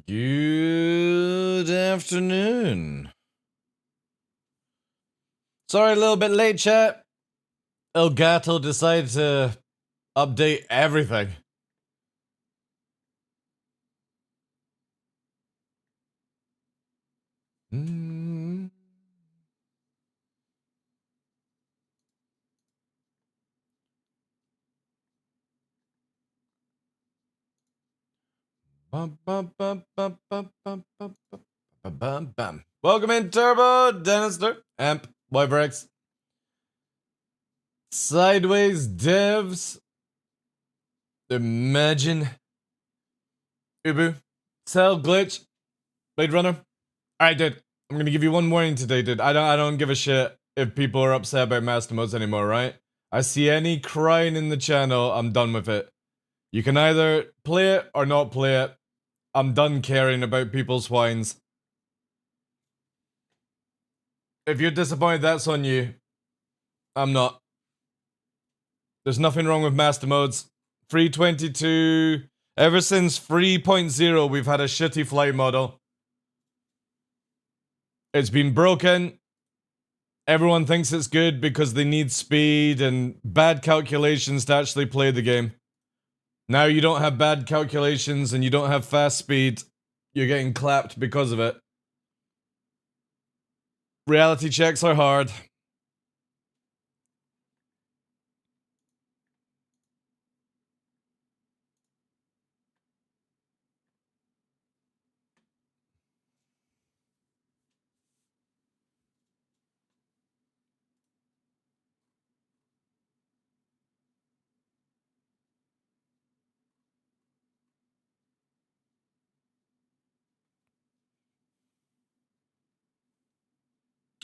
Good afternoon. Sorry, a little bit late, chat. Elgato decided to update everything. Welcome in, Turbo, Denister, Amp, Wyvrex, Sideways Devs, Imagine, Ubu, Cell, Glitch, Blade Runner. Alright, dude, I'm gonna give you one warning today, dude. I don't give a shit if people are upset about master modes anymore, right? I see any crying in the channel, I'm done with it. You can either play it or not play it. I'm done caring about people's whines. If you're disappointed, that's on you. I'm not. There's nothing wrong with master modes. 3.22. Ever since 3.0, we've had a shitty flight model. It's been broken. Everyone thinks it's good because they need speed and bad calculations to actually play the game. Now you don't have bad calculations and you don't have fast speed. You're getting clapped because of it. Reality checks are hard.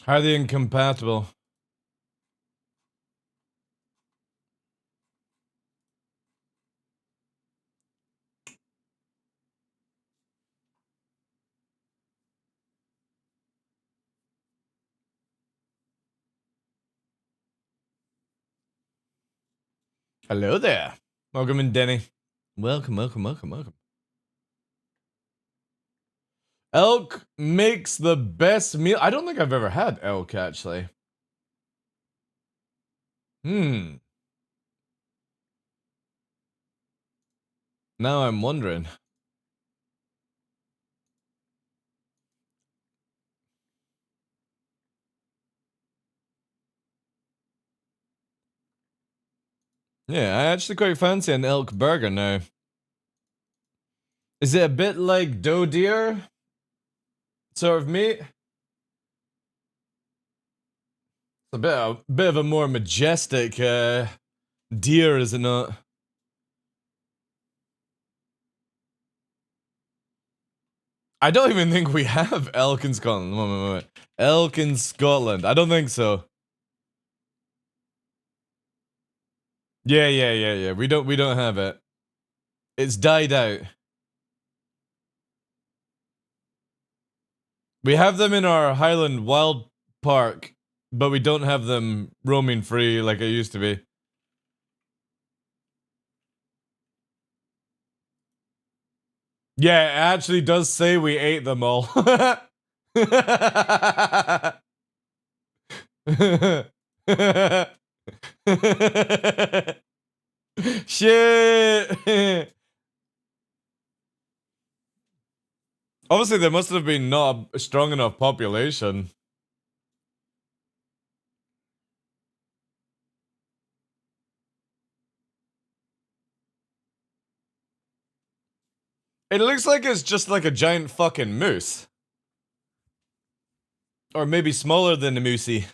How are they incompatible? Hello there. Welcome in, Denny. Welcome. Elk makes the best meal. I don't think I've ever had elk, actually. Now I'm wondering. Yeah, I actually quite fancy an elk burger now. Is it a bit like doe deer? Sort of meat? It's a bit of a more majestic deer, is it not? I don't even think we have elk in Scotland. Wait. Elk in Scotland. I don't think so. Yeah. We don't have it. It's died out. We have them in our Highland Wild Park, but we don't have them roaming free like it used to be. Yeah, it actually does say we ate them all. Shit. Obviously, there must have been not a strong enough population. It looks like it's just like a giant fucking moose. Or maybe smaller than a moosey.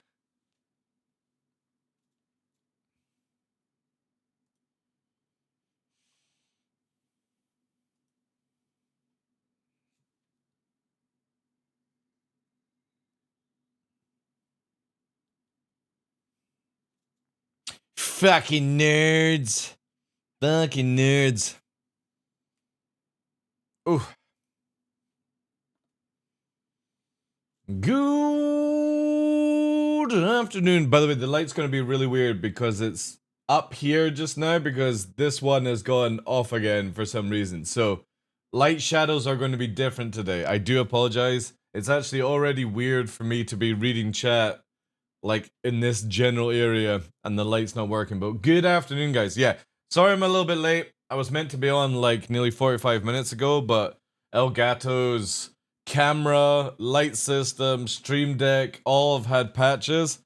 Fucking nerds. Fucking nerds. Ooh. Good afternoon. By the way, the light's going to be really weird because it's up here just now because this one has gone off again for some reason. So light shadows are going to be different today. I do apologize. It's actually already weird for me to be reading chat like in this general area and the light's not working. But good afternoon, guys. Yeah, sorry I'm a little bit late. I was meant to be on like nearly 45 minutes ago, but Elgato's camera, light system, stream deck, all have had patches,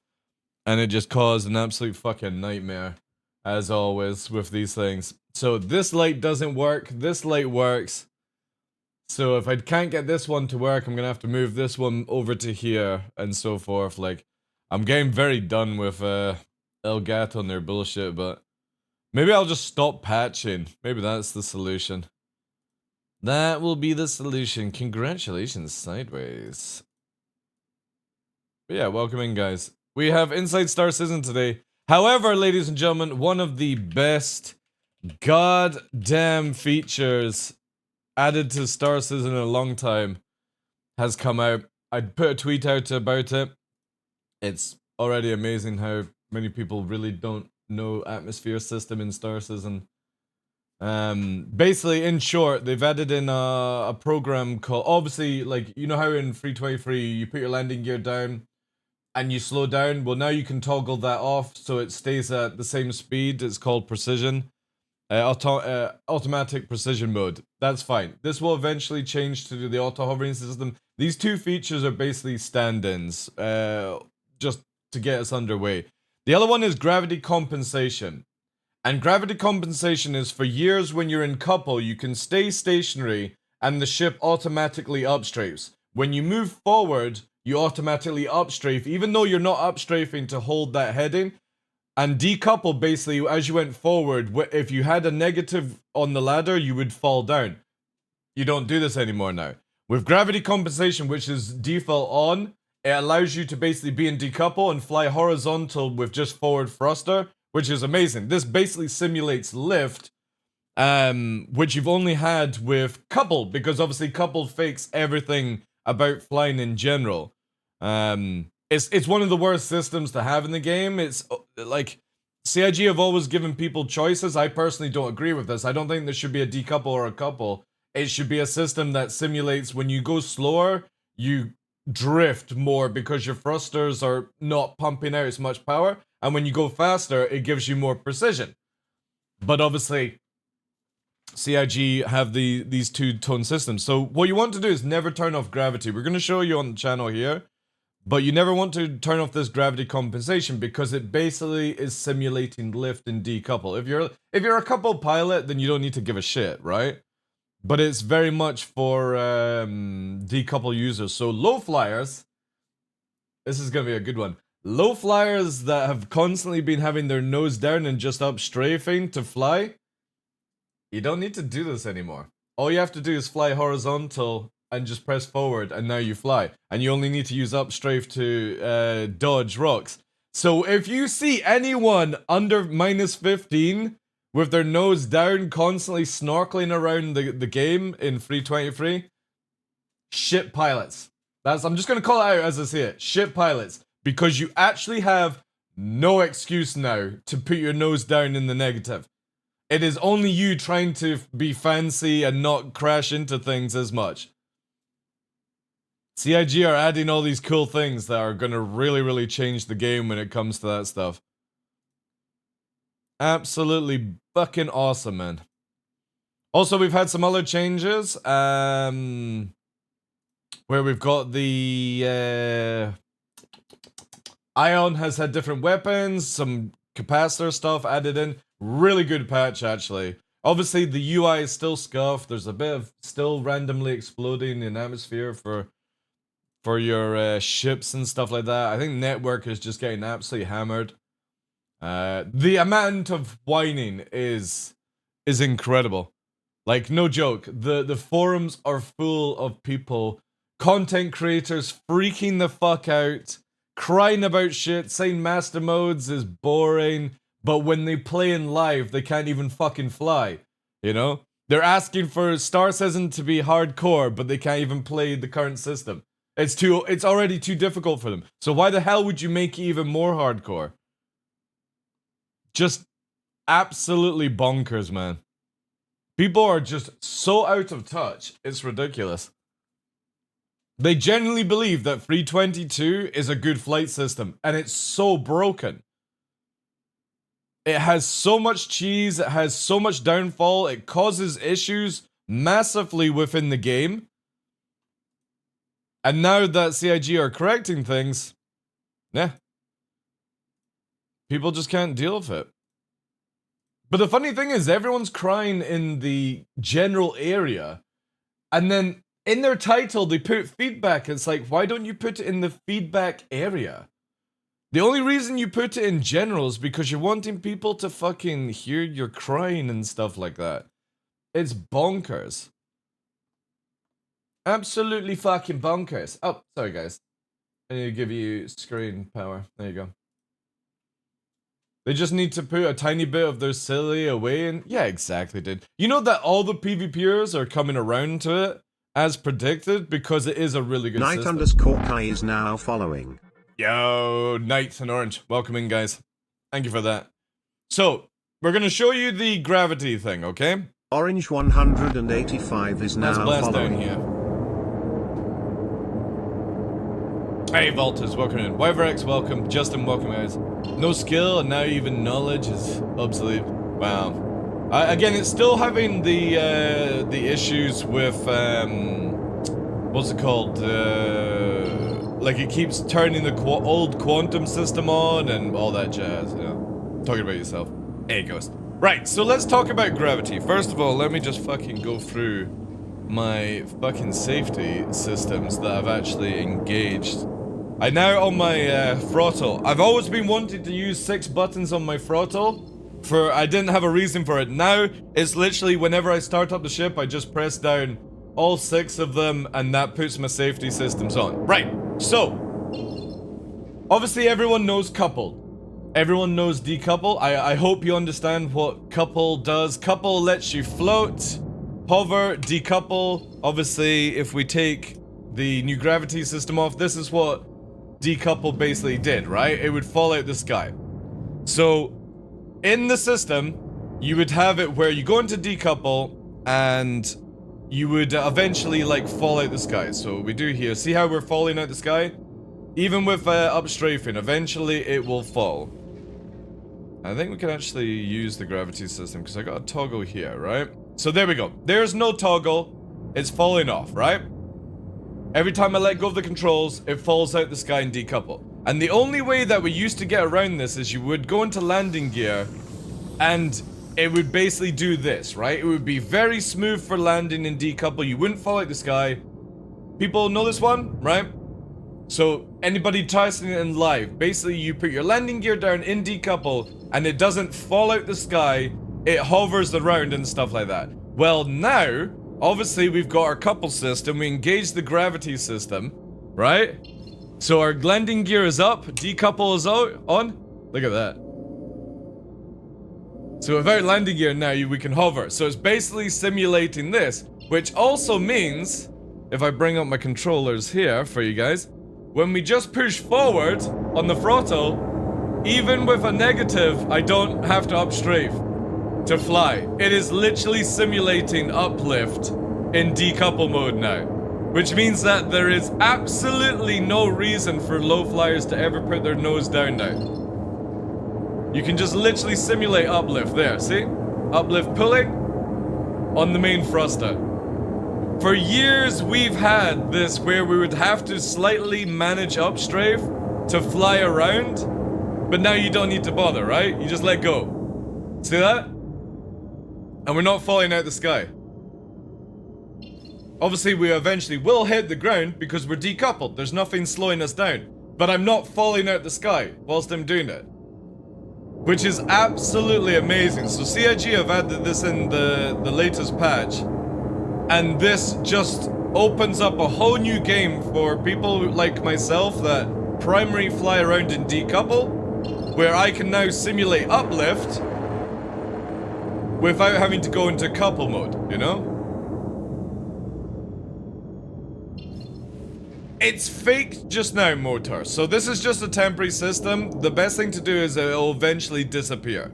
and it just caused an absolute fucking nightmare, as always with these things. So this light doesn't work, this light works. So if I can't get this one to work, I'm gonna have to move this one over to here and so forth. Like, I'm getting very done with Elgato and their bullshit, but maybe I'll just stop patching. Maybe that's the solution. That will be the solution. Congratulations, Sideways. But yeah, welcome in, guys. We have Inside Star Citizen today. However, ladies and gentlemen, one of the best goddamn features added to Star Citizen in a long time has come out. I put a tweet out about it. It's already amazing how many people really don't know atmosphere system in Star Citizen. Basically, in short, they've added in a program called, obviously, like, you know how in 323 you put your landing gear down and you slow down? Well, now you can toggle that off so it stays at the same speed. It's called precision. Automatic precision mode. That's fine. This will eventually change to the auto hovering system. These two features are basically stand-ins, just to get us underway. The other one is gravity compensation. And gravity compensation is for years when you're in couple, you can stay stationary and the ship automatically upstrafes. When you move forward, you automatically upstrafe, even though you're not upstrafing to hold that heading. And decouple, basically, as you went forward, if you had a negative on the ladder, you would fall down. You don't do this anymore now. With gravity compensation, which is default on, it allows you to basically be in decouple and fly horizontal with just forward thruster, which is amazing. This basically simulates lift, which you've only had with couple, because obviously couple fakes everything about flying in general. It's one of the worst systems to have in the game. It's like, CIG have always given people choices. I personally don't agree with this. I don't think there should be a decouple or a couple. It should be a system that simulates when you go slower, you drift more because your thrusters are not pumping out as much power. And when you go faster, it gives you more precision. But obviously, CIG have these two-tone systems. So what you want to do is never turn off gravity. We're going to show you on the channel here. But you never want to turn off this gravity compensation because it basically is simulating lift and decouple. If you're a couple pilot, then you don't need to give a shit, right? But it's very much for decouple users. So low flyers, this is gonna be a good one. Low flyers that have constantly been having their nose down and just up strafing to fly, you don't need to do this anymore. All you have to do is fly horizontal and just press forward, and now you fly. And you only need to use up strafe to dodge rocks. So if you see anyone under -15 with their nose down, constantly snorkeling around the game in 323, shit pilots. I'm just gonna call it out as I see it. Shit pilots. Because you actually have no excuse now to put your nose down in the negative. It is only you trying to be fancy and not crash into things as much. CIG are adding all these cool things that are gonna really, really change the game when it comes to that stuff. Absolutely fucking awesome, man. Also, we've had some other changes, where we've got the, Ion has had different weapons, some capacitor stuff added in. Really good patch, actually. Obviously, the UI is still scuffed. There's a bit of still randomly exploding in atmosphere for your ships and stuff like that. I think network is just getting absolutely hammered. The amount of whining is incredible. Like, no joke. The forums are full of people, content creators freaking the fuck out, crying about shit, saying master modes is boring, but when they play in live, they can't even fucking fly. You know? They're asking for Star Citizen to be hardcore, but they can't even play the current system. It's already too difficult for them. So why the hell would you make it even more hardcore? Just absolutely bonkers, man. People are just so out of touch. It's ridiculous. They genuinely believe that 322 is a good flight system, and it's so broken. It has so much cheese, it has so much downfall, it causes issues massively within the game. And now that CIG are correcting things, yeah, people just can't deal with it. But the funny thing is, everyone's crying in the general area, and then in their title, they put feedback. It's like, why don't you put it in the feedback area? The only reason you put it in general is because you're wanting people to fucking hear your crying and stuff like that. It's bonkers. Absolutely fucking bonkers. Oh, sorry guys. I need to give you screen power. There you go. They just need to put a tiny bit of their silly away and... Yeah, exactly, dude. You know that all the PvPers are coming around to it, as predicted, because it is a really good system. Knight_Kai is now following. Yo, Knight and Orange. Welcome in, guys. Thank you for that. So, we're going to show you the gravity thing, okay? Orange 185 is now Let's blast following. down here. Hey, Volters, welcome in. WiverX, welcome. Justin, welcome, guys. No skill, and now even knowledge is obsolete. Wow. Again, it's still having the issues with, what's it called? Like, it keeps turning the old quantum system on and all that jazz, you know. Talking about yourself. Hey, Ghost. Right, so let's talk about gravity. First of all, let me just fucking go through my fucking safety systems that I've actually engaged. I now, on my throttle, I've always been wanting to use 6 buttons on my throttle. I didn't have a reason for it. Now, it's literally whenever I start up the ship, I just press down all 6 of them, and that puts my safety systems on. Right, so, obviously everyone knows coupled. Everyone knows decouple. I hope you understand what couple does. Couple lets you float, hover, decouple. Obviously, if we take the new gravity system off, this is what decouple basically did, right? It would fall out the sky. So, in the system, you would have it where you go into decouple, and you would eventually, like, fall out the sky. So, we do here. See how we're falling out the sky? Even with upstrafing, eventually it will fall. I think we can actually use the gravity system, because I got a toggle here, right? So, there we go. There's no toggle. It's falling off, right? Every time I let go of the controls, it falls out the sky and decouple. And the only way that we used to get around this is you would go into landing gear, and it would basically do this, right? It would be very smooth for landing and decouple. You wouldn't fall out the sky. People know this one, right? So, anybody testing it in live, basically you put your landing gear down in decouple, and it doesn't fall out the sky, it hovers around and stuff like that. Well, now, obviously we've got our couple system, we engage the gravity system, right? So our landing gear is up, decouple is on. Look at that. So without landing gear now, we can hover. So it's basically simulating this, which also means, if I bring up my controllers here for you guys, when we just push forward on the throttle, even with a negative, I don't have to upstrafe to fly. It is literally simulating uplift in decouple mode now. Which means that there is absolutely no reason for low flyers to ever put their nose down now. You can just literally simulate uplift there, see? Uplift pulling on the main thruster. For years we've had this where we would have to slightly manage upstrafe to fly around, but now you don't need to bother, right? You just let go. See that? And we're not falling out the sky. Obviously, we eventually will hit the ground because we're decoupled. There's nothing slowing us down. But I'm not falling out the sky whilst I'm doing it. Which is absolutely amazing. So CIG have added this in the latest patch. And this just opens up a whole new game for people like myself that primary fly around in decouple, where I can now simulate uplift without having to go into couple mode, you know? It's fake just now, Motor. So this is just a temporary system. The best thing to do is it'll eventually disappear.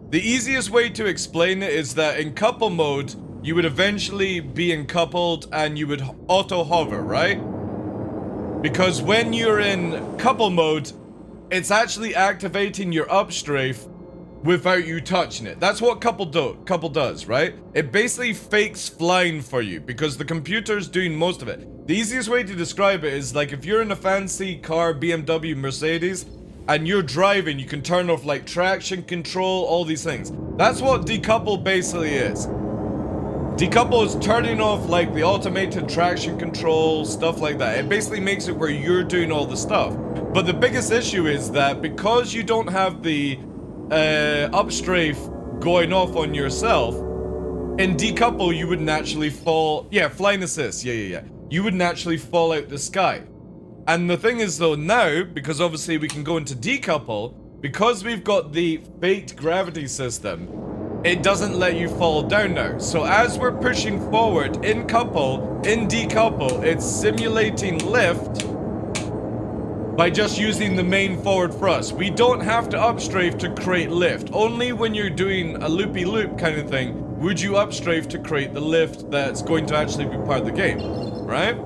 The easiest way to explain it is that in couple mode, you would eventually be uncoupled and you would auto hover, right? Because when you're in couple mode, it's actually activating your up strafe without you touching it. That's what couple does, right? It basically fakes flying for you because the computer's doing most of it. The easiest way to describe it is like if you're in a fancy car, BMW, Mercedes, and you're driving, you can turn off like traction control, all these things. That's what decouple basically is. Decouple is turning off like the automated traction control, stuff like that. It basically makes it where you're doing all the stuff. But the biggest issue is that because you don't have the up strafe going off on yourself, in decouple you would naturally fall. Yeah, flying assist. Yeah. You would naturally fall out the sky. And the thing is though, now, because obviously we can go into decouple, because we've got the faked gravity system, it doesn't let you fall down now. So as we're pushing forward in couple, in decouple, it's simulating lift by just using the main forward thrust. We don't have to upstrafe to create lift. Only when you're doing a loopy-loop kind of thing would you upstrafe to create the lift that's going to actually be part of the game, right?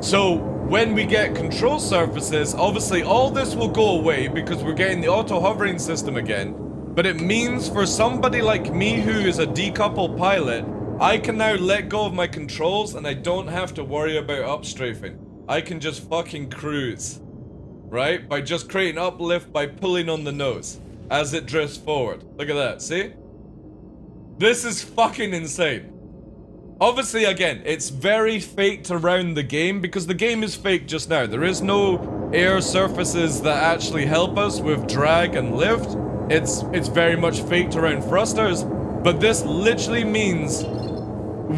So when we get control surfaces, obviously all this will go away because we're getting the auto hovering system again. But it means for somebody like me who is a decoupled pilot, I can now let go of my controls and I don't have to worry about upstrafing. I can just fucking cruise, right? By just creating uplift by pulling on the nose as it drifts forward. Look at that, see? This is fucking insane. Obviously, again, it's very faked around the game because the game is fake just now. There is no air surfaces that actually help us with drag and lift. It's very much faked around thrusters, but this literally means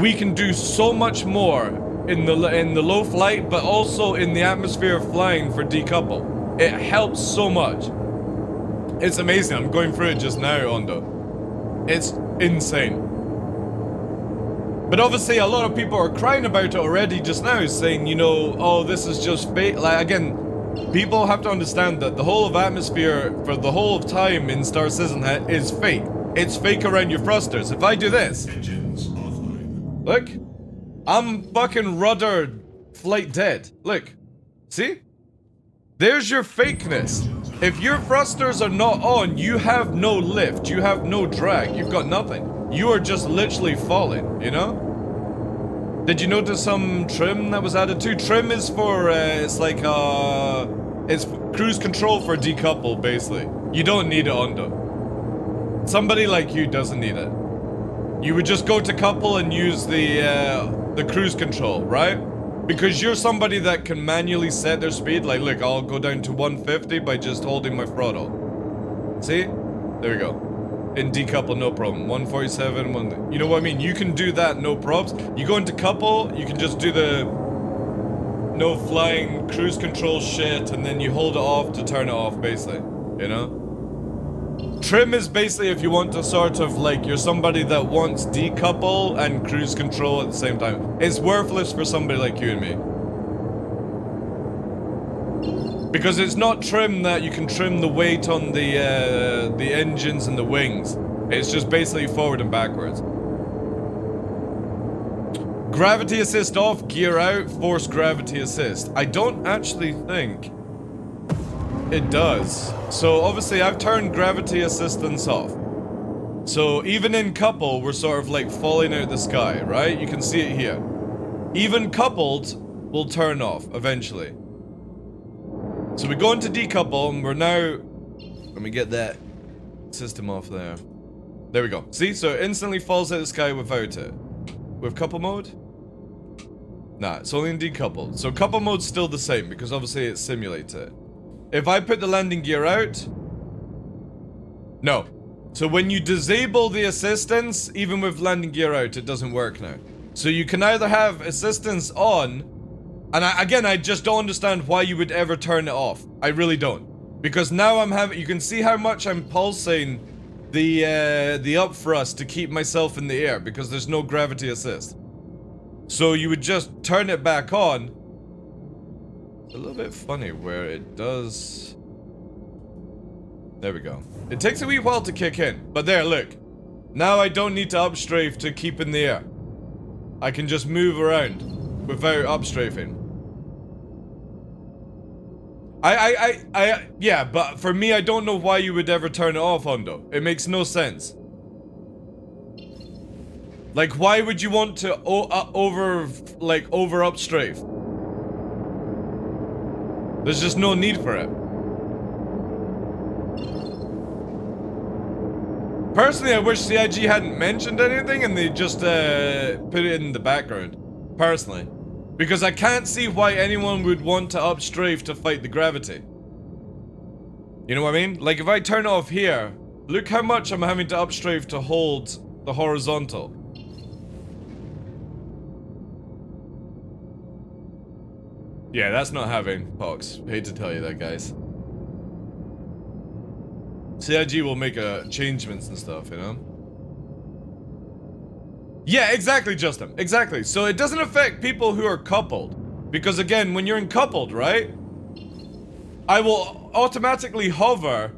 we can do so much more in the low flight, but also in the atmosphere of flying for decouple. It helps so much. It's amazing. I'm going through it just now, Ondo. It's insane. But obviously, a lot of people are crying about it already just now, saying, you know, oh, this is just fake. Like, again, people have to understand that the whole of atmosphere for the whole of time in Star Citizen is fake. It's fake around your thrusters. If I do this, look, I'm fucking rudder flight dead. Look, see? There's your fakeness. If your thrusters are not on, you have no lift, you have no drag, you've got nothing. You are just literally falling, you know? Did you notice some trim that was added too? Trim is for, it's like, it's cruise control for decouple, basically. You don't need it, Ondo. Somebody like you doesn't need it. You would just go to couple and use the cruise control, right? Because you're somebody that can manually set their speed. Like, look, I'll go down to 150 by just holding my throttle. See? There we go. In decouple, no problem. 147, you know what I mean? You can do that, no probs. You go into couple, you can just do the no flying cruise control shit, and then you hold it off to turn it off, basically. You know? Trim is basically if you want to sort of like, you're somebody that wants decouple and cruise control at the same time. It's worthless for somebody like you and me. Because it's not trim that you can trim the weight on the engines and the wings. It's just basically forward and backwards. Gravity assist off, gear out, force gravity assist. I don't actually think it does. So obviously I've turned gravity assistance off. So even in couple, we're sort of like falling out the sky, right? You can see it here. Even coupled will turn off eventually. So we go into decouple and we're now, let me get that system off there. There we go. See, so it instantly falls out of the sky without it. With couple mode? Nah, it's only in decouple. So couple mode's still the same because obviously it simulates it. If I put the landing gear out, no. So when you disable the assistance, even with landing gear out, it doesn't work now. So you can either have assistance on, and again, I just don't understand why you would ever turn it off. I really don't. Because now I'm having, you can see how much I'm pulsing the up thrust to keep myself in the air because there's no gravity assist. So you would just turn it back on. It's a little bit funny where it does. There we go. It takes a wee while to kick in, but there, look. Now I don't need to upstrafe to keep in the air. I can just move around without upstrafing. Yeah, but for me, I don't know why you would ever turn it off, Hondo. It makes no sense. Like, why would you want to over upstrafe? There's just no need for it. Personally, I wish CIG hadn't mentioned anything and they just put it in the background. Personally. Because I can't see why anyone would want to upstrafe to fight the gravity. You know what I mean? Like, if I turn it off here, look how much I'm having to upstrafe to hold the horizontal. Yeah, that's not having Pox. Hate to tell you that, guys. CIG will make changements and stuff, you know? Yeah, exactly, Justin. Exactly. So it doesn't affect people who are coupled. Because again, when you're in coupled, right? I will automatically hover.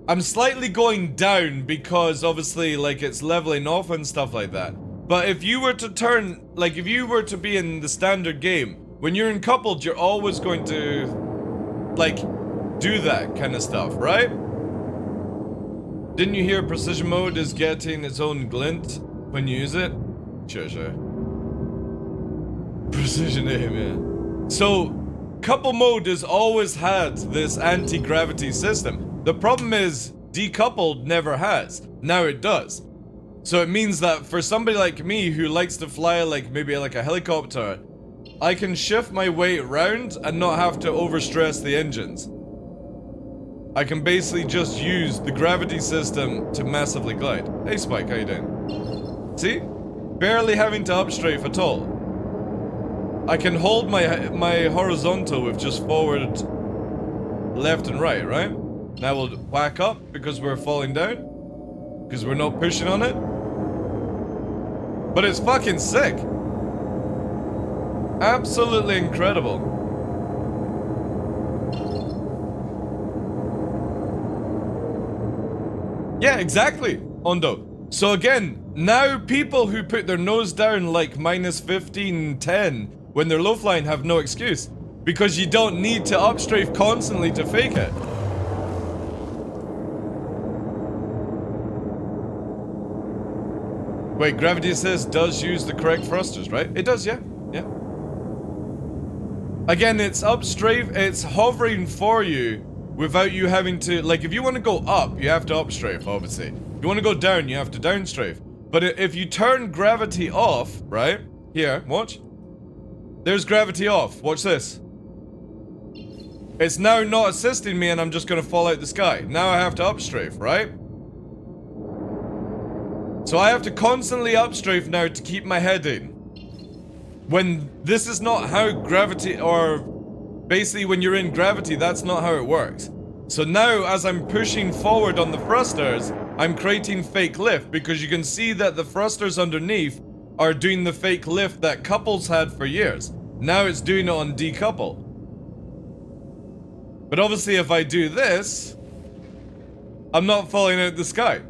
I'm slightly going down because obviously, like, it's leveling off and stuff like that. But if you were to turn, like, if you were to be in the standard game, when you're in coupled, you're always going to, like, do that kind of stuff, right? Didn't you hear precision mode is getting its own glint when you use it? Sure. Precision aim, yeah. So, couple mode has always had this anti-gravity system. The problem is, decoupled never has. Now it does. So it means that for somebody like me who likes to fly like maybe like a helicopter, I can shift my weight around and not have to overstress the engines. I can basically just use the gravity system to massively glide. Hey Spike, how you doing? See? Barely having to upstrafe at all. I can hold my horizontal with just forward, left and right, right? Now we'll whack up because we're falling down. Because we're not pushing on it. But it's fucking sick. Absolutely incredible. Yeah, exactly, Ondo. So again, now people who put their nose down like minus 15, 10 when they're low flying have no excuse. Because you don't need to upstrafe constantly to fake it. Wait, gravity assist does use the correct thrusters, right? It does, yeah. Yeah. Again, it's upstrafe, it's hovering for you without you having to, like, if you want to go up, you have to upstrafe, obviously. If you want to go down, you have to downstrafe. But if you turn gravity off, right? Here, watch. There's gravity off. Watch this. It's now not assisting me and I'm just going to fall out the sky. Now I have to upstrafe, right? So I have to constantly upstrafe now to keep my head in. When this is not how gravity, or basically when you're in gravity, that's not how it works. So now as I'm pushing forward on the thrusters, I'm creating fake lift because you can see that the thrusters underneath are doing the fake lift that couples had for years. Now it's doing it on decouple. But obviously if I do this, I'm not falling out the sky.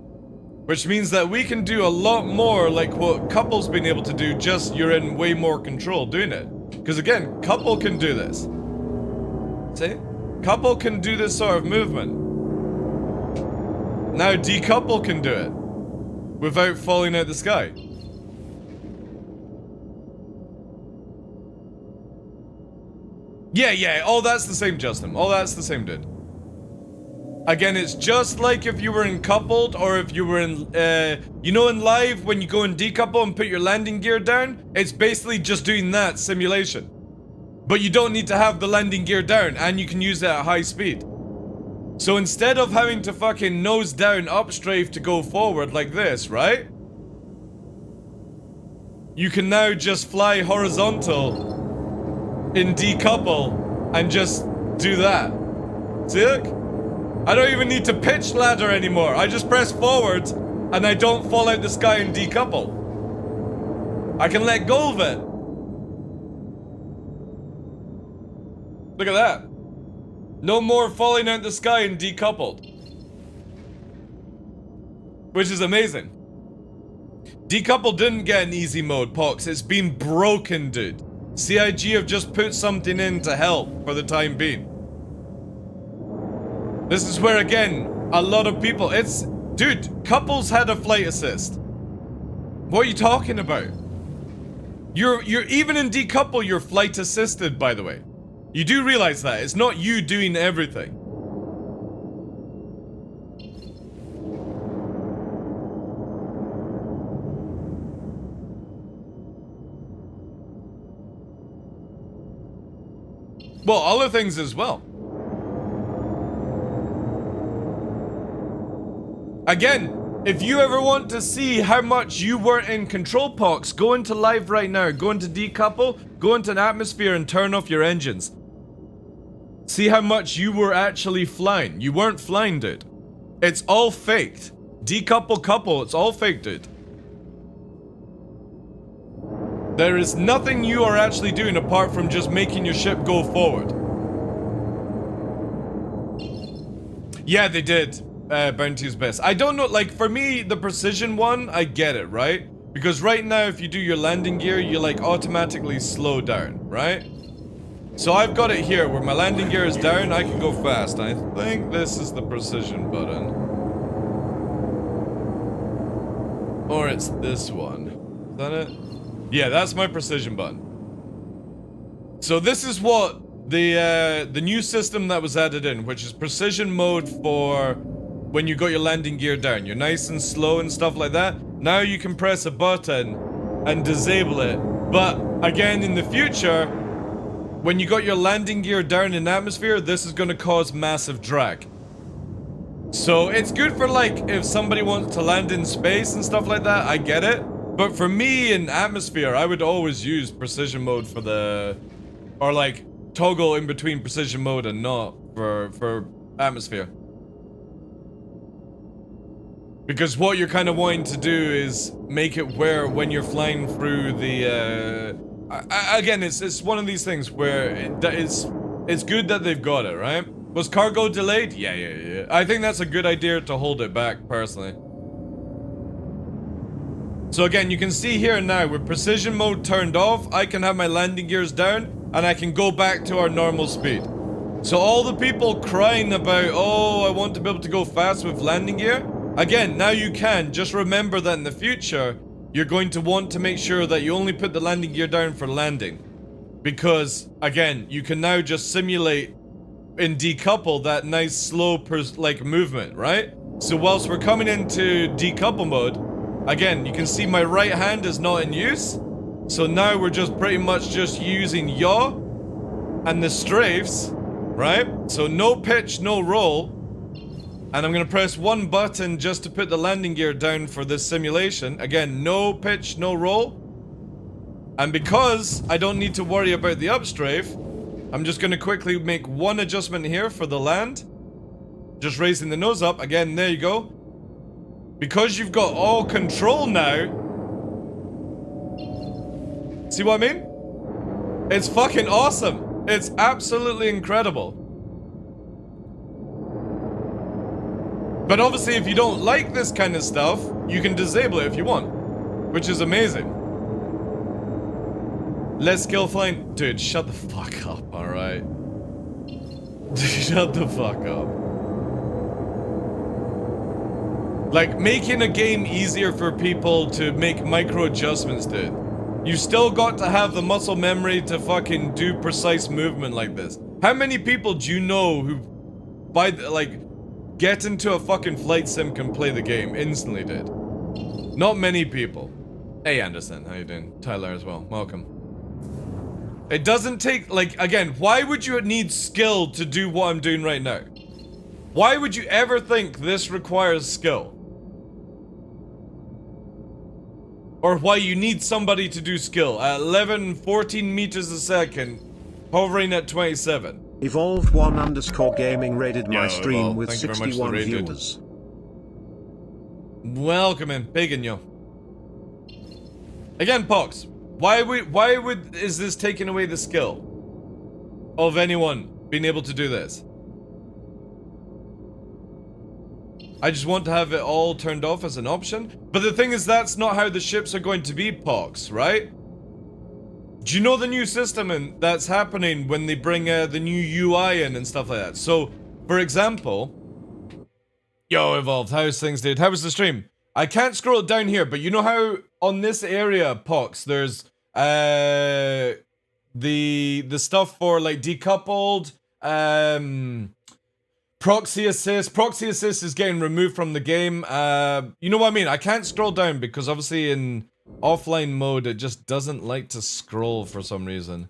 Which means that we can do a lot more like what couple's been able to do, just you're in way more control doing it. Because again, couple can do this. See? Couple can do this sort of movement. Now decouple can do it. Without falling out the sky. Yeah, all that's the same, Justin. All that's the same, dude. Again, it's just like if you were in coupled or if you were in, you know in live when you go in decouple and put your landing gear down? It's basically just doing that simulation. But you don't need to have the landing gear down and you can use it at high speed. So instead of having to fucking nose down upstrafe to go forward like this, right? You can now just fly horizontal in decouple and just do that. See, look? I don't even need to pitch ladder anymore. I just press forward and I don't fall out the sky and decouple. I can let go of it. Look at that. No more falling out the sky and decoupled. which is amazing. Decouple didn't get an easy mode, Pox. It's been broken, dude. CIG have just put something in to help for the time being. This is where, again, a lot of people... Dude, couples had a flight assist. What are you talking about? You're even in decouple, you're flight assisted, by the way. You do realize that. It's not you doing everything. Well, other things as well. Again, if you ever want to see how much you weren't in control, Pox, go into live right now. Go into decouple, go into an atmosphere and turn off your engines. See how much you were actually flying. You weren't flying, dude. It's all faked. Decouple couple, it's all fake, dude. There is nothing you are actually doing apart from just making your ship go forward. Yeah, they did. Bounty's best. I don't know, like, for me, the precision one, I get it, right? Because right now, if you do your landing gear, you, like, automatically slow down, right? So I've got it here, where my landing gear is down, I can go fast. I think this is the precision button. Or it's this one. Is that it? Yeah, that's my precision button. So this is what the new system that was added in, which is precision mode for when you got your landing gear down. You're nice and slow and stuff like that. Now you can press a button and disable it. But again, in the future, when you got your landing gear down in atmosphere, this is going to cause massive drag. So it's good for, like, if somebody wants to land in space and stuff like that, I get it. But for me in atmosphere, I would always use precision mode for the... Or, like, toggle in between precision mode and not for atmosphere. Because what you're kind of wanting to do is make it where when you're flying through the... again, it's one of these things where it's good that they've got it, right? Was cargo delayed? Yeah. I think that's a good idea to hold it back, personally. So again, you can see here now, with precision mode turned off, I can have my landing gears down, and I can go back to our normal speed. So all the people crying about, oh, I want to be able to go fast with landing gear, again, now you can. Just remember that in the future, you're going to want to make sure that you only put the landing gear down for landing. Because, again, you can now just simulate and decouple that nice slow movement, right? So whilst we're coming into decouple mode, again, you can see my right hand is not in use. So now we're just pretty much just using yaw and the strafes, right? So no pitch, no roll. And I'm going to press one button just to put the landing gear down for this simulation. Again, no pitch, no roll. And because I don't need to worry about the upstrafe, I'm just going to quickly make one adjustment here for the land. Just raising the nose up. Again, there you go. Because you've got all control now. See what I mean? It's fucking awesome. It's absolutely incredible. But obviously, if you don't like this kind of stuff, you can disable it if you want. Which is amazing. Let's kill flying. Dude, shut the fuck up, alright? Shut the fuck up. Like, making a game easier for people to make micro adjustments, dude. You still got to have the muscle memory to fucking do precise movement like this. How many people do you know who, get into a fucking flight sim can play the game instantly, dude? Not many people. Hey, Anderson, how you doing? Tyler as well, welcome. It doesn't take, again, why would you need skill to do what I'm doing right now? Why would you ever think this requires skill? Or why you need somebody to do skill at 11, 14 meters a second, hovering at 27. Evolved1_gaming raided my stream Evolve, with thank you very much 61 for the raid, dude. viewers. Welcome in, pagan yo. Again, Pox, why is this taking away the skill of anyone being able to do this? I just want to have it all turned off as an option. But the thing is, that's not how the ships are going to be, Pox, right? Do you know the new system that's happening when they bring the new UI in and stuff like that? So, for example... Yo, Evolved, how's things, dude? How was the stream? I can't scroll it down here, but you know how on this area, Pox, there's the stuff for like decoupled, proxy assist. Proxy assist is getting removed from the game. You know what I mean? I can't scroll down because obviously in offline mode it just doesn't like to scroll for some reason.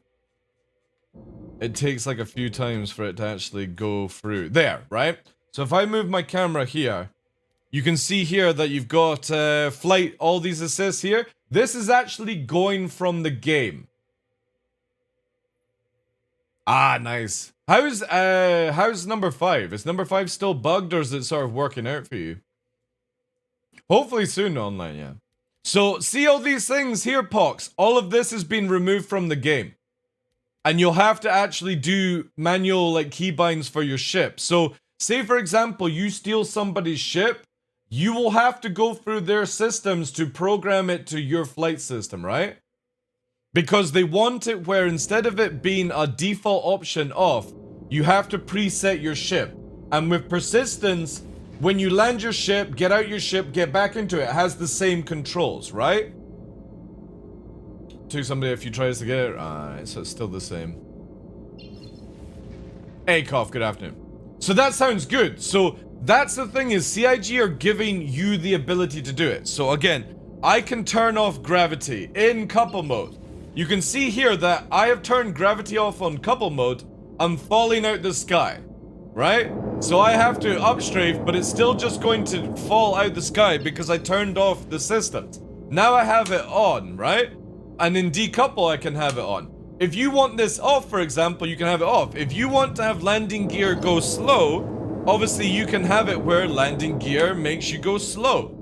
It takes like a few times for it to actually go through. There, right? So if I move my camera here, you can see here that you've got flight, all these assists here. This is actually going from the game. Ah, nice. How's number 5? Is number 5 still bugged or is it sort of working out for you? Hopefully soon online, yeah. So see all these things here, Pox. All of this has been removed from the game. And you'll have to actually do manual like keybinds for your ship. So say for example, you steal somebody's ship, you will have to go through their systems to program it to your flight system, right? Because they want it where instead of it being a default option off, you have to preset your ship. And with persistence, when you land your ship, get out your ship, get back into it, it has the same controls, right? Took somebody a few tries to get it. Alright, so it's still the same. Hey, Koff, good afternoon. So that sounds good. So that's the thing is CIG are giving you the ability to do it. So again, I can turn off gravity in couple mode. You can see here that I have turned gravity off on couple mode. I'm falling out the sky, right? So I have to upstrafe, but it's still just going to fall out the sky because I turned off the systems. Now I have it on, right? And in decouple, I can have it on. If you want this off, for example, you can have it off. If you want to have landing gear go slow, obviously you can have it where landing gear makes you go slow.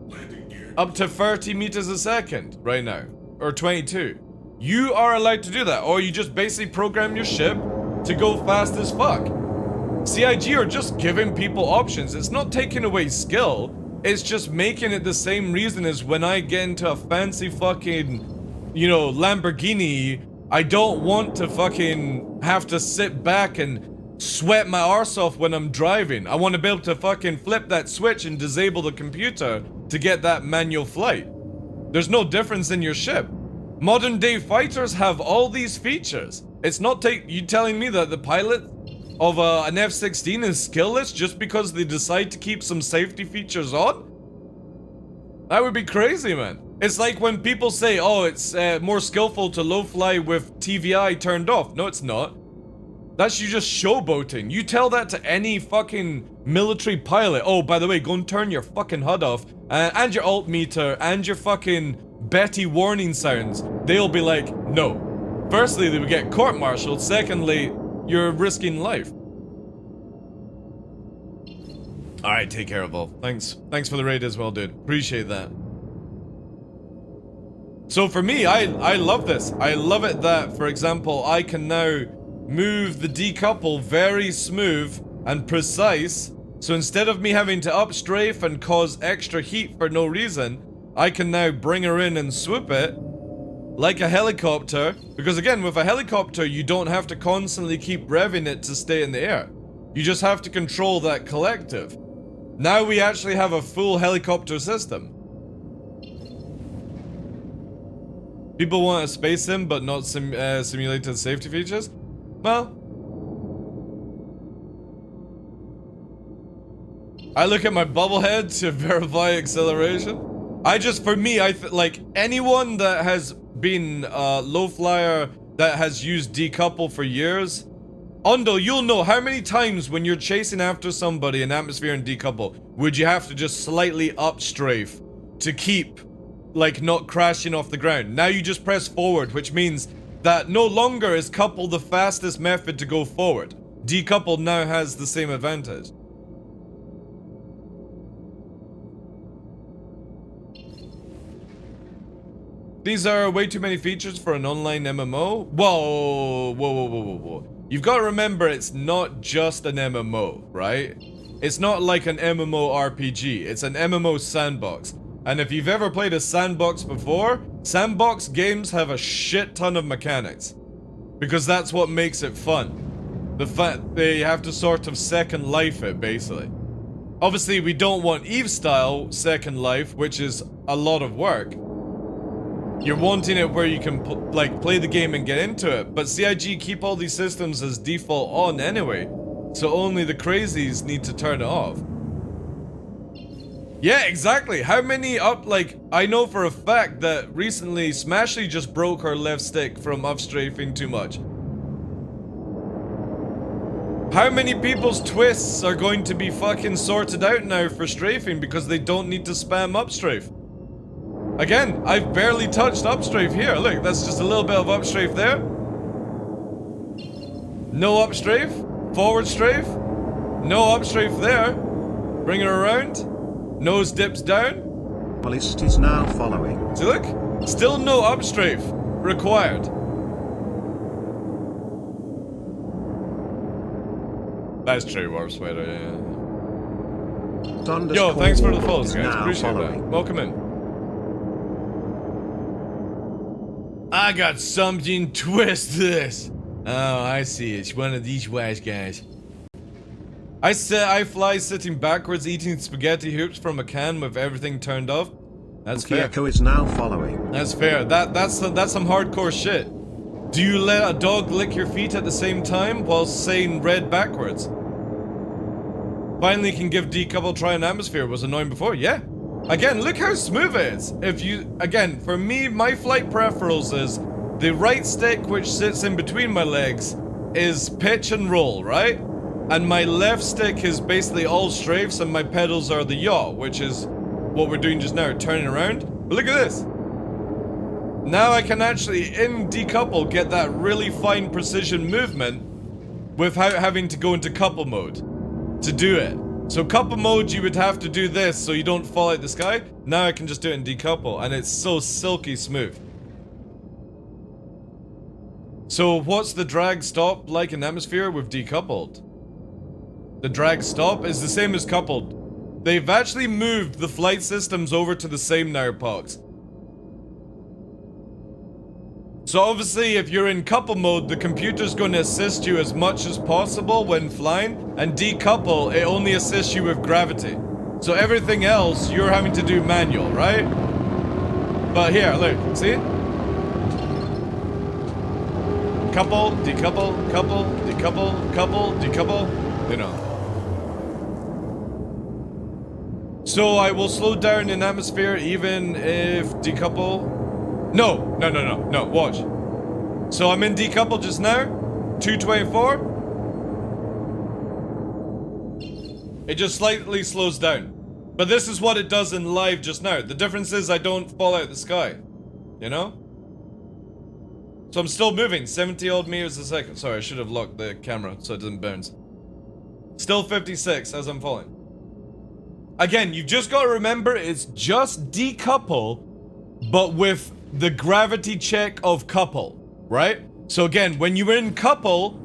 Up to 30 meters a second right now, or 22. You are allowed to do that, or you just basically program your ship to go fast as fuck. CIG are just giving people options. It's not taking away skill, it's just making it the same reason as when I get into a fancy fucking, you know, Lamborghini, I don't want to fucking have to sit back and sweat my arse off when I'm driving. I want to be able to fucking flip that switch and disable the computer to get that manual flight. There's no difference in your ship. Modern day fighters have all these features. It's not you telling me that the pilot of an F-16 is skillless just because they decide to keep some safety features on? That would be crazy, man. It's like when people say, oh, it's more skillful to low fly with TVI turned off. No, it's not. That's you just showboating. You tell that to any fucking military pilot. Oh, by the way, go and turn your fucking HUD off and your alt meter and your fucking Betty warning sounds. They'll be like, no. Firstly, they would get court-martialed. Secondly, you're risking life. Alright, take care of all. Thanks for the raid as well, dude. Appreciate that. So for me, I love this. I love it that, for example, I can now move the decouple very smooth and precise. So instead of me having to upstrafe and cause extra heat for no reason, I can now bring her in and swoop it like a helicopter. Because again, with a helicopter, you don't have to constantly keep revving it to stay in the air. You just have to control that collective. Now we actually have a full helicopter system. People want a space sim, but not simulated safety features? Well, I look at my bubblehead to verify acceleration. For me, like anyone that has been low flyer that has used decouple for years, Ondo, you'll know how many times when you're chasing after somebody in atmosphere and decouple, would you have to just slightly upstrafe to keep, like, not crashing off the ground. Now you just press forward, which means that no longer is couple the fastest method to go forward. Decouple now has the same advantage. These are way too many features for an online MMO. Whoa. You've got to remember it's not just an MMO, right? It's not like an MMORPG, it's an MMO sandbox. And if you've ever played a sandbox before, sandbox games have a shit ton of mechanics. Because that's what makes it fun. The fact they have to sort of second life it, basically. Obviously, we don't want Eve style second life, which is a lot of work. You're wanting it where you can play the game and get into it, but CIG keep all these systems as default on anyway, so only the crazies need to turn it off. Yeah, exactly. How many I know for a fact that recently Smashley just broke her left stick from upstrafing too much. How many people's twists are going to be fucking sorted out now for strafing because they don't need to spam upstrafe? Again, I've barely touched upstrafe here. Look, that's just a little bit of upstrafe there. No upstrafe. Forward strafe. No upstrafe there. Bring it around. Nose dips down. List is now following. See, look. Still no upstrafe required. That's true, Warp Sweater, yeah. Yo, thanks for the follows, guys. Appreciate that. Welcome in. I got something twist this. Oh, I see. It's one of these wise guys. I fly sitting backwards eating spaghetti hoops from a can with everything turned off. That's fair. Echo is now following. That's fair. That's some hardcore shit. Do you let a dog lick your feet at the same time while saying red backwards? Finally can give decouple try an atmosphere. Was annoying before. Yeah. Again, look how smooth it is. Again, for me, my flight peripherals is the right stick, which sits in between my legs, is pitch and roll, right? And my left stick is basically all strafes, and my pedals are the yaw, which is what we're doing just now, turning around. But look at this. Now I can actually, in decouple, get that really fine precision movement without having to go into couple mode to do it. So couple mode, you would have to do this so you don't fall out the sky. Now I can just do it in decouple, and it's so silky smooth. So what's the drag stop like in atmosphere with decoupled? The drag stop is the same as coupled. They've actually moved the flight systems over to the same now, Pox. So obviously, if you're in couple mode, the computer's going to assist you as much as possible when flying, and decouple, it only assists you with gravity. So everything else, you're having to do manual, right? But here, look, see? Couple, decouple, couple, decouple, couple, decouple, you know. So I will slow down in atmosphere even if decouple. No, watch. So I'm in decouple just now, 224. It just slightly slows down. But this is what it does in live just now. The difference is I don't fall out the sky, you know? So I'm still moving, 70 odd meters a second. Sorry, I should have locked the camera so it doesn't bounce. Still 56 as I'm falling. Again, you've just got to remember it's just decouple, but with the gravity check of couple, right? So again, when you're in couple,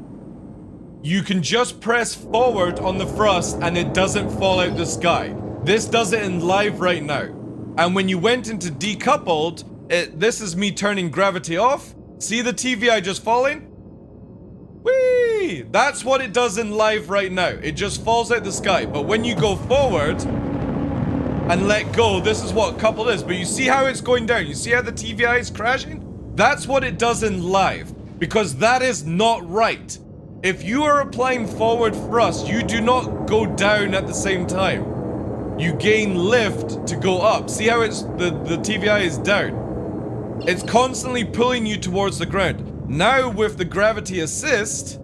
you can just press forward on the thrust and it doesn't fall out the sky. This does it in live right now. And when you went into decoupled, this is me turning gravity off. See the TVI just falling? Whee! That's what it does in live right now. It just falls out the sky. But when you go forward and let go, this is what coupled is. But you see how it's going down? You see how the TVI is crashing? That's what it does in live. Because that is not right. If you are applying forward thrust, you do not go down at the same time. You gain lift to go up. See how it's the TVI is down. It's constantly pulling you towards the ground. Now with the gravity assist,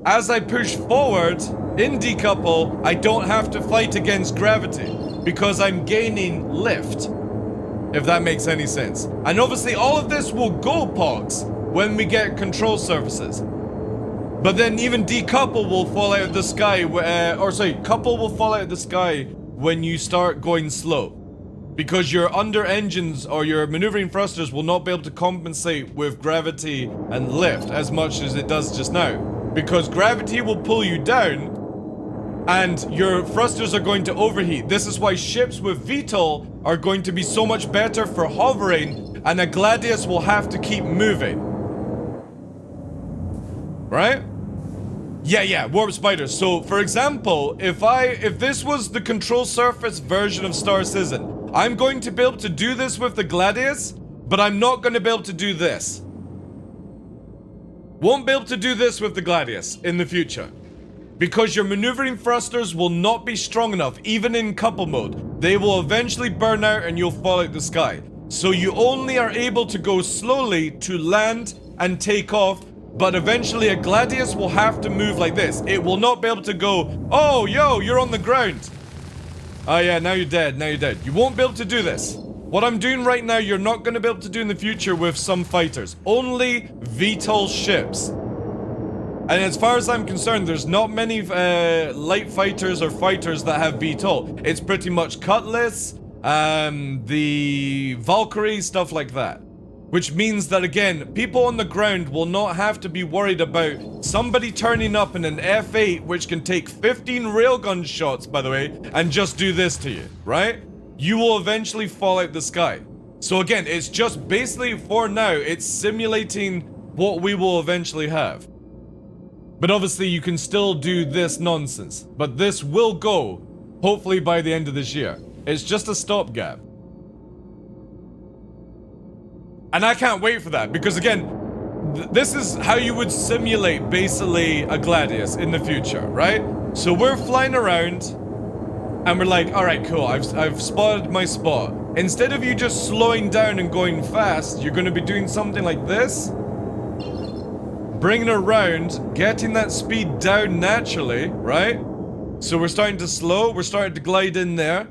as I push forward in decouple, I don't have to fight against gravity because I'm gaining lift, if that makes any sense. And obviously all of this will go, Pox, when we get control surfaces. But then even decouple will fall out of the sky, couple will fall out of the sky when you start going slow. Because your under engines or your maneuvering thrusters will not be able to compensate with gravity and lift as much as it does just now. Because gravity will pull you down, and your thrusters are going to overheat. This is why ships with VTOL are going to be so much better for hovering, and a Gladius will have to keep moving. Right? Yeah, warp spiders. So, for example, if this was the control surface version of Star Citizen, I'm going to be able to do this with the Gladius, but I'm not going to be able to do this. Won't be able to do this with the Gladius in the future. Because your maneuvering thrusters will not be strong enough, even in couple mode. They will eventually burn out and you'll fall out the sky. So you only are able to go slowly to land and take off, but eventually a Gladius will have to move like this. It will not be able to go, oh, yo, you're on the ground. Oh yeah, now you're dead, now you're dead. You won't be able to do this. What I'm doing right now, you're not going to be able to do in the future with some fighters. Only VTOL ships. And as far as I'm concerned, there's not many light fighters or fighters that have VTOL. It's pretty much Cutlass, the Valkyrie, stuff like that. Which means that, again, people on the ground will not have to be worried about somebody turning up in an F8, which can take 15 railgun shots, by the way, and just do this to you, right? You will eventually fall out the sky. So again, it's just basically, for now, it's simulating what we will eventually have. But obviously, you can still do this nonsense. But this will go, hopefully by the end of this year. It's just a stopgap. And I can't wait for that, because again, this is how you would simulate, basically, a Gladius in the future, right? So we're flying around, and we're like, alright, cool, I've spotted my spot. Instead of you just slowing down and going fast, you're going to be doing something like this. Bringing it around, getting that speed down naturally, right? So we're starting to slow, we're starting to glide in there.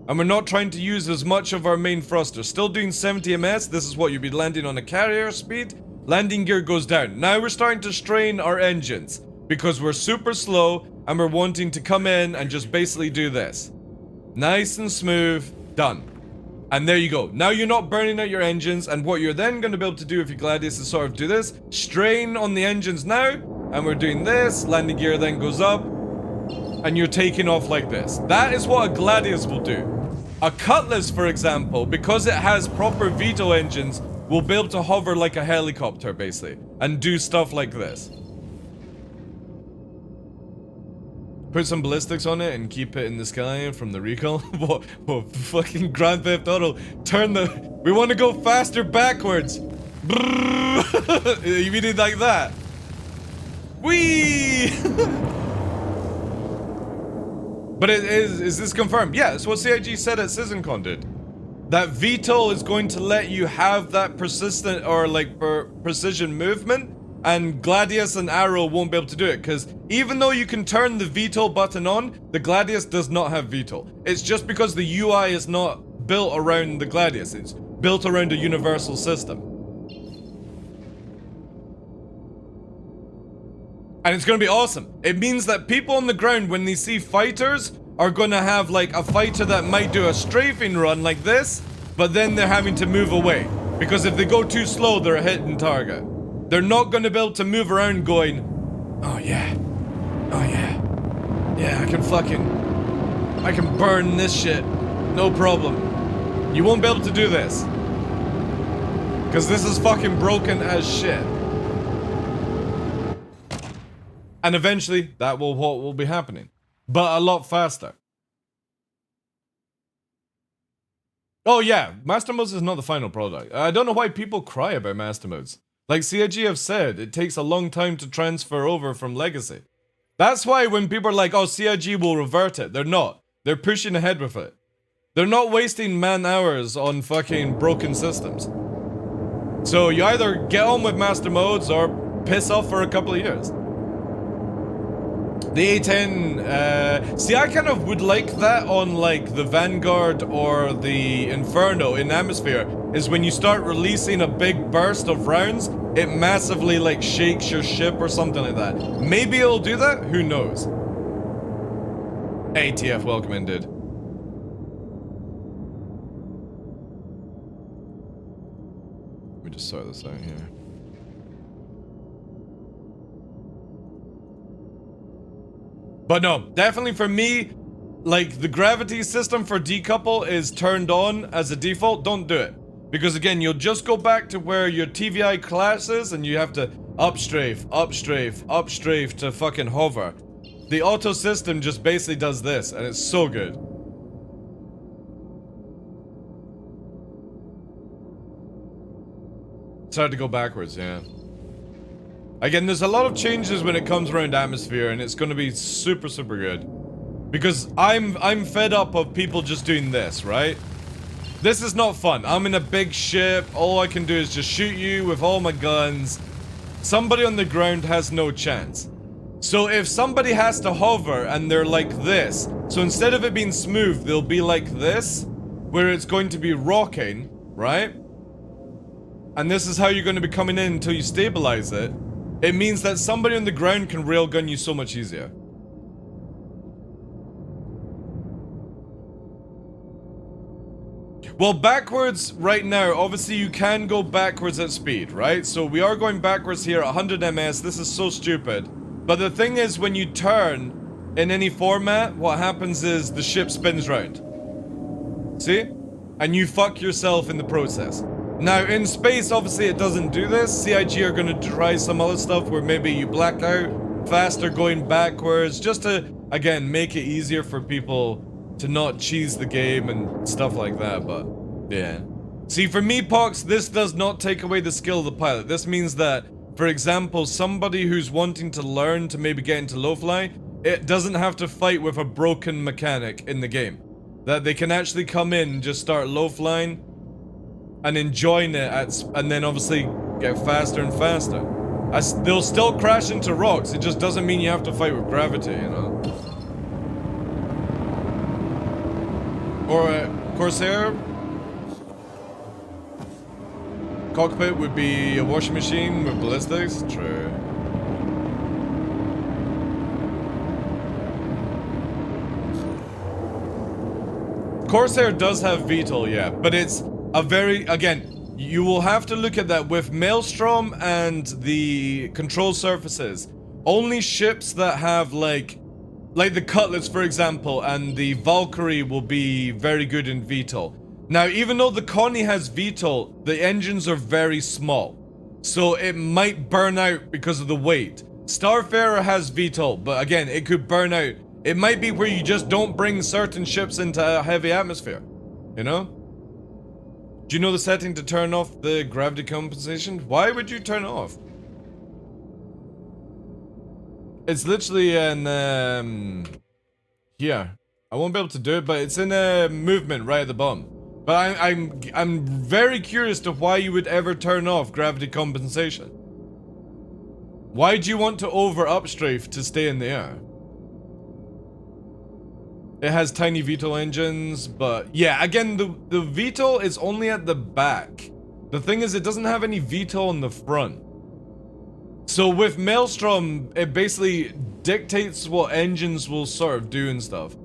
And we're not trying to use as much of our main thruster. Still doing 70 ms. This is what you'd be landing on a carrier speed. Landing gear goes down. Now we're starting to strain our engines because we're super slow and we're wanting to come in and just basically do this. Nice and smooth. Done. And there you go. Now you're not burning out your engines, and what you're then going to be able to do if you Gladius is sort of do this. Strain on the engines now, and we're doing this. Landing gear then goes up. And you're taking off like this. That is what a Gladius will do. A Cutlass, for example, because it has proper VTOL engines, will be able to hover like a helicopter, basically, and do stuff like this. Put some ballistics on it and keep it in the sky from the recoil. What fucking Grand Theft Auto. Turn the... We want to go faster backwards. You mean it like that? Whee! But is this confirmed? Yeah, it's what CIG said at CitizenCon did. That VTOL is going to let you have that persistent or like precision movement, and Gladius and Arrow won't be able to do it, because even though you can turn the VTOL button on, the Gladius does not have VTOL. It's just because the UI is not built around the Gladius, it's built around a universal system. And it's gonna be awesome. It means that people on the ground, when they see fighters, are gonna have like a fighter that might do a strafing run like this, but then they're having to move away. Because if they go too slow, they're a hitting target. They're not gonna be able to move around going, oh yeah, yeah, I can burn this shit, no problem. You won't be able to do this. Because this is fucking broken as shit. And eventually, that will what will be happening. But a lot faster. Oh yeah, Master Modes is not the final product. I don't know why people cry about Master Modes. Like CIG have said, it takes a long time to transfer over from Legacy. That's why when people are like, oh, CIG will revert it, they're not. They're pushing ahead with it. They're not wasting man hours on fucking broken systems. So you either get on with Master Modes or piss off for a couple of years. The A10, see, I kind of would like that on, like, the Vanguard or the Inferno in Atmosphere, is when you start releasing a big burst of rounds, it massively, like, shakes your ship or something like that. Maybe it'll do that? Who knows? ATF, welcome in, dude. Let me just sort this out here. But no, definitely for me, like the gravity system for decouple is turned on as a default. Don't do it. Because again, you'll just go back to where your TVI class is and you have to up strafe, up strafe, up strafe to fucking hover. The auto system just basically does this and it's so good. It's hard to go backwards, yeah. Again, there's a lot of changes when it comes around atmosphere and it's gonna be super, super good. Because I'm fed up of people just doing this, right? This is not fun. I'm in a big ship. All I can do is just shoot you with all my guns. Somebody on the ground has no chance. So if somebody has to hover and they're like this, so instead of it being smooth, they'll be like this, where it's going to be rocking, right? And this is how you're going to be coming in until you stabilize it. It means that somebody on the ground can railgun you so much easier. Well, backwards right now, obviously you can go backwards at speed, right? So we are going backwards here at 100 ms. This is so stupid. But the thing is, when you turn in any format, what happens is the ship spins round. See? And you fuck yourself in the process. Now, in space, obviously it doesn't do this. CIG are going to try some other stuff where maybe you black out faster going backwards, just to, again, make it easier for people to not cheese the game and stuff like that, but yeah. See, for me, Pox, this does not take away the skill of the pilot. This means that, for example, somebody who's wanting to learn to maybe get into low fly, it doesn't have to fight with a broken mechanic in the game. That they can actually come in and just start low flying and enjoying it, and then obviously get faster and faster. They'll still crash into rocks, it just doesn't mean you have to fight with gravity, you know? Or Corsair. Cockpit would be a washing machine with ballistics. True. Corsair does have VTOL, yeah, but it's a very, again, you will have to look at that with Maelstrom and the control surfaces. Only ships that have like the Cutlets, for example, and the Valkyrie will be very good in VTOL. Now, even though the Connie has VTOL, the engines are very small. So it might burn out because of the weight. Starfarer has VTOL, but again, it could burn out. It might be where you just don't bring certain ships into a heavy atmosphere. You know? Do you know the setting to turn off the gravity compensation? Why would you turn it off? It's literally in, here. I won't be able to do it, but it's in a movement right at the bottom. But I'm very curious to why you would ever turn off gravity compensation. Why do you want to over upstrafe to stay in the air? It has tiny VTOL engines, but yeah, again, the VTOL is only at the back. The thing is, it doesn't have any VTOL in the front. So with Maelstrom, it basically dictates what engines will sort of do and stuff.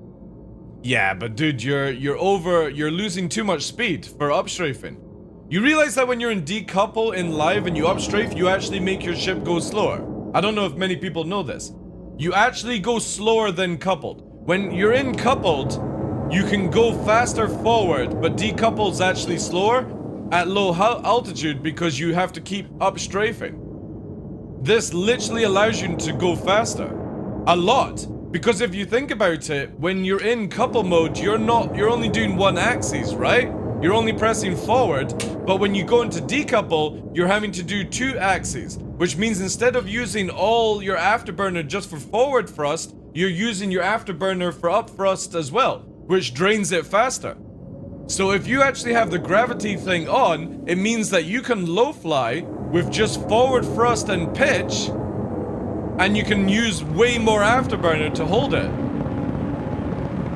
Yeah, but dude, you're losing too much speed for upstrafing. You realize that when you're in decouple in live and you upstrafe, you actually make your ship go slower. I don't know if many people know this. You actually go slower than coupled. When you're in coupled, you can go faster forward, but decoupled's actually slower at low altitude because you have to keep upstrafing. This literally allows you to go faster. A lot. Because if you think about it, when you're in couple mode, you're only doing one axis, right? You're only pressing forward, but when you go into decouple, you're having to do two axes, which means instead of using all your afterburner just for forward thrust, you're using your afterburner for up thrust as well, which drains it faster. So if you actually have the gravity thing on, it means that you can low fly with just forward thrust and pitch, and you can use way more afterburner to hold it.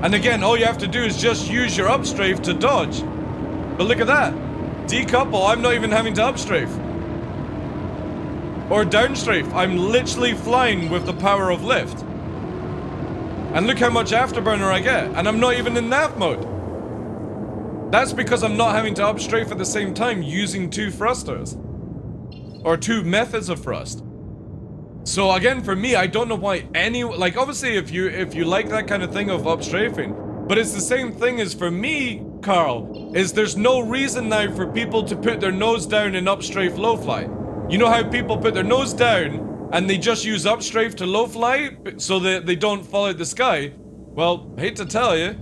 And again, all you have to do is just use your upstrafe to dodge. But look at that. Decouple, I'm not even having to upstrafe. Or downstrafe, I'm literally flying with the power of lift. And look how much afterburner I get, and I'm not even in nav mode. That's because I'm not having to upstrafe at the same time using two thrusters. Or two methods of thrust. So again, for me, I don't know why any, like, obviously if you like that kind of thing of upstrafing, but it's the same thing as for me, Carl, is there's no reason now for people to put their nose down in upstrafe low fly. You know how people put their nose down and they just use upstrafe to low fly so that they don't fall out the sky? Well, hate to tell you.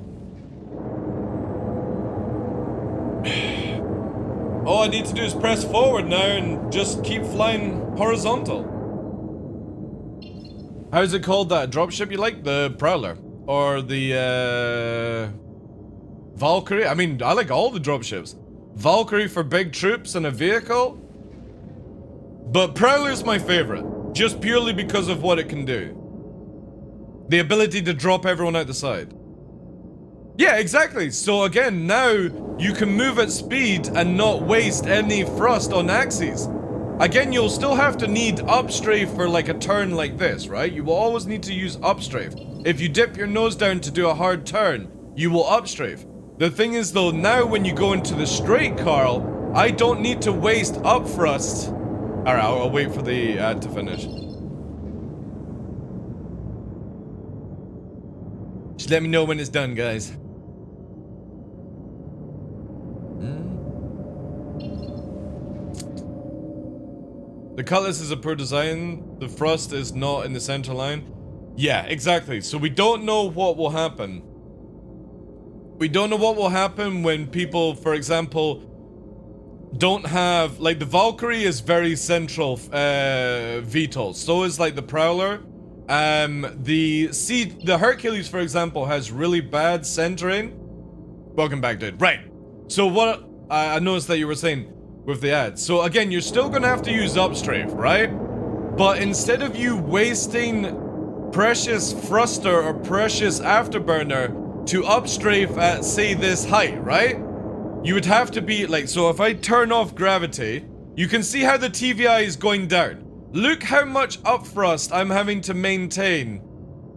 All I need to do is press forward now and just keep flying horizontal. How's it called, that dropship you like? The Prowler? Or the, Valkyrie? I mean, I like all the dropships. Valkyrie for big troops and a vehicle. But Prowler's my favorite. Just purely because of what it can do. The ability to drop everyone out the side. Yeah, exactly. So again, now you can move at speed and not waste any thrust on axes. Again, you'll still have to need upstrafe for like a turn like this, right? You will always need to use upstrafe. If you dip your nose down to do a hard turn, you will upstrafe. The thing is though, now when you go into the straight, Carl, I don't need to waste up thrust. Alright, I'll wait for the ad to finish. Just let me know when it's done, guys. The cutlass is a poor design. The thrust is not in the center line. Yeah, exactly. So we don't know what will happen. We don't know what will happen when people, for example, don't have, like, the Valkyrie is very central VTOL. So is like the Prowler. The Hercules, for example, has really bad centering. Welcome back, dude. Right. So what I noticed that you were saying with the ad. So again, you're still gonna have to use upstrafe, right? But instead of you wasting precious thruster or precious afterburner to upstrafe at, say, this height, right? You would have to be like, so if I turn off gravity, you can see how the TVI is going down. Look how much upthrust I'm having to maintain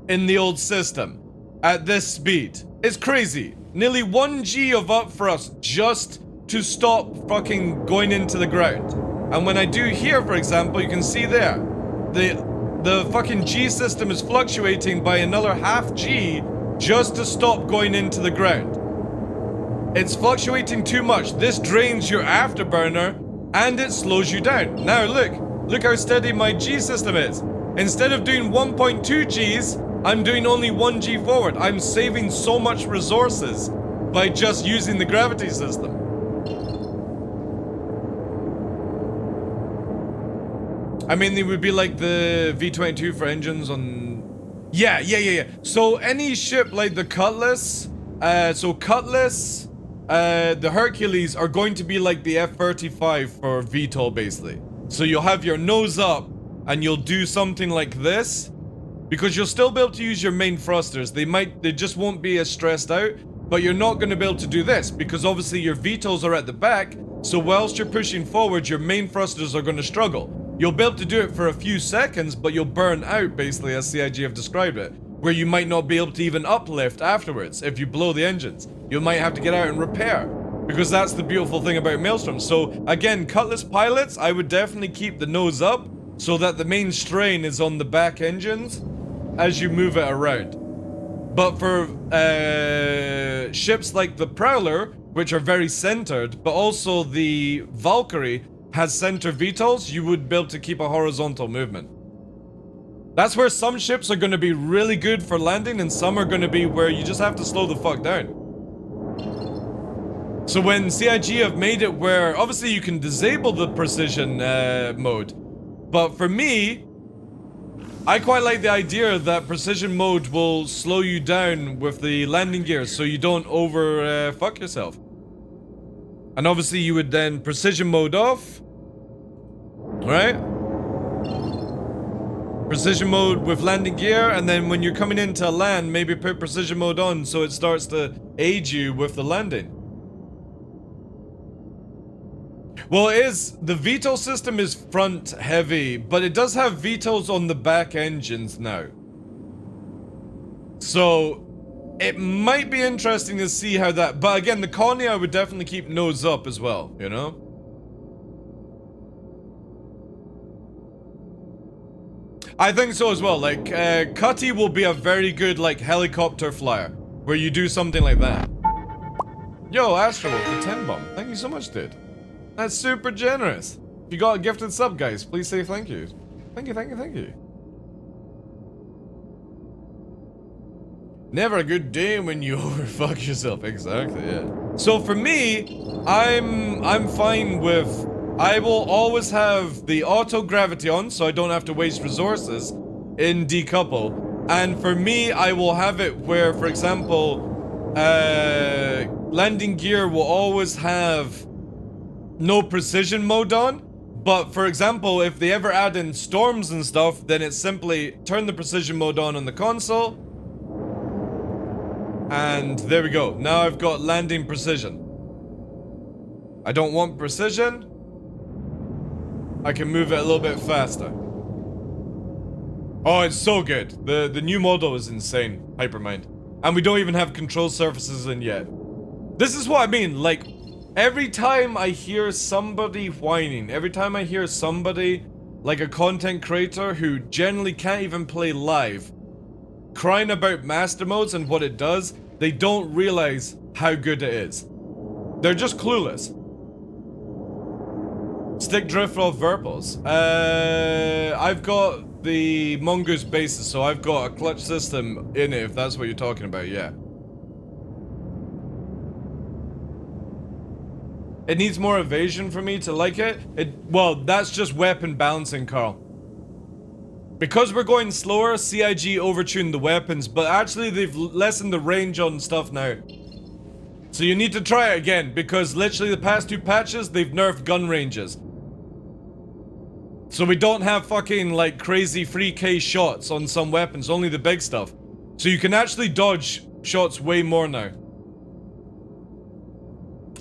in the old system at this speed. It's crazy. Nearly 1 G of upthrust just to stop fucking going into the ground. And when I do here, for example, you can see there, the fucking G system is fluctuating by another half G just to stop going into the ground. It's fluctuating too much. This drains your afterburner and it slows you down. Now look how steady my G system is. Instead of doing 1.2 Gs, I'm doing only 1 G forward. I'm saving so much resources by just using the gravity system. I mean, they would be like the V-22 for engines on... Yeah. So any ship like the Cutlass, the Hercules are going to be like the F-35 for VTOL, basically. So you'll have your nose up, and you'll do something like this, because you'll still be able to use your main thrusters. They just won't be as stressed out, but you're not going to be able to do this, because obviously your VTOLs are at the back, so whilst you're pushing forward, your main thrusters are going to struggle. You'll be able to do it for a few seconds, but you'll burn out, basically, as CIG have described it, where you might not be able to even uplift afterwards if you blow the engines. You might have to get out and repair, because that's the beautiful thing about Maelstrom. So again, Cutlass pilots, I would definitely keep the nose up so that the main strain is on the back engines as you move it around. But for ships like the Prowler, which are very centered, but also the Valkyrie has center VTOLs, you would be able to keep a horizontal movement. That's where some ships are going to be really good for landing, and some are going to be where you just have to slow the fuck down. So when CIG have made it where, obviously you can disable the precision mode, but for me, I quite like the idea that precision mode will slow you down with the landing gears so you don't fuck yourself. And obviously you would then precision mode off, right? Precision mode with landing gear, and then when you're coming into land, maybe put precision mode on so it starts to aid you with the landing. Well, the VTOL system is front heavy, but it does have VTOLs on the back engines now. So it might be interesting to see how that, but again, the Connie I would definitely keep nose up as well, you know? I think so as well. Like, Cutty will be a very good, like, helicopter flyer. Where you do something like that. Yo, Astro, the 10 bomb. Thank you so much, dude. That's super generous. If you got a gifted sub, guys, please say thank you. Thank you, thank you, thank you. Never a good day when you overfuck yourself. Exactly, yeah. So for me, I'm fine with... I will always have the auto gravity on, so I don't have to waste resources in decouple. And for me, I will have it where, for example, landing gear will always have no precision mode on. But for example, if they ever add in storms and stuff, then it's simply turn the precision mode on the console. And there we go. Now I've got landing precision. I don't want precision. I can move it a little bit faster. Oh, it's so good. The new model is insane. Hypermind. And we don't even have control surfaces in yet. This is what I mean. Like, every time I hear somebody whining, every time I hear somebody, like a content creator who generally can't even play live, crying about master modes and what it does, they don't realize how good it is. They're just clueless. Stick drift off Verpals. I've got the Mongoose bases, so I've got a clutch system in it, if that's what you're talking about, yeah. It needs more evasion for me to like it. Well, that's just weapon balancing, Carl. Because we're going slower, CIG overtuned the weapons, but actually they've lessened the range on stuff now. So you need to try it again, because literally the past 2 patches, they've nerfed gun ranges. So we don't have fucking, like, crazy 3k shots on some weapons, only the big stuff. So you can actually dodge shots way more now.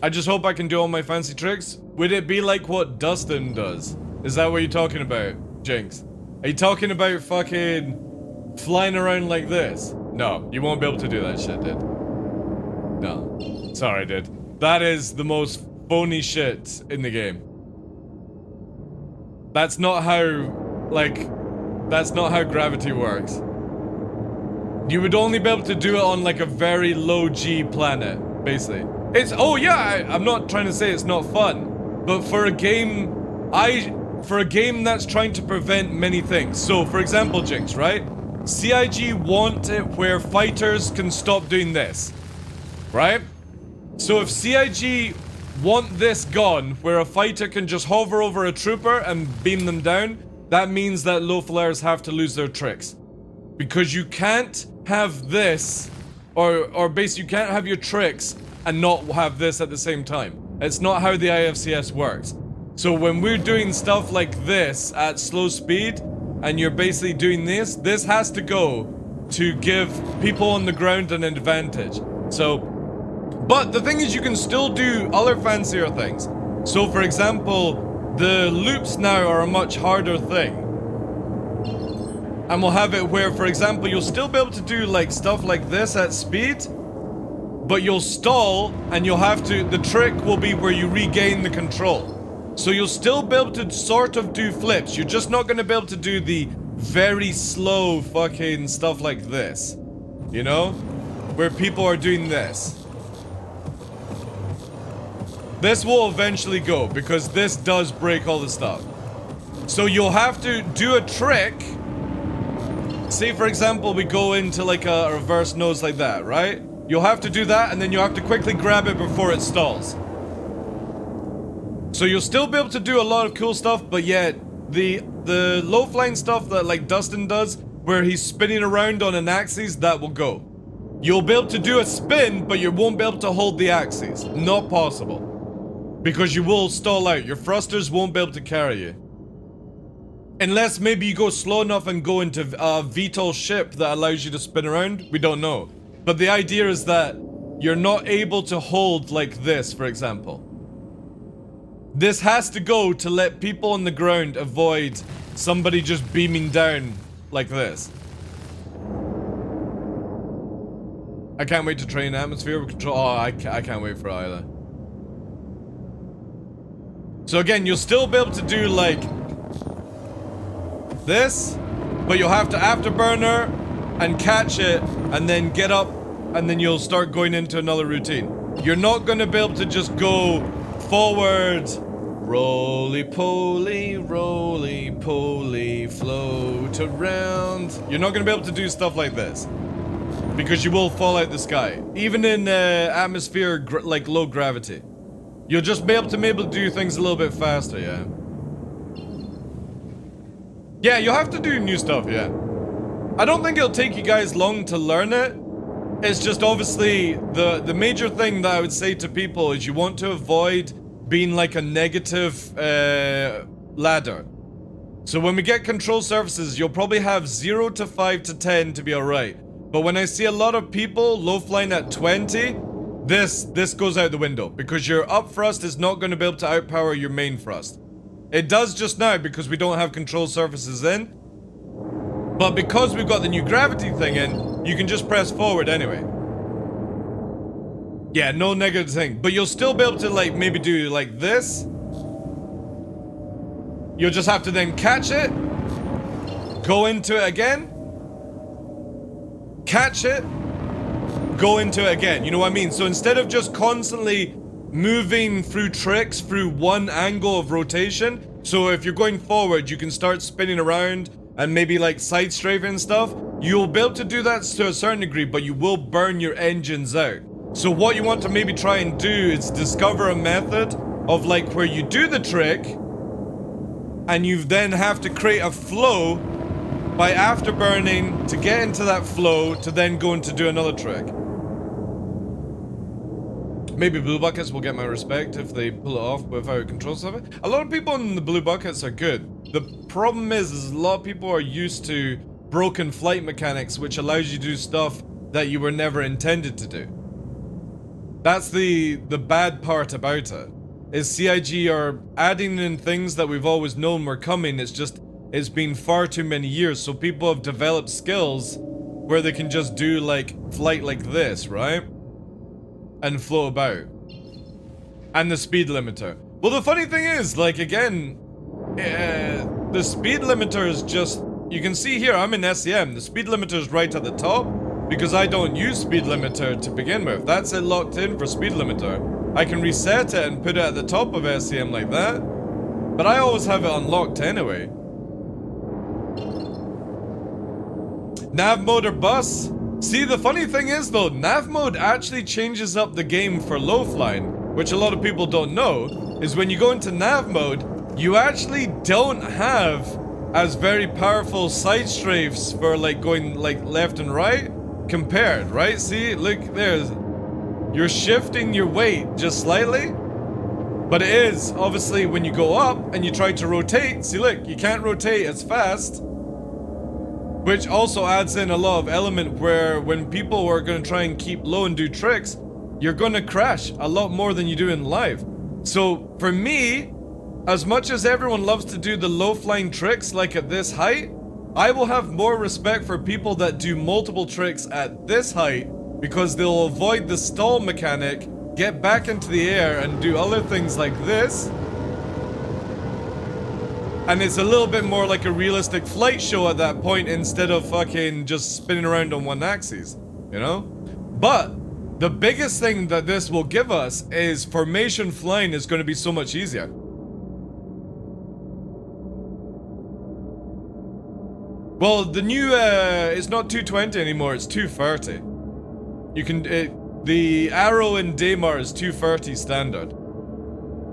I just hope I can do all my fancy tricks. Would it be like what Dustin does? Is that what you're talking about, Jinx? Are you talking about fucking flying around like this? No, you won't be able to do that shit, dude. No. Sorry, dude. That is the most phony shit in the game. That's not how, like, that's not how gravity works. You would only be able to do it on, like, a very low G planet, basically. It's, oh yeah, I'm not trying to say it's not fun, but for a game, for a game that's trying to prevent many things. So, for example, Jinx, right? CIG want it where fighters can stop doing this, right? So if CIG want this gone, where a fighter can just hover over a trooper and beam them down, that means that low flares have to lose their tricks. Because you can't have this, or basically you can't have your tricks and not have this at the same time. It's not how the IFCS works. So when we're doing stuff like this at slow speed, and you're basically doing this, this has to go to give people on the ground an advantage. So, but the thing is, you can still do other fancier things. So for example, the loops now are a much harder thing. And we'll have it where, for example, you'll still be able to do like stuff like this at speed, but you'll stall and you'll have to, the trick will be where you regain the control. So you'll still be able to sort of do flips. You're just not going to be able to do the very slow fucking stuff like this. You know? Where people are doing this. This will eventually go, because this does break all the stuff. So you'll have to do a trick. Say, for example, we go into like a reverse nose like that, right? You'll have to do that, and then you'll have to quickly grab it before it stalls. So you'll still be able to do a lot of cool stuff, but yet the low flying stuff that like Dustin does, where he's spinning around on an axis, that will go. You'll be able to do a spin, but you won't be able to hold the axis. Not possible. Because you will stall out. Your thrusters won't be able to carry you. Unless maybe you go slow enough and go into a VTOL ship that allows you to spin around. We don't know. But the idea is that you're not able to hold like this, for example. This has to go to let people on the ground avoid somebody just beaming down like this. I can't wait to train atmosphere with control. Oh, I can't wait for it either. So again, you'll still be able to do like this, But you'll have to afterburner and catch it and then get up and then you'll start going into another routine. You're not going to be able to just go forward, roly-poly, float around. You're not going to be able to do stuff like this because you will fall out the sky. Even in atmosphere, like low gravity. You'll just be able to do things a little bit faster, yeah. Yeah, you'll have to do new stuff, yeah. I don't think it'll take you guys long to learn it. It's just obviously the major thing that I would say to people is you want to avoid being like a negative ladder. So when we get control surfaces, you'll probably have 0 to 5 to 10 to be alright. But when I see a lot of people low flying at 20, this goes out the window because your up thrust is not going to be able to outpower your main thrust. It does just now because we don't have control surfaces in. But because we've got the new gravity thing in, you can just press forward anyway. Yeah, no negative thing. But you'll still be able to like maybe do like this. You'll just have to then catch it. Go into it again. Catch it. Go into it again. You know what I mean? So instead of just constantly moving through tricks through one angle of rotation, so if you're going forward, you can start spinning around and maybe like side strafing and stuff. You'll be able to do that to a certain degree, but you will burn your engines out. So what you want to maybe try and do is discover a method of like where you do the trick and you then have to create a flow by afterburning to get into that flow to then go into do another trick. Maybe blue buckets will get my respect if they pull it off without control surface. A lot of people in the blue buckets are good. The problem is a lot of people are used to broken flight mechanics, which allows you to do stuff that you were never intended to do. That's the bad part about it. Is CIG are adding in things that we've always known were coming. It's been far too many years, so people have developed skills where they can just do like flight like this, right? And float about. And the speed limiter. Well, the funny thing is, like, again, the speed limiter is just, you can see here, I'm in SEM. The speed limiter is right at the top because I don't use speed limiter to begin with. That's it locked in for speed limiter. I can reset it and put it at the top of SEM like that. But I always have it unlocked anyway. Nav mode or bus? See, the funny thing is though, nav mode actually changes up the game for low flying, which a lot of people don't know, is when you go into nav mode, you actually don't have as very powerful side strafes for like going like left and right compared, right? See, look, you're shifting your weight just slightly, but it is obviously when you go up and you try to rotate, see look, you can't rotate as fast. Which also adds in a lot of element where when people are going to try and keep low and do tricks, you're going to crash a lot more than you do in live. So for me, as much as everyone loves to do the low flying tricks like at this height, I will have more respect for people that do multiple tricks at this height because they'll avoid the stall mechanic, get back into the air and do other things like this. And it's a little bit more like a realistic flight show at that point instead of fucking just spinning around on one axis, you know? But the biggest thing that this will give us is formation flying is going to be so much easier. Well, the new, it's not 220 anymore, it's 230. You can, the arrow in Daymar is 230 standard.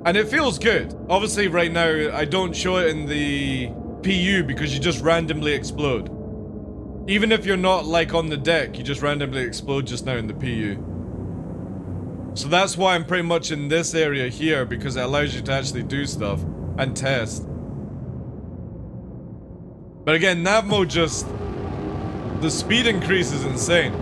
And it feels good. Obviously, right now, I don't show it in the PU because you just randomly explode. Even if you're not, like, on the deck, you just randomly explode just now in the PU. So that's why I'm pretty much in this area here, because it allows you to actually do stuff and test. But again, nav mode just... the speed increase is insane.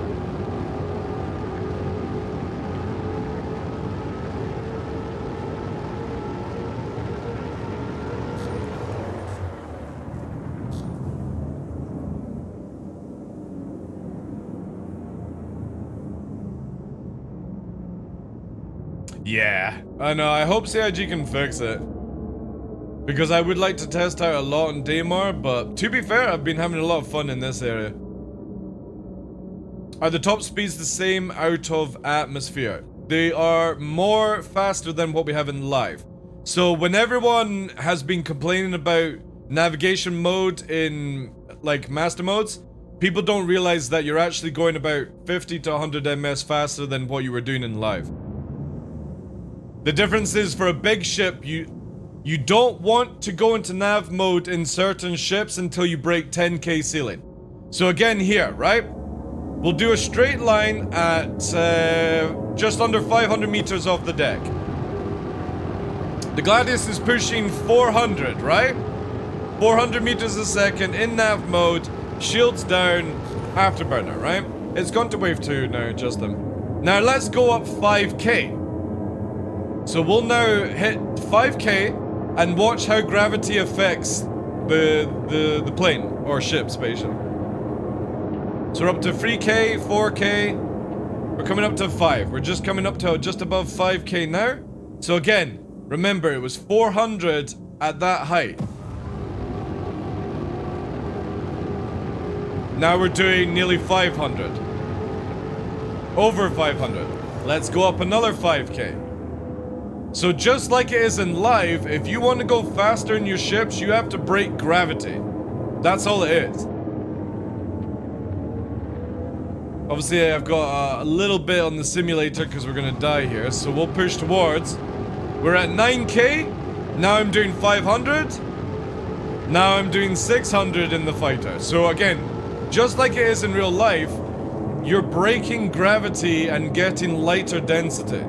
Yeah, I know, I hope CIG can fix it. Because I would like to test out a lot on Daymar, but to be fair, I've been having a lot of fun in this area. Are the top speeds the same out of atmosphere? They are more faster than what we have in live. So when everyone has been complaining about navigation mode in like master modes, people don't realize that you're actually going about 50 to 100 ms faster than what you were doing in live. The difference is for a big ship, you don't want to go into nav mode in certain ships until you break 10k ceiling. So again here, right? We'll do a straight line at just under 500 meters off the deck. The Gladius is pushing 400, right? 400 meters a second in nav mode, shields down, afterburner, right? It's gone to wave 2 now, Justin. Now let's go up 5k. So we'll now hit 5k and watch how gravity affects the plane or ship spaceship. So we're up to 3k, 4k. We're coming up to 5. We're just coming up to just above 5k now. So again, remember it was 400 at that height. Now we're doing nearly 500. Over 500. Let's go up another 5k. So just like it is in live, if you want to go faster in your ships, you have to break gravity. That's all it is. Obviously, I've got a little bit on the simulator because we're going to die here. So we'll push towards. We're at 9k. Now I'm doing 500. Now I'm doing 600 in the fighter. So again, just like it is in real life, you're breaking gravity and getting lighter density.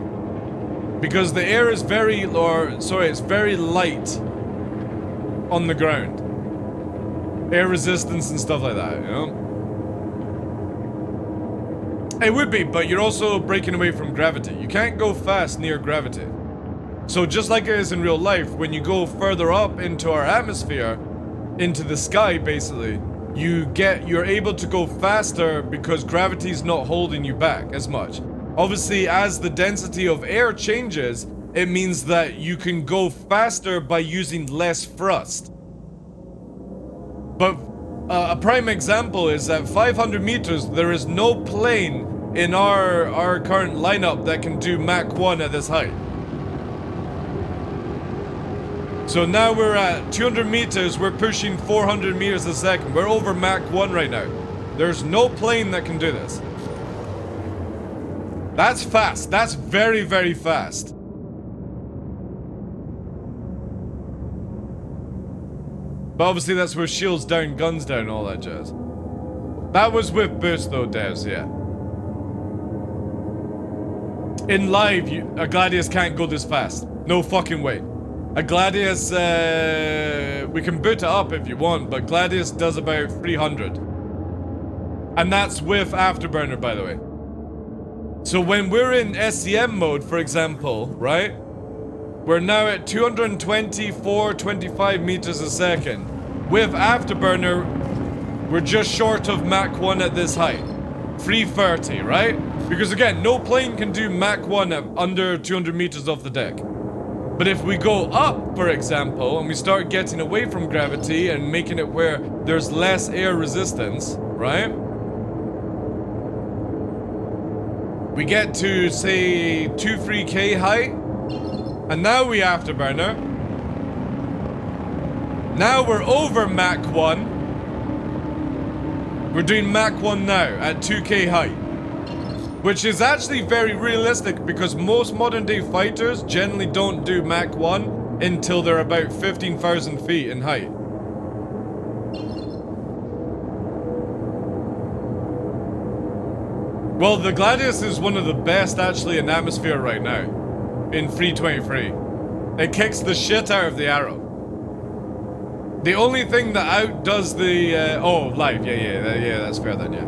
Because the air is it's very light on the ground. Air resistance and stuff like that, you know? It would be, but you're also breaking away from gravity. You can't go fast near gravity. So just like it is in real life, when you go further up into our atmosphere, into the sky basically, you're able to go faster because gravity's not holding you back as much. Obviously, as the density of air changes, it means that you can go faster by using less thrust. But a prime example is at 500 meters, there is no plane in our current lineup that can do Mach 1 at this height. So now we're at 200 meters, we're pushing 400 meters a second. We're over Mach 1 right now. There's no plane that can do this. That's fast. That's very, very fast. But obviously that's where shields down, guns down, all that jazz. That was with boost though, devs, yeah. In live, a Gladius can't go this fast. No fucking way. A Gladius, we can boot it up if you want, but Gladius does about 300. And that's with afterburner, by the way. So when we're in SCM mode, for example, right? We're now at 224, 25 meters a second. With afterburner, we're just short of Mach 1 at this height. 330, right? Because again, no plane can do Mach 1 at under 200 meters off the deck. But if we go up, for example, and we start getting away from gravity and making it where there's less air resistance, right? We get to, say, 2-3k height. And now we afterburner. Now we're over Mach 1. We're doing Mach 1 now at 2k height. Which is actually very realistic because most modern day fighters generally don't do Mach 1 until they're about 15,000 feet in height. Well, the Gladius is one of the best actually in atmosphere right now. In 323. It kicks the shit out of the arrow. The only thing that outdoes the... oh, live. Yeah, that's fair then, yeah.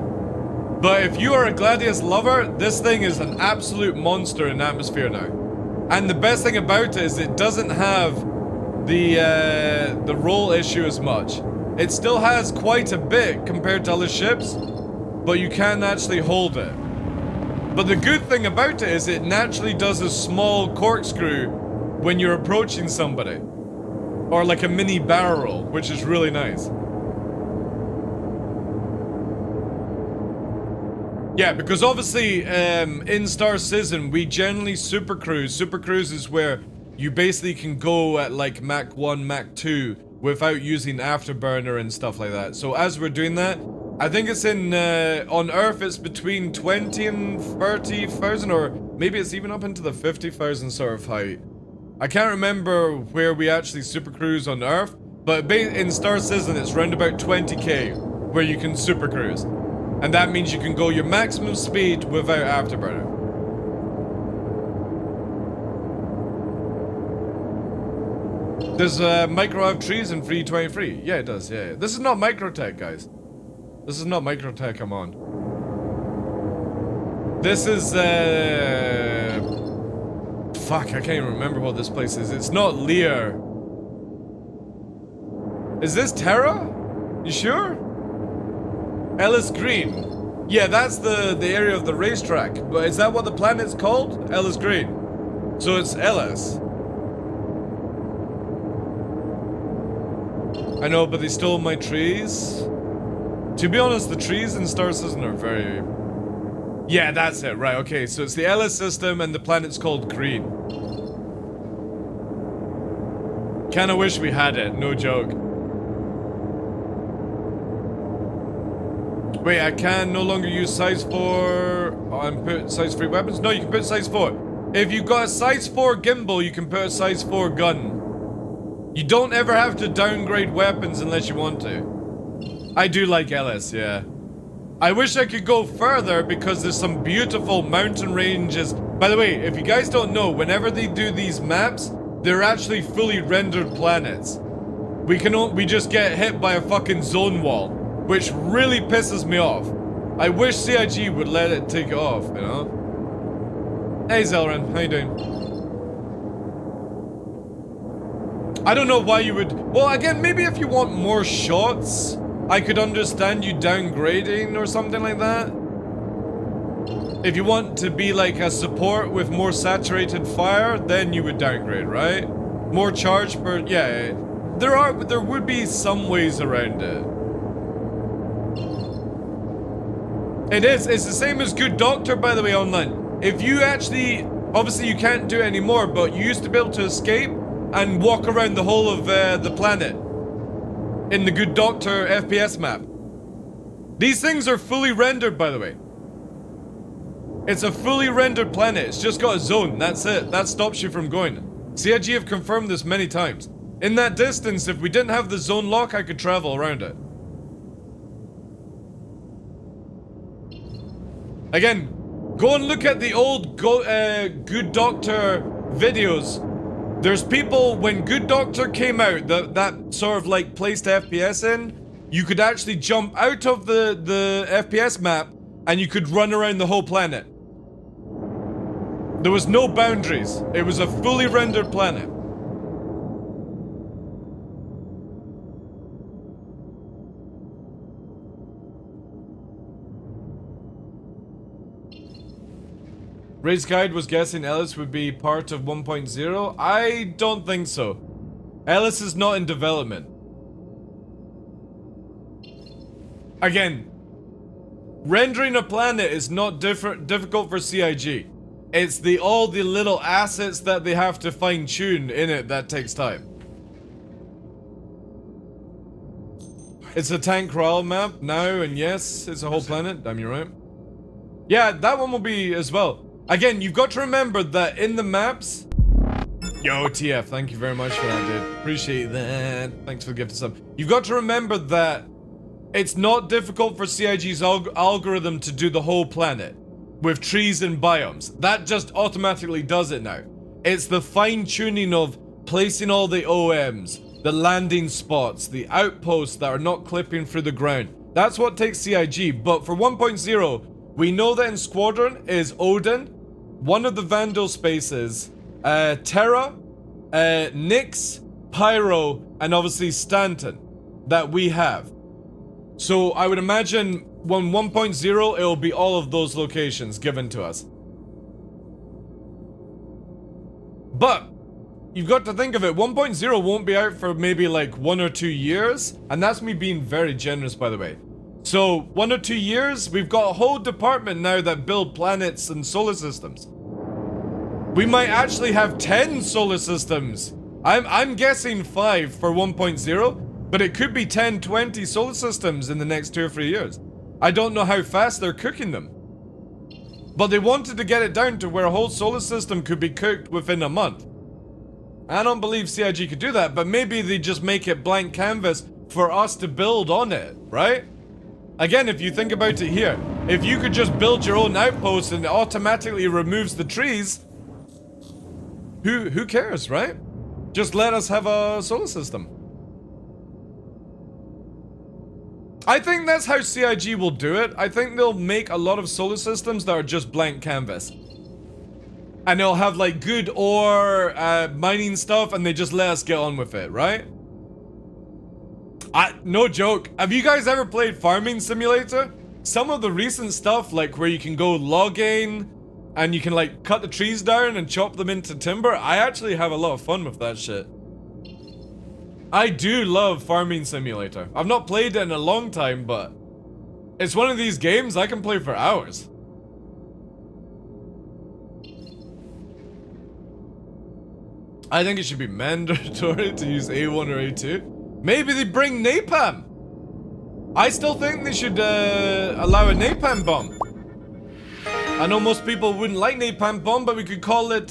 But if you are a Gladius lover, this thing is an absolute monster in atmosphere now. And the best thing about it is it doesn't have the roll issue as much. It still has quite a bit compared to other ships, but you can actually hold it. But the good thing about it is it naturally does a small corkscrew when you're approaching somebody. Or like a mini barrel, which is really nice. Yeah, because obviously in Star Citizen, we generally supercruise. Supercruise is where you basically can go at like Mach 1, Mach 2 without using Afterburner and stuff like that. So as we're doing that, I think it's in, on Earth it's between 20 and 30,000, or maybe it's even up into the 50,000 sort of height. I can't remember where we actually supercruise on Earth, but in Star Citizen it's round about 20k where you can supercruise. And that means you can go your maximum speed without Afterburner. Does Micro have trees in 323? Yeah, it does, yeah. This is not Microtech, guys. This is not Microtech I'm on. This is, fuck, I can't even remember what this place is. It's not Lear. Is this Terra? You sure? Ellis Green. Yeah, that's the area of the racetrack. But is that what the planet's called? Ellis Green. So it's Ellis. I know, but they stole my trees. To be honest, the trees in Star Citizen are very... Yeah, that's it. Right, okay. So it's the Ellis system and the planet's called Green. Kinda wish we had it. No joke. Wait, I can no longer use size 4 and put size 3 weapons? No, you can put size 4. If you've got a size 4 gimbal, you can put a size 4 gun. You don't ever have to downgrade weapons unless you want to. I do like LS, yeah. I wish I could go further because there's some beautiful mountain ranges. By the way, if you guys don't know, whenever they do these maps, they're actually fully rendered planets. We just get hit by a fucking zone wall, which really pisses me off. I wish CIG would let it take it off, you know? Hey Zelran, how you doing? I don't know why you would... Well, again, maybe if you want more shots, I could understand you downgrading or something like that. If you want to be like a support with more saturated fire, then you would downgrade, right? More charge per... Yeah, there would be some ways around it. It's the same as Good Doctor, by the way, online. If you actually, obviously you can't do it anymore, but you used to be able to escape and walk around the whole of the planet in the Good Doctor FPS map. These things are fully rendered, by the way. It's a fully rendered planet. It's just got a zone. That's it. That stops you from going. CIG have confirmed this many times. In that distance, if we didn't have the zone lock, I could travel around it. Again, go and look at the old Good Doctor videos. There's people, when Good Doctor came out, that sort of like placed FPS in, you could actually jump out of the FPS map and you could run around the whole planet. There was no boundaries. It was a fully rendered planet. Ray's Guide was guessing Ellis would be part of 1.0. I don't think so. Ellis is not in development. Again, rendering a planet is not difficult for CIG. It's all the little assets that they have to fine tune in it that takes time. It's a tank crawl map now, and yes, it's a whole planet. Damn, you're right. Yeah, that one will be as well. Again, you've got to remember that in the maps... Yo, TF, thank you very much for that, dude. Appreciate that. Thanks for the gift of sub. You've got to remember that it's not difficult for CIG's algorithm to do the whole planet with trees and biomes. That just automatically does it now. It's the fine-tuning of placing all the OMs, the landing spots, the outposts that are not clipping through the ground. That's what takes CIG, but for 1.0, we know that in Squadron is Odin, one of the Vandal spaces, Terra, Nyx, Pyro, and obviously Stanton that we have. So I would imagine when 1.0, it will be all of those locations given to us. But you've got to think of it. 1.0 won't be out for maybe like 1 or 2 years. And that's me being very generous, by the way. So 1 or 2 years, we've got a whole department now that build planets and solar systems. We might actually have 10 solar systems. I'm guessing 5 for 1.0, but it could be 10, 20 solar systems in the next 2 or 3 years. I don't know how fast they're cooking them. But they wanted to get it down to where a whole solar system could be cooked within a month. I don't believe CIG could do that, but maybe they just make it blank canvas for us to build on it, right? Again, if you think about it here, if you could just build your own outpost and it automatically removes the trees, who cares, right? Just let us have a solar system. I think that's how CIG will do it. I think they'll make a lot of solar systems that are just blank canvas. And they'll have like good ore, mining stuff, and they just let us get on with it, right? No joke. Have you guys ever played Farming Simulator? Some of the recent stuff, like where you can go logging, and you can like cut the trees down and chop them into timber, I actually have a lot of fun with that shit. I do love Farming Simulator. I've not played it in a long time, but it's one of these games I can play for hours. I think it should be mandatory to use A1 or A2. Maybe they bring napalm. I still think they should allow a napalm bomb. I know most people wouldn't like napalm bomb, but we could call it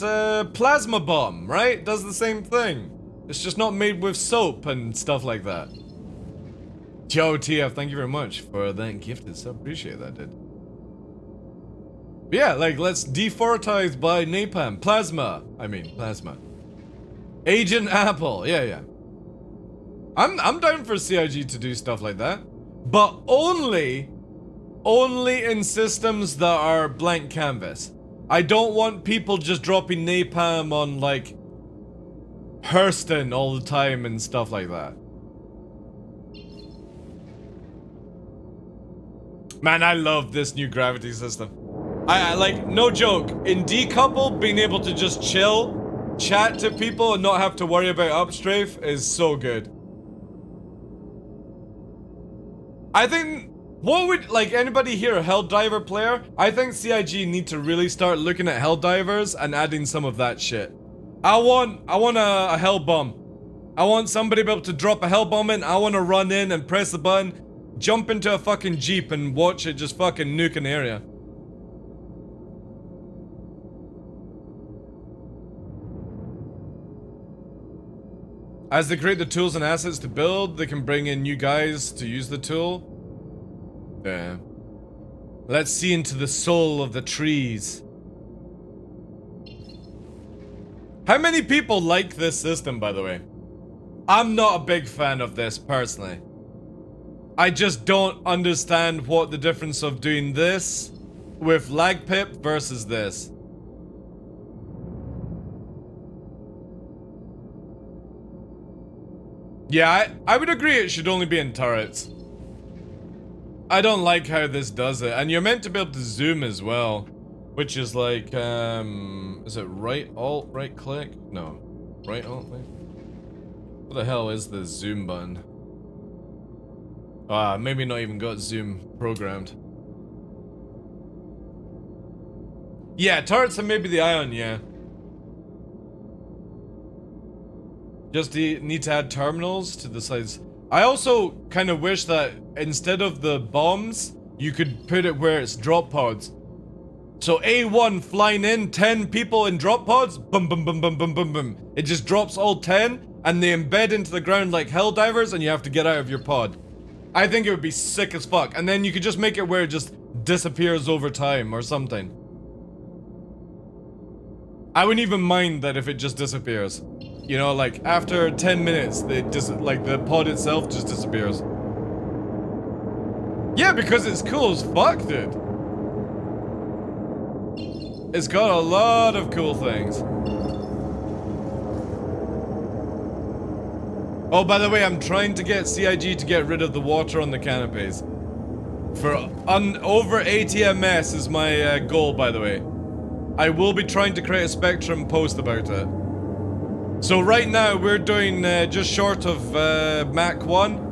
plasma bomb, right? Does the same thing. It's just not made with soap and stuff like that. Yo, TF, thank you very much for that gifted sub. Appreciate that, dude. But yeah, like, let's defortize by napalm. Plasma. Agent Apple. Yeah. I'm down for CIG to do stuff like that. But only in systems that are blank canvas. I don't want people just dropping napalm on, like, Hurston all the time and stuff like that. Man, I love this new gravity system. I like, no joke, in Decouple, being able to just chill, chat to people and not have to worry about upstrafe is so good. I think, what would, like, anybody here a Helldiver player? I think CIG need to really start looking at Helldivers and adding some of that shit. I want a hell bomb. I want somebody to be able to drop a hell bomb in. I want to run in and press the button, jump into a fucking jeep and watch it just fucking nuke an area. As they create the tools and assets to build, they can bring in new guys to use the tool. Yeah. Let's see into the soul of the trees. How many people like this system, by the way? I'm not a big fan of this, personally. I just don't understand what the difference of doing this with lag pip versus this. Yeah, I would agree it should only be in turrets. I don't like how this does it. And you're meant to be able to zoom as well. Which is like, is it right alt, right click? No. Right alt, please? What the hell is the zoom button? Ah, maybe not even got zoom programmed. Yeah, turrets and maybe the ion, yeah. Just need to add terminals to the sides. I also kind of wish that instead of the bombs, you could put it where it's drop pods. So A1 flying in, 10 people in drop pods, boom, boom, boom, boom, boom, boom, boom. It just drops all 10, and they embed into the ground like Helldivers, and you have to get out of your pod. I think it would be sick as fuck. And then you could just make it where it just disappears over time or something. I wouldn't even mind that if it just disappears. You know, like after 10 minutes, like the pod itself just disappears. Yeah, because it's cool as fuck, dude. It's got a lot of cool things. Oh, by the way, I'm trying to get CIG to get rid of the water on the canopies. For over 80 ms is my goal, by the way. I will be trying to create a Spectrum post about it. So right now we're doing just short of Mach 1.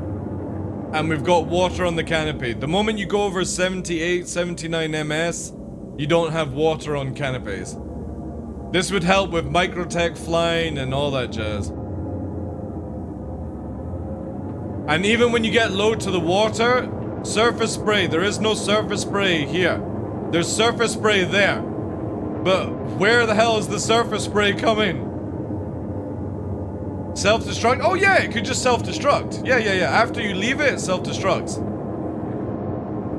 And we've got water on the canopy. The moment you go over 78, 79 ms, you don't have water on canopies. This would help with microtech flying and all that jazz. And even when you get low to the water, surface spray. There is no surface spray here. There's surface spray there. But where the hell is the surface spray coming? Self-destruct? Oh yeah, it could just self-destruct. Yeah. After you leave it, it self-destructs.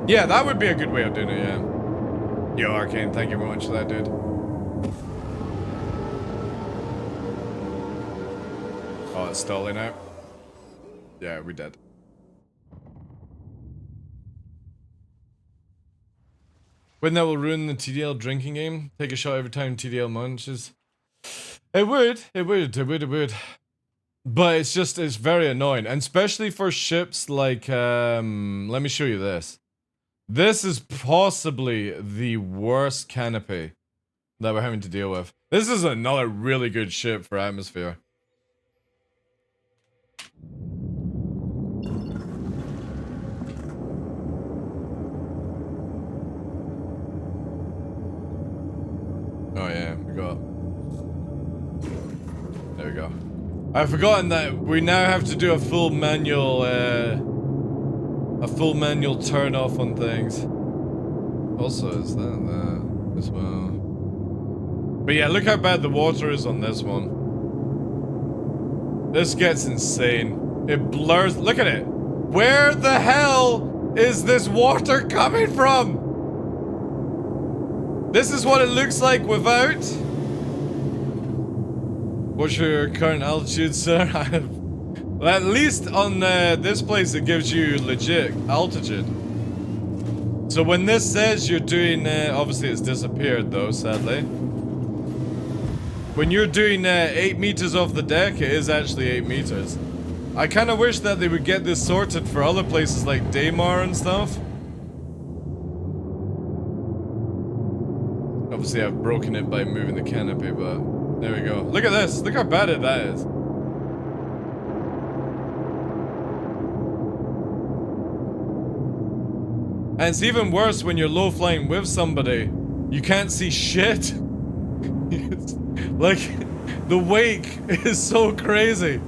Yeah, that would be a good way of doing it, yeah. Yo, Arcane, thank you very much for that, dude. Oh, it's stalling out. Yeah, we did. Wouldn't that will ruin the TDL drinking game? Take a shot every time TDL munches. It would. But it's very annoying. And especially for ships like, let me show you this. This is possibly the worst canopy that we're having to deal with. This is another really good ship for atmosphere. Oh yeah, there we go. I've forgotten that we now have to do a full manual turn off on things. Also, is that as well? But yeah, look how bad the water is on this one. This gets insane. It blurs. Look at it. Where the hell is this water coming from? This is what it looks like without. What's your current altitude, sir? Well, at least on this place it gives you legit altitude. So when this says you're doing, obviously it's disappeared though, sadly. When you're doing 8 meters off the deck, it is actually 8 meters. I kind of wish that they would get this sorted for other places like Daymar and stuff. Obviously I've broken it by moving the canopy, but there we go. Look at this. Look how bad that is. And it's even worse when you're low flying with somebody. You can't see shit. Like, the wake is so crazy.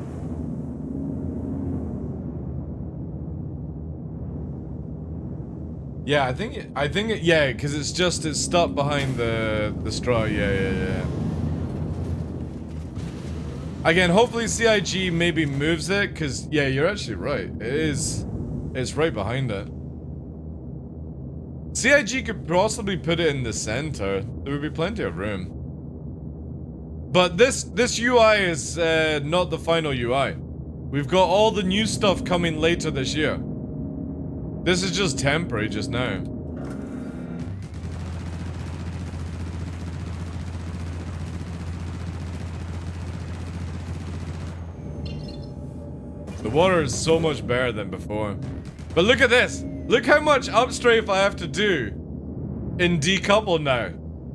Yeah, I think yeah, because it's stuck behind the straw. Yeah. Again, hopefully CIG maybe moves it, because yeah, you're actually right. It's right behind it. CIG could possibly put it in the center. There would be plenty of room. But this UI is not the final UI. We've got all the new stuff coming later this year. This is just temporary just now. The water is so much better than before. But look at this. Look how much upstrafe I have to do in decouple now.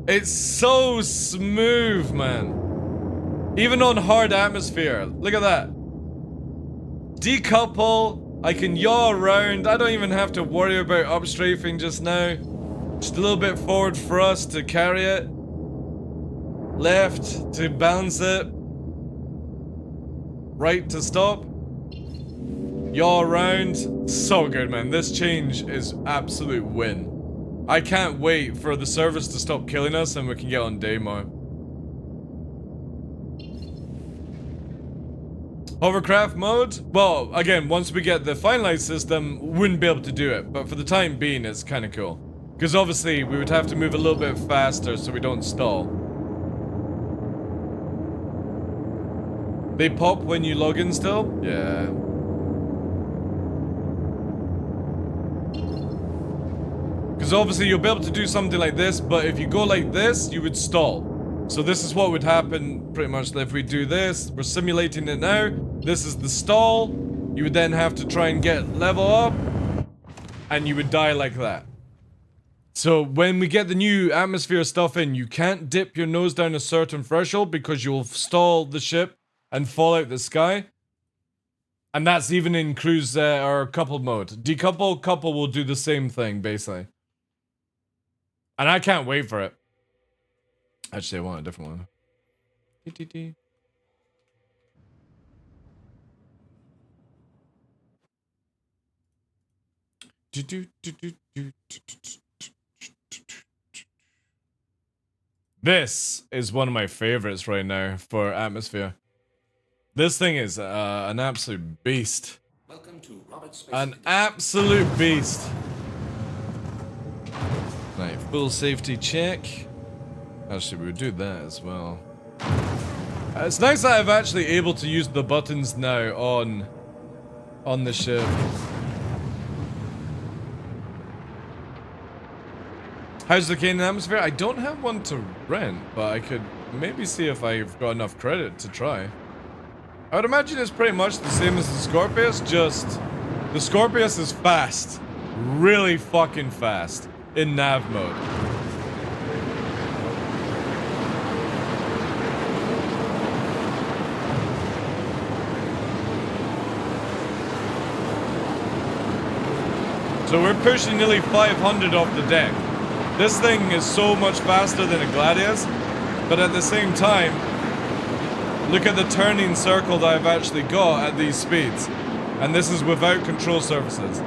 It's so smooth, man. Even on hard atmosphere. Look at that. Decouple. I can yaw around. I don't even have to worry about upstrafing just now. Just a little bit forward for us to carry it. Left to balance it. Right to stop. Yaw around. So good, man. This change is absolute win. I can't wait for the service to stop killing us and we can get on Daymar. Hovercraft mode? Well, again, once we get the finalized system, we wouldn't be able to do it. But for the time being, it's kind of cool. Because obviously, we would have to move a little bit faster so we don't stall. They pop when you log in still? Yeah. Because obviously, you'll be able to do something like this, but if you go like this, you would stall. So this is what would happen pretty much if we do this. We're simulating it now. This is the stall. You would then have to try and get level up. And you would die like that. So when we get the new atmosphere stuff in, you can't dip your nose down a certain threshold because you'll stall the ship and Fallout the Sky. And that's even in cruise or couple mode. Decouple, couple will do the same thing, basically. And I can't wait for it. Actually, I want a different one. This is one of my favorites right now for atmosphere. This thing is an absolute beast. Welcome to Robert Space An absolute beast. Right, full safety check. Actually, we would do that as well. It's nice that I'm actually able to use the buttons now on the ship. How's the Canaan atmosphere? I don't have one to rent, but I could maybe see if I've got enough credit to try. I would imagine it's pretty much the same as the Scorpius, just the Scorpius is fast. Really fucking fast in nav mode. So we're pushing nearly 500 off the deck. This thing is so much faster than a Gladius, but at the same time, look at the turning circle that I've actually got at these speeds. And this is without control surfaces.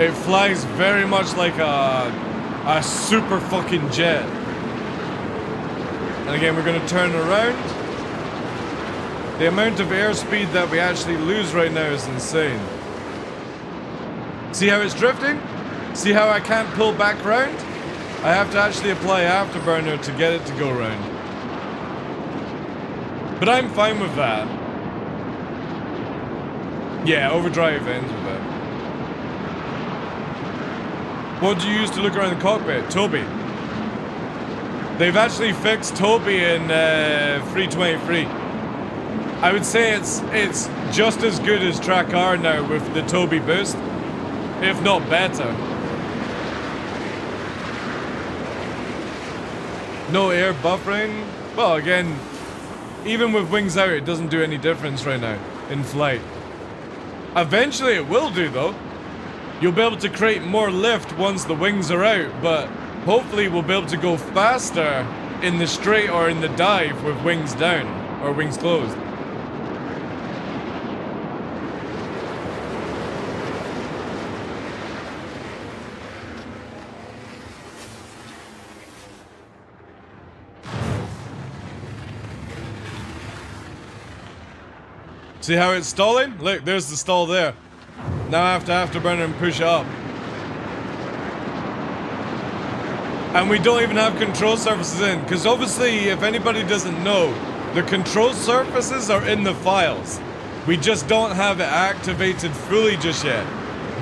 It flies very much like a super fucking jet. And again, we're gonna turn around. The amount of airspeed that we actually lose right now is insane. See how it's drifting? See how I can't pull back round? I have to actually apply afterburner to get it to go round. But I'm fine with that. Yeah, overdrive ends with it. What do you use to look around the cockpit? Toby. They've actually fixed Toby in 323. I would say it's just as good as Track R now with the Toby boost, if not better. No air buffering? Well, again, even with wings out, it doesn't do any difference right now in flight. Eventually it will do though. You'll be able to create more lift once the wings are out, but hopefully we'll be able to go faster in the straight or in the dive with wings down or wings closed. See how it's stalling? Look, there's the stall there. Now I have to afterburner and push it up. And we don't even have control surfaces in, because obviously, if anybody doesn't know, the control surfaces are in the files. We just don't have it activated fully just yet.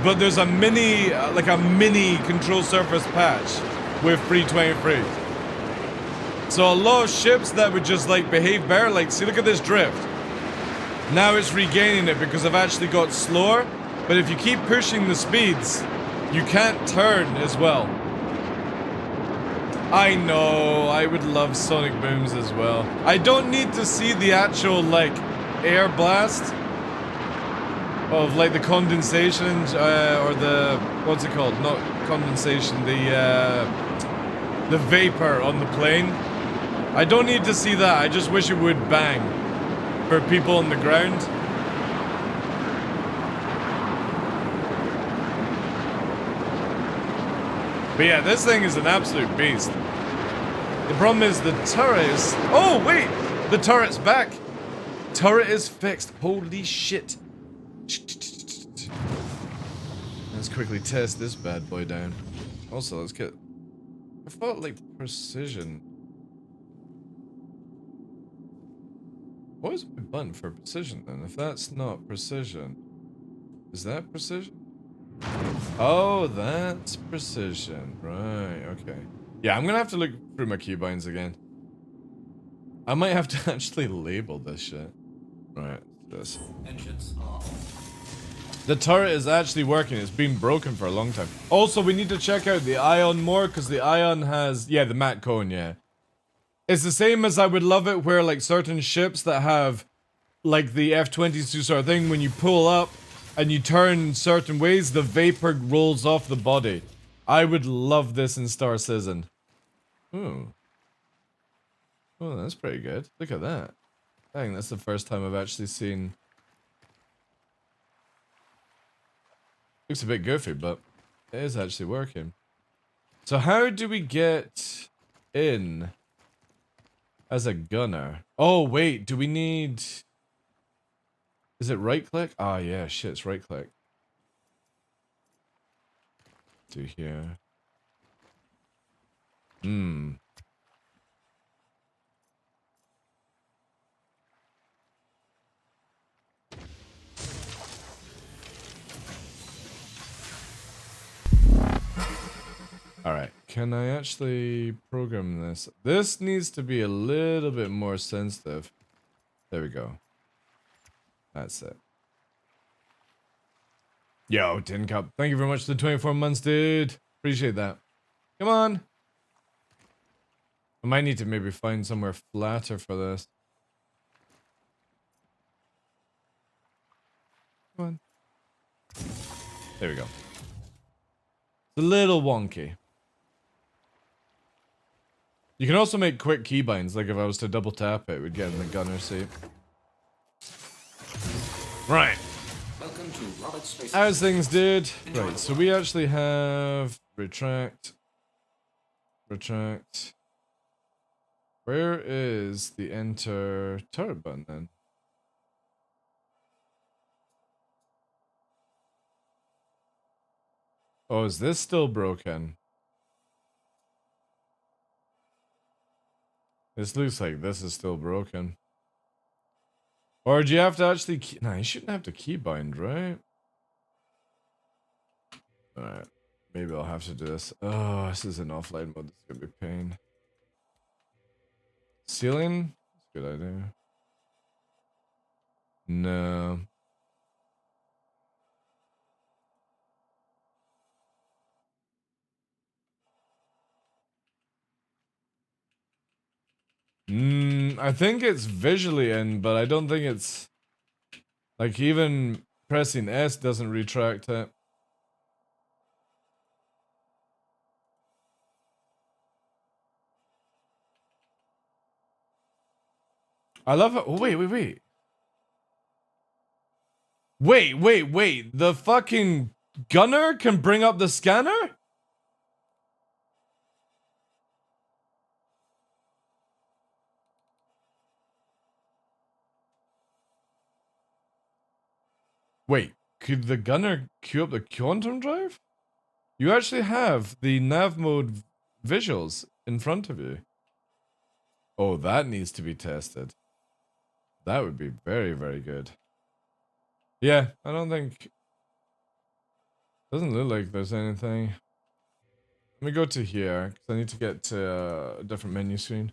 But there's a mini, like a mini control surface patch with 323. So a lot of ships that would just like behave better, like see, look at this drift. Now it's regaining it because I've actually got slower, but if you keep pushing the speeds, you can't turn as well. I know, I would love sonic booms as well. I don't need to see the actual, like, air blast of, like, the condensation, or the, what's it called? Not condensation, the vapor on the plane. I don't need to see that, I just wish it would bang. For people on the ground. But yeah, this thing is an absolute beast. The problem is the turret is... Oh, wait! The turret's back! Turret is fixed. Holy shit. Let's quickly test this bad boy down. Also, let's get... I thought, like, precision... What is my button for precision then? If that's not precision, is that precision? Oh, that's precision. Right, okay. Yeah, I'm gonna have to look through my keybinds again. I might have to actually label this shit. Right, this. Engines off. The turret is actually working. It's been broken for a long time. Also, we need to check out the Ion more, because the Ion has... Yeah, the matte cone, yeah. It's the same as I would love it where like certain ships that have like the F-22 sort of thing, when you pull up and you turn certain ways, the vapor rolls off the body. I would love this in Star Citizen. Ooh. Oh, that's pretty good. Look at that. Dang, that's the first time I've actually seen... Looks a bit goofy, but it is actually working. So how do we get in as a gunner? Oh, wait, do we need... Is it right click? Ah, yeah, shit, it's right click. Do here. Hmm. Alright, can I actually program this? This needs to be a little bit more sensitive. There we go. That's it. Yo, Tin Cup, thank you very much for the 24 months, dude. Appreciate that. Come on. I might need to maybe find somewhere flatter for this. Come on. There we go. It's a little wonky. You can also make quick keybinds, like if I was to double tap it, we'd get in the gunner seat. Right. Welcome to Robert Space. How's things, dude? Right, so we actually have... Retract. Retract. Where is the enter turret button then? Oh, is this still broken? This looks like this is still broken. Or do you have to actually nah, you shouldn't have to keybind, right? Alright. Maybe I'll have to do this. Oh, this is an offline mode. This is gonna be pain. Ceiling? That's a good idea. No. I think it's visually in, but I don't think it's... Like, even pressing S doesn't retract it. I love it. Oh, wait. Wait. The fucking gunner can bring up the scanner? Wait, could the gunner queue up the quantum drive? You actually have the nav mode visuals in front of you. Oh, that needs to be tested. That would be very, very good. Yeah, I don't think... Doesn't look like there's anything. Let me go to here, because I need to get to a different menu screen.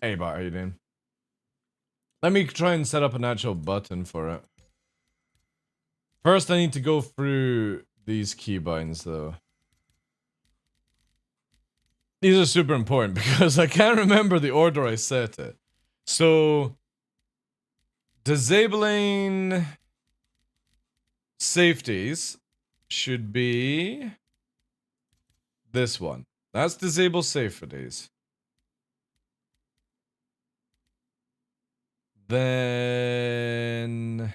Hey, Bart, how you doing? Let me try and set up an actual button for it. First, I need to go through these keybinds, though. These are super important because I can't remember the order I set it. So, disabling safeties should be this one. That's disable safeties. Then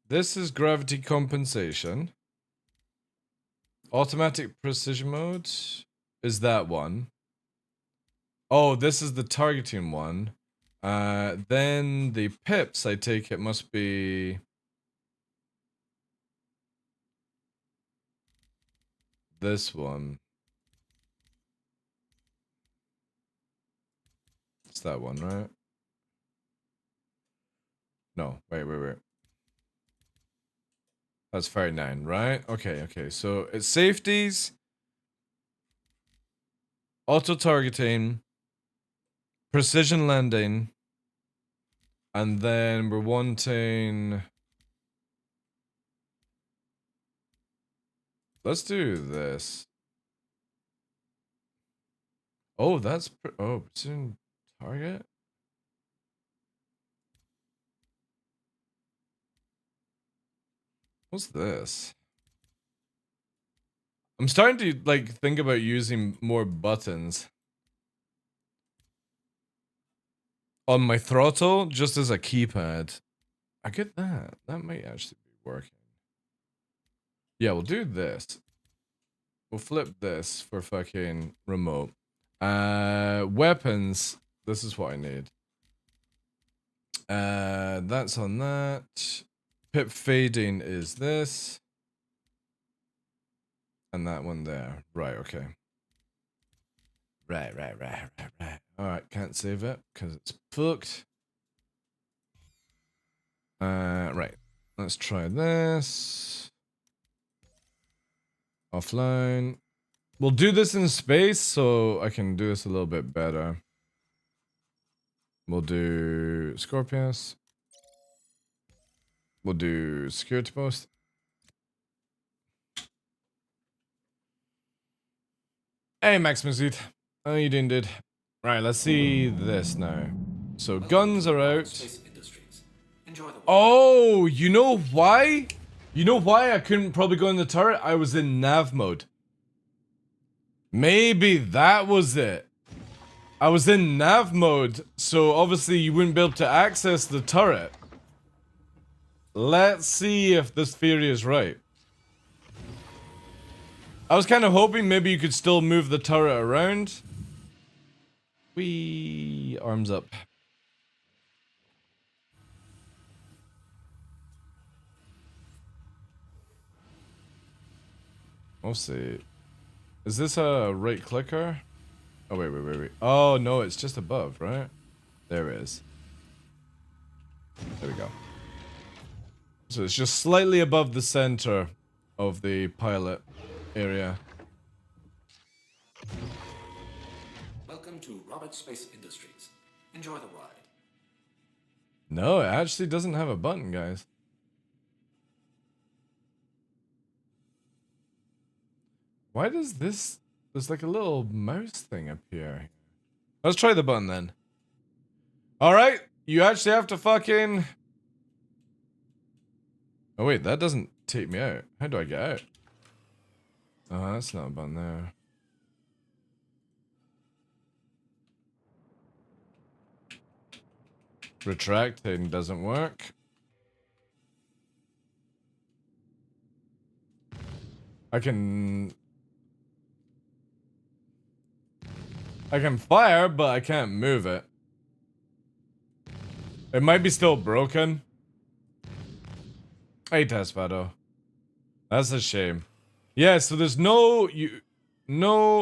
this is gravity compensation. Automatic precision mode is that one. Oh, this is the targeting one. Then the pips, I take it, must be this one. It's that one, right? No, wait. That's 39, right? Okay. So it's safeties, auto targeting, precision landing, and then we're wanting... Let's do this. Oh, that's... Oh, precision target? What's this? I'm starting to like think about using more buttons on my throttle just as a keypad. I get that. That might actually be working. Yeah, we'll do this. We'll flip this for fucking remote. Weapons. This is what I need. That's on that. Pip fading is this. And that one there. Right, okay. Right. Alright, can't save it because it's fucked. Right. Let's try this. Offline. We'll do this in space so I can do this a little bit better. We'll do Scorpius. We'll do security post. Hey, Maximus Youth. How you doing, dude? Right, let's see this now. So guns are out. Oh, you know why? You know why I couldn't probably go in the turret? I was in nav mode. Maybe that was it. I was in nav mode, so obviously you wouldn't be able to access the turret. Let's see if this theory is right. I was kind of hoping maybe you could still move the turret around. Wee, arms up. We'll see. Is this a right clicker? Oh, wait. Oh, no, it's just above, right? There it is. There we go. So it's just slightly above the center of the pilot area. Welcome to Robert Space Industries. Enjoy the ride. No, it actually doesn't have a button, guys. Why does this... There's like a little mouse thing up here. Let's try the button then. Alright, you actually have to fucking... Oh wait, that doesn't take me out. How do I get out? Oh, that's not a button there. Retracting doesn't work. I can fire, but I can't move it. It might be still broken. Hey, Tasfado. That's a shame. Yeah, so there's no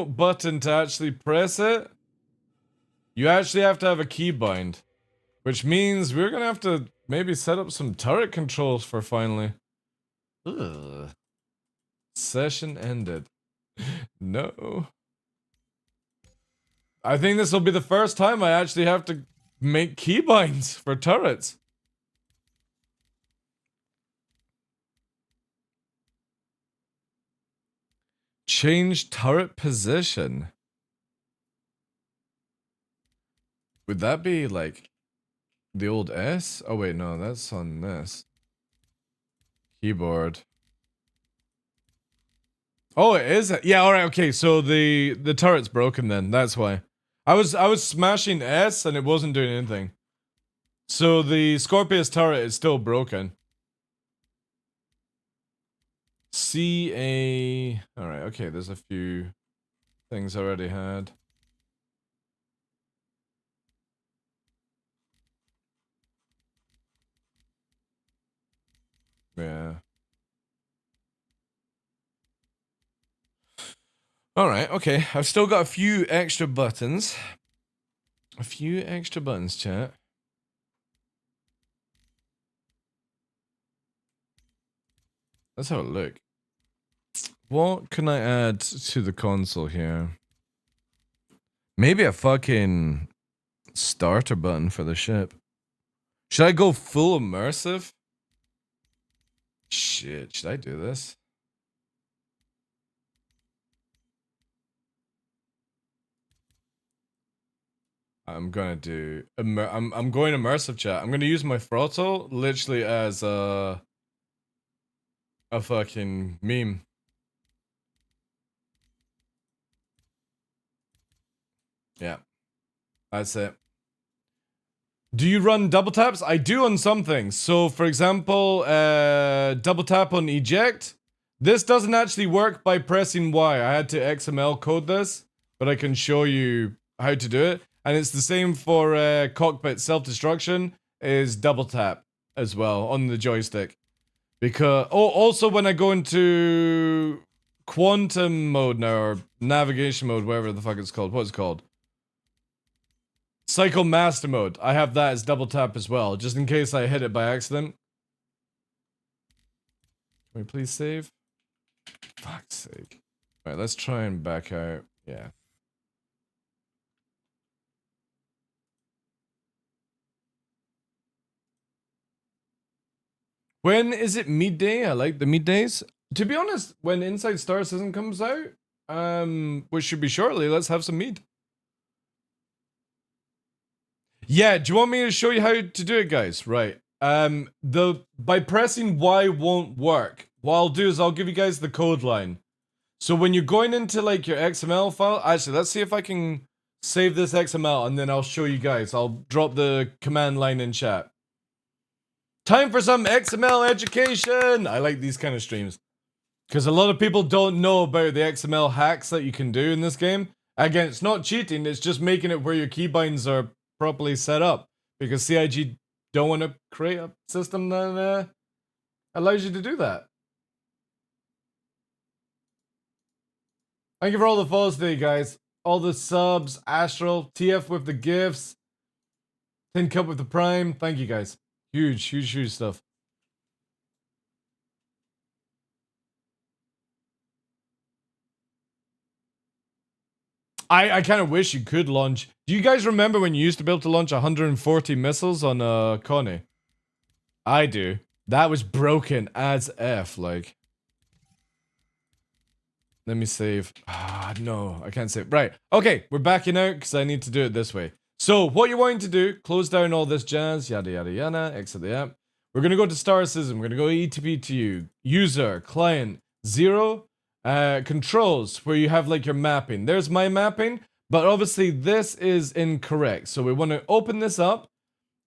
button to actually press it. You actually have to have a keybind. Which means we're gonna have to maybe set up some turret controls for finally. Ugh. Session ended. No. I think this will be the first time I actually have to make keybinds for turrets. Change turret position. Would that be like the old S? Oh wait, no, that's on this. Keyboard. Oh, it is? Yeah, alright, okay, so the turret's broken then, that's why. I was smashing S and it wasn't doing anything. So the Scorpius turret is still broken. CA... Alright, okay, there's a few things I already had. Yeah. Alright, okay, I've still got a few extra buttons. A few extra buttons, chat. Let's have a look. What can I add to the console here? Maybe a fucking starter button for the ship. Should I go full immersive? Shit, should I do this? I'm gonna do I'm going immersive chat. I'm gonna use my throttle literally as a fucking meme. Yeah, that's it. Do you run double taps? I do on some things. So for example, double tap on eject. This doesn't actually work by pressing Y. I had to XML code this, but I can show you how to do it. And it's the same for cockpit self-destruction is double tap as well on the joystick. Because, oh, also when I go into quantum mode now, or navigation mode, whatever the fuck it's called. What's it called? Cycle master mode. I have that as double tap as well, just in case I hit it by accident. Can we please save? Fuck's sake. Alright, let's try and back out. Yeah. When is it midday? I like the middays. To be honest, when Inside Star Citizen comes out, which should be shortly, let's have some mead. Yeah, do you want me to show you how to do it, guys? Right. By pressing Y won't work. What I'll do is I'll give you guys the code line. So when you're going into like your XML file, actually, let's see if I can save this XML and then I'll show you guys. I'll drop the command line in chat. Time for some XML education. I like these kind of streams because a lot of people don't know about the XML hacks that you can do in this game. Again, it's not cheating. It's just making it where your keybinds are properly set up because CIG don't want to create a system that allows you to do that. Thank you for all the follows today, guys. All the subs, Astral, TF with the gifts, Tin Cup with the Prime. Thank you, guys. Huge, huge, huge stuff. I kind of wish you could launch. Do you guys remember when you used to be able to launch 140 missiles on Connie? I do. That was broken as F, like. Let me save. Ah, no, I can't save. Right. Okay, we're backing out because I need to do it this way. So, what you're wanting to do, close down all this jazz, yada yada yada, exit the app. We're going to go to Star Citizen. We're going to go ETP2, user, client, 0, controls, where you have like your mapping. There's my mapping, but obviously this is incorrect. So we want to open this up,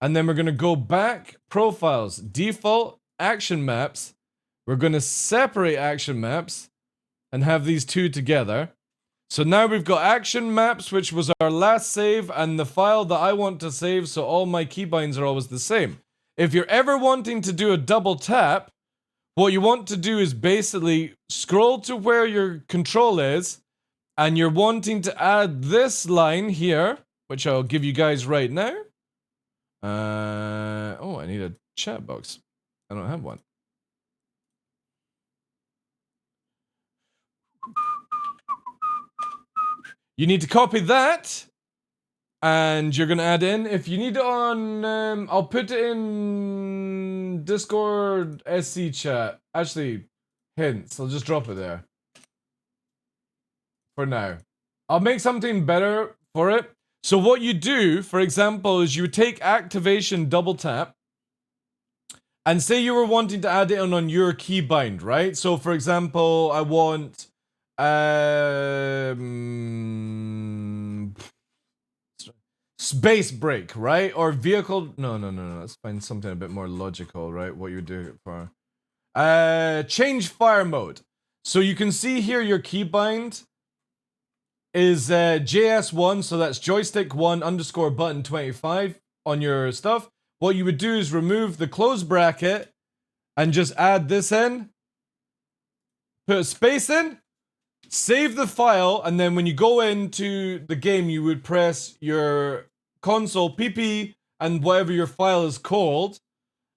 and then we're going to go back, profiles, default, action maps. We're going to separate action maps and have these two together. So now we've got action maps, which was our last save, and the file that I want to save, so all my keybinds are always the same. If you're ever wanting to do a double tap, what you want to do is basically scroll to where your control is, and you're wanting to add this line here, which I'll give you guys right now. Oh, I need a chat box. I don't have one. You need to copy that, and you're gonna add in. If you need it on, I'll put it in Discord SC chat. Actually, hints. I'll just drop it there for now. I'll make something better for it. So what you do, for example, is you take activation double tap, and say you were wanting to add it on your keybind, right? So for example, I want space break, right? Or vehicle. No. Let's find something a bit more logical, right? What you do it for. Change fire mode. So you can see here your keybind is JS1, so that's joystick 1 underscore button 25 on your stuff. What you would do is remove the close bracket and just add this in. Put a space in. Save the file, and then when you go into the game, you would press your console PP and whatever your file is called,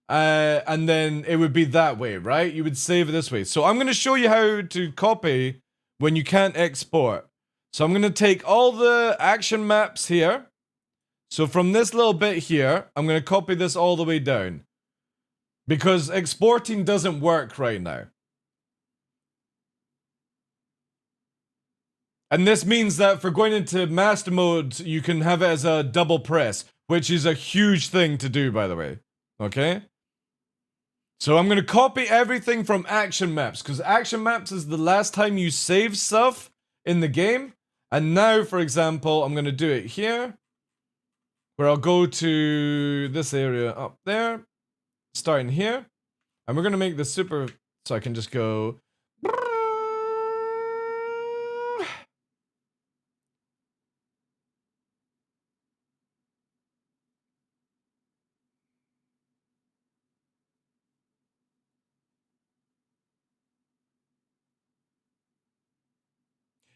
and then it would be that way, right? You would save it this way. So I'm going to show you how to copy when you can't export. So I'm going to take all the action maps here. So from this little bit here, I'm going to copy this all the way down, because exporting doesn't work right now. And this means that for going into master mode, you can have it as a double press, which is a huge thing to do, by the way. Okay? So I'm going to copy everything from action maps, because action maps is the last time you save stuff in the game. And now, for example, I'm going to do it here, where I'll go to this area up there, starting here. And we're going to make this super, so I can just go...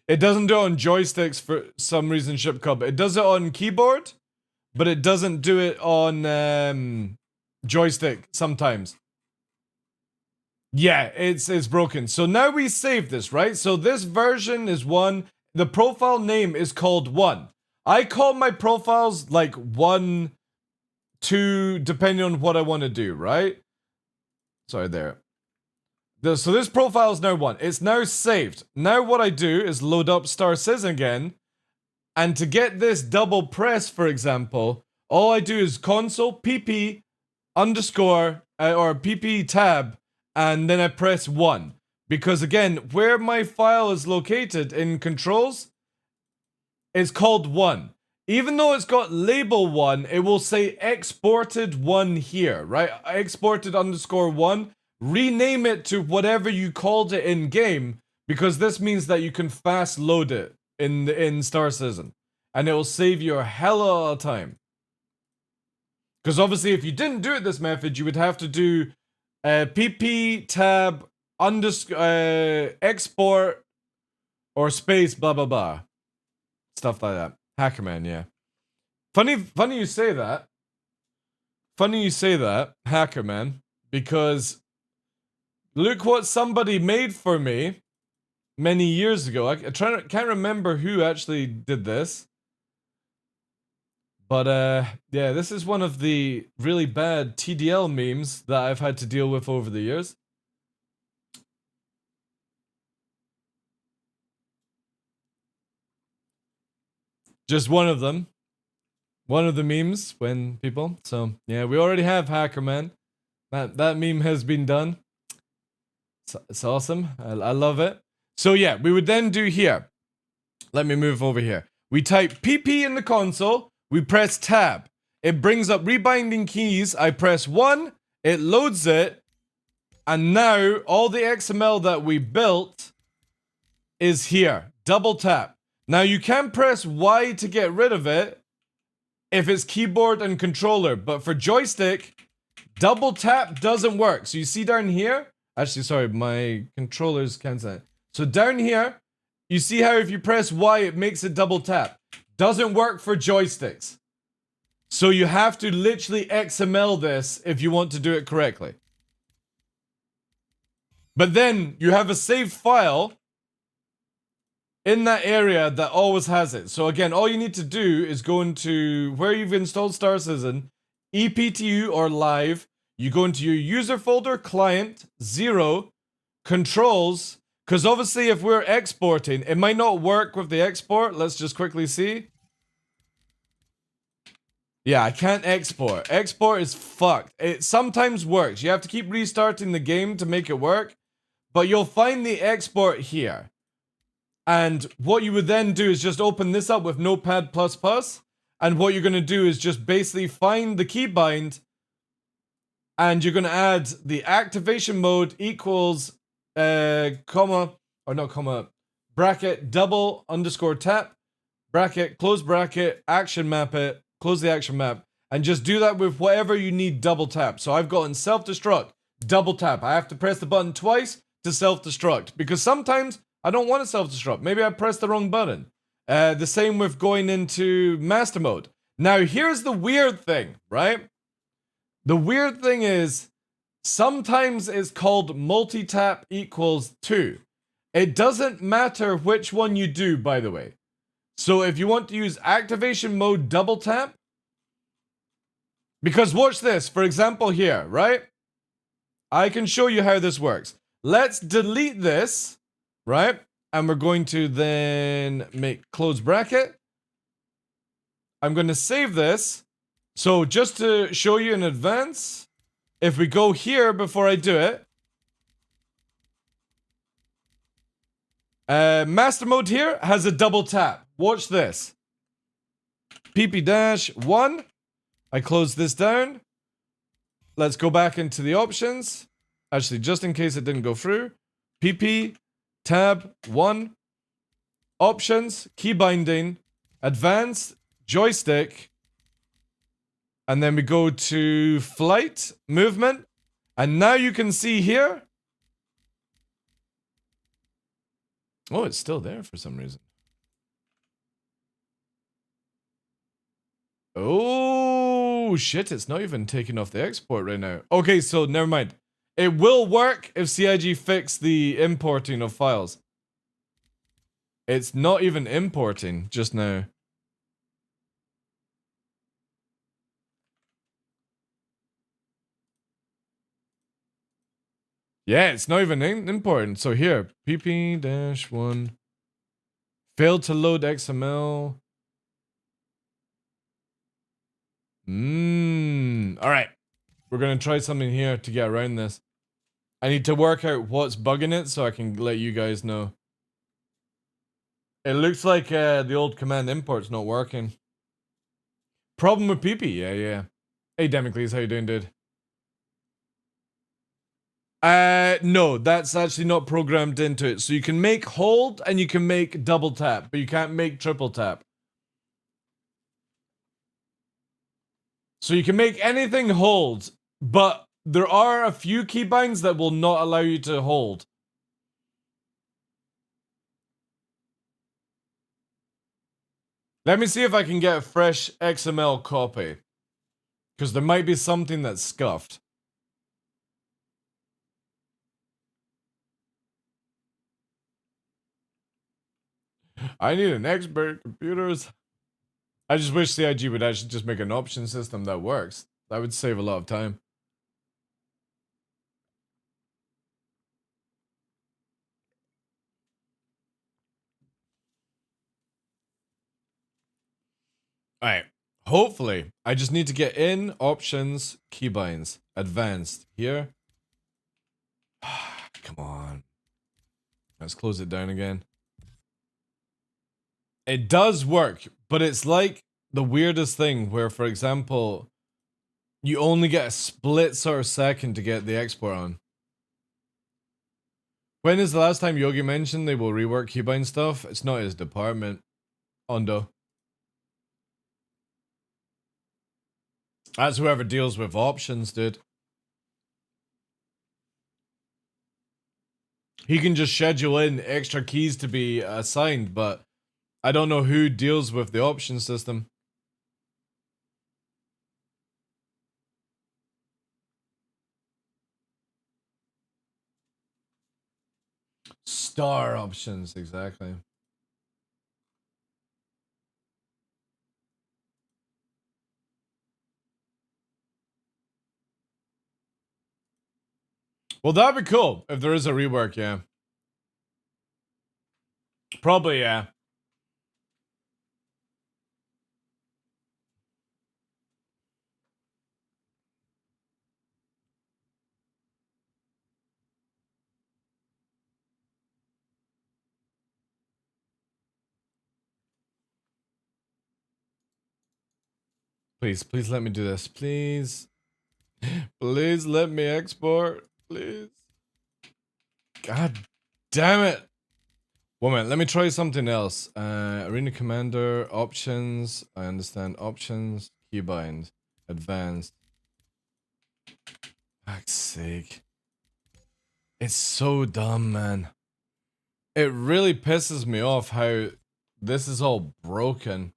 It doesn't do it on joysticks for some reason, ShipCub. It does it on keyboard, but it doesn't do it on joystick sometimes. Yeah, it's broken. So now we save this, right? So this version is 1. The profile name is called 1. I call my profiles like 1, 2, depending on what I want to do, right? Sorry, there. So this profile is now 1. It's now saved. Now what I do is load up Star Citizen again. And to get this double press, for example, all I do is console pp underscore or pp tab, and then I press 1. Because again, where my file is located in controls, it's called 1. Even though it's got label 1, it will say exported 1 here, right? Exported underscore 1. Rename it to whatever you called it in game, because this means that you can fast load it in Star Citizen, and it will save you a hell of a time. Because obviously, if you didn't do it this method, you would have to do pp tab underscore export or space blah blah blah, stuff like that. Hackerman, yeah. Funny you say that. Funny you say that, Hackerman, because look what somebody made for me many years ago. I can't remember who actually did this. But yeah, this is one of the really bad TDL memes that I've had to deal with over the years. Just one of them. One of the memes when people. So yeah, we already have Hackerman. That meme has been done. It's awesome. I love it. So yeah, we would then do here. Let me move over here. We type pp in the console. We press tab. It brings up rebinding keys. I press 1. It loads it. And now all the XML that we built is here. Double tap. Now you can press Y to get rid of it if it's keyboard and controller. But for joystick, double tap doesn't work. So you see down here. Actually, sorry, my controller's cancelled. So down here, you see how if you press Y, it makes it double tap. Doesn't work for joysticks. So you have to literally XML this if you want to do it correctly. But then you have a saved file in that area that always has it. So again, all you need to do is go into where you've installed Star Citizen, EPTU or live. You go into your user folder, client, 0, controls, because obviously if we're exporting, it might not work with the export. Let's just quickly see. Yeah, I can't export. Export is fucked. It sometimes works. You have to keep restarting the game to make it work. But you'll find the export here. And what you would then do is just open this up with Notepad++. And what you're going to do is just basically find the keybind. And you're going to add the activation mode equals, comma, or not comma, bracket, double underscore tap, bracket, close bracket, action map it, close the action map, and just do that with whatever you need double tap. So I've gotten self-destruct, double tap. I have to press the button twice to self-destruct, because sometimes I don't want to self-destruct. Maybe I pressed the wrong button. The same with going into master mode. Now, here's the weird thing, right? The weird thing is, sometimes it's called multi-tap equals 2. It doesn't matter which one you do, by the way. So if you want to use activation mode double tap, because watch this, for example here, right? I can show you how this works. Let's delete this, right? and we're going to then make close bracket. I'm going to save this. So just to show you in advance, if we go here before I do it, master mode here has a double tap. Watch this. PP-1. I close this down. Let's go back into the options. Actually, just in case it didn't go through. PP, tab, 1. Options, key binding, advanced, joystick. And then we go to flight, movement. And now you can see here. Oh, it's still there for some reason. Oh, shit, it's not even taking off the export right now. Okay, so never mind. It will work if CIG fix the importing of files. It's not even importing just now. Yeah, it's not even importing. So here, pp-1. Failed to load XML. Alright. We're gonna try something here to get around this. I need to work out what's bugging it so I can let you guys know. It looks like the old command import's not working. Problem with PP, yeah. Hey Democles, how you doing, dude? No, that's actually not programmed into it. So you can make hold and you can make double tap, but you can't make triple tap. So you can make anything hold, but there are a few keybinds that will not allow you to hold. Let me see if I can get a fresh XML copy. Because there might be something that's scuffed. I need an expert at computers. I just wish CIG would actually just make an option system that works. That would save a lot of time. Alright. Hopefully, I just need to get in, options, keybinds, advanced. Here. Come on. Let's close it down again. It does work, but it's like the weirdest thing where, for example, you only get a split sort of second to get the export on. When is the last time Yogi mentioned they will rework keybind stuff? It's not his department. Ondo. That's whoever deals with options, dude. He can just schedule in extra keys to be assigned, but I don't know who deals with the option system. Star options, exactly. Well, that'd be cool if there is a rework, yeah. Probably, yeah. Please, please let me do this. Please. Please let me export. Please. God damn it. 1 minute, let me try something else. Arena Commander, options. I understand options. Keybind. Advanced. Fuck's sake. It's so dumb, man. It really pisses me off how this is all broken.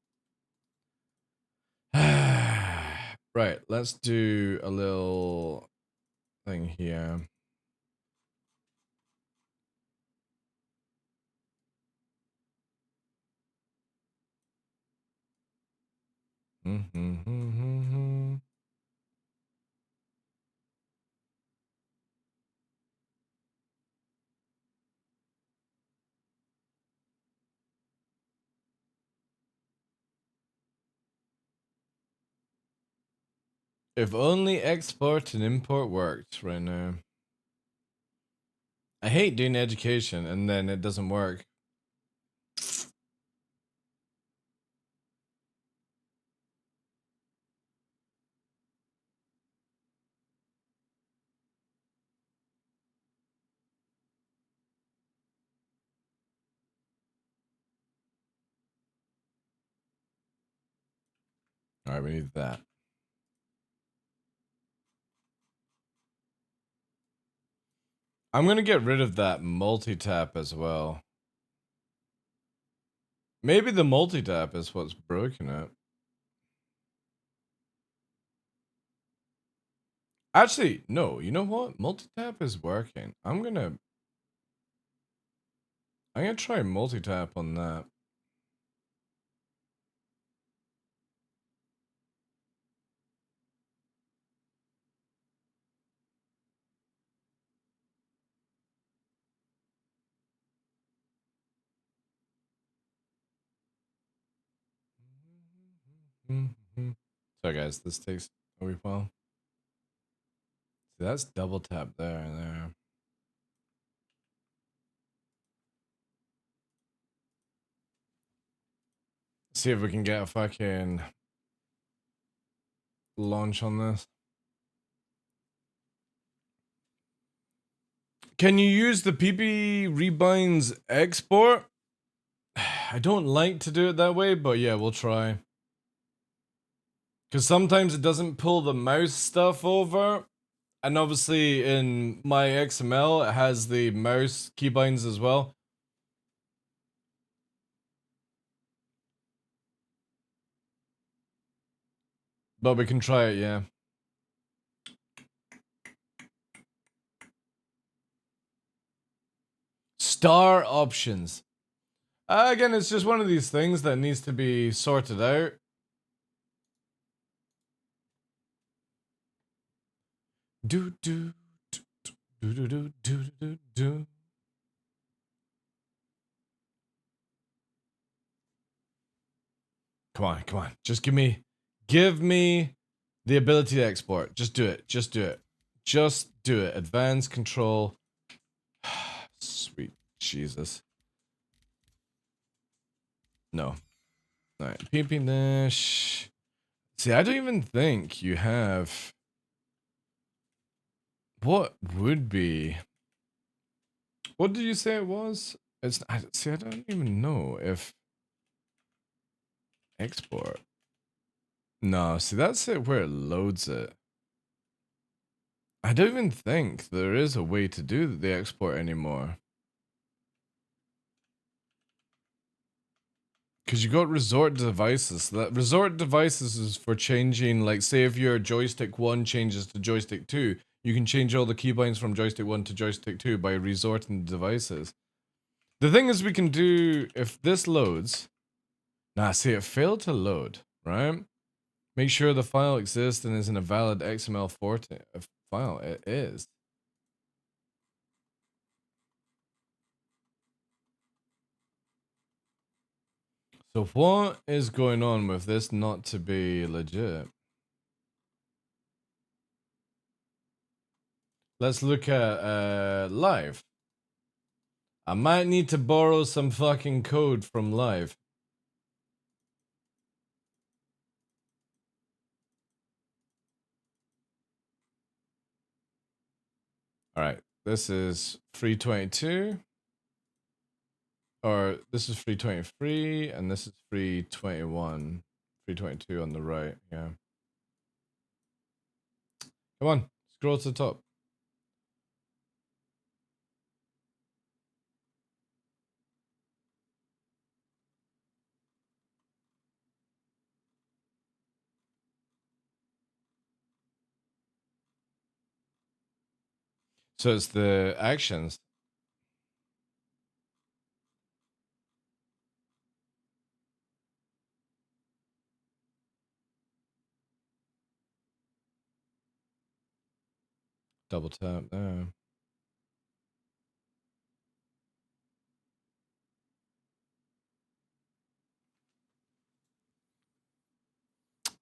Right, let's do a little thing here. If only export and import worked right now. I hate doing education and then it doesn't work. All right, we need that. I'm gonna get rid of that multi-tap as well. Maybe the multi-tap is what's broken it. Actually, no, you know what? Multi-tap is working. I'm gonna try multi-tap on that. Sorry guys, this takes a wee while. See, that's double tap there and there. See if we can get a fucking launch on this. Can you use the PP rebinds export? I don't like to do it that way, but yeah, we'll try. Because sometimes it doesn't pull the mouse stuff over. And obviously in my XML, it has the mouse keybinds as well. But we can try it, yeah. Star options. Again, it's just one of these things that needs to be sorted out. Do do do do do do do do do. Come on, come on. Just give me the ability to export. Just do it. Just do it. Just do it. Advanced control. Sweet Jesus. No. Alright. PP dash. See, I don't even think you have. What would be? What did you say it was? It's. See, I don't even know if export. No, see, that's it where it loads it. I don't even think there is a way to do the export anymore. Because you got resort devices. That resort devices is for changing, like, say if your joystick 1 changes to joystick 2, you can change all the keybinds from joystick 1 to joystick 2 by resorting the devices. The thing is, we can do, if this loads. Nah, see, it failed to load, right? Make sure the file exists and is in a valid XML file. It is. So what is going on with this not to be legit? Let's look at live. I might need to borrow some fucking code from live. Alright, this is 322. Or this is 323, and this is 321. 322 on the right, yeah. Come on, scroll to the top. So it's the actions. Double tap there.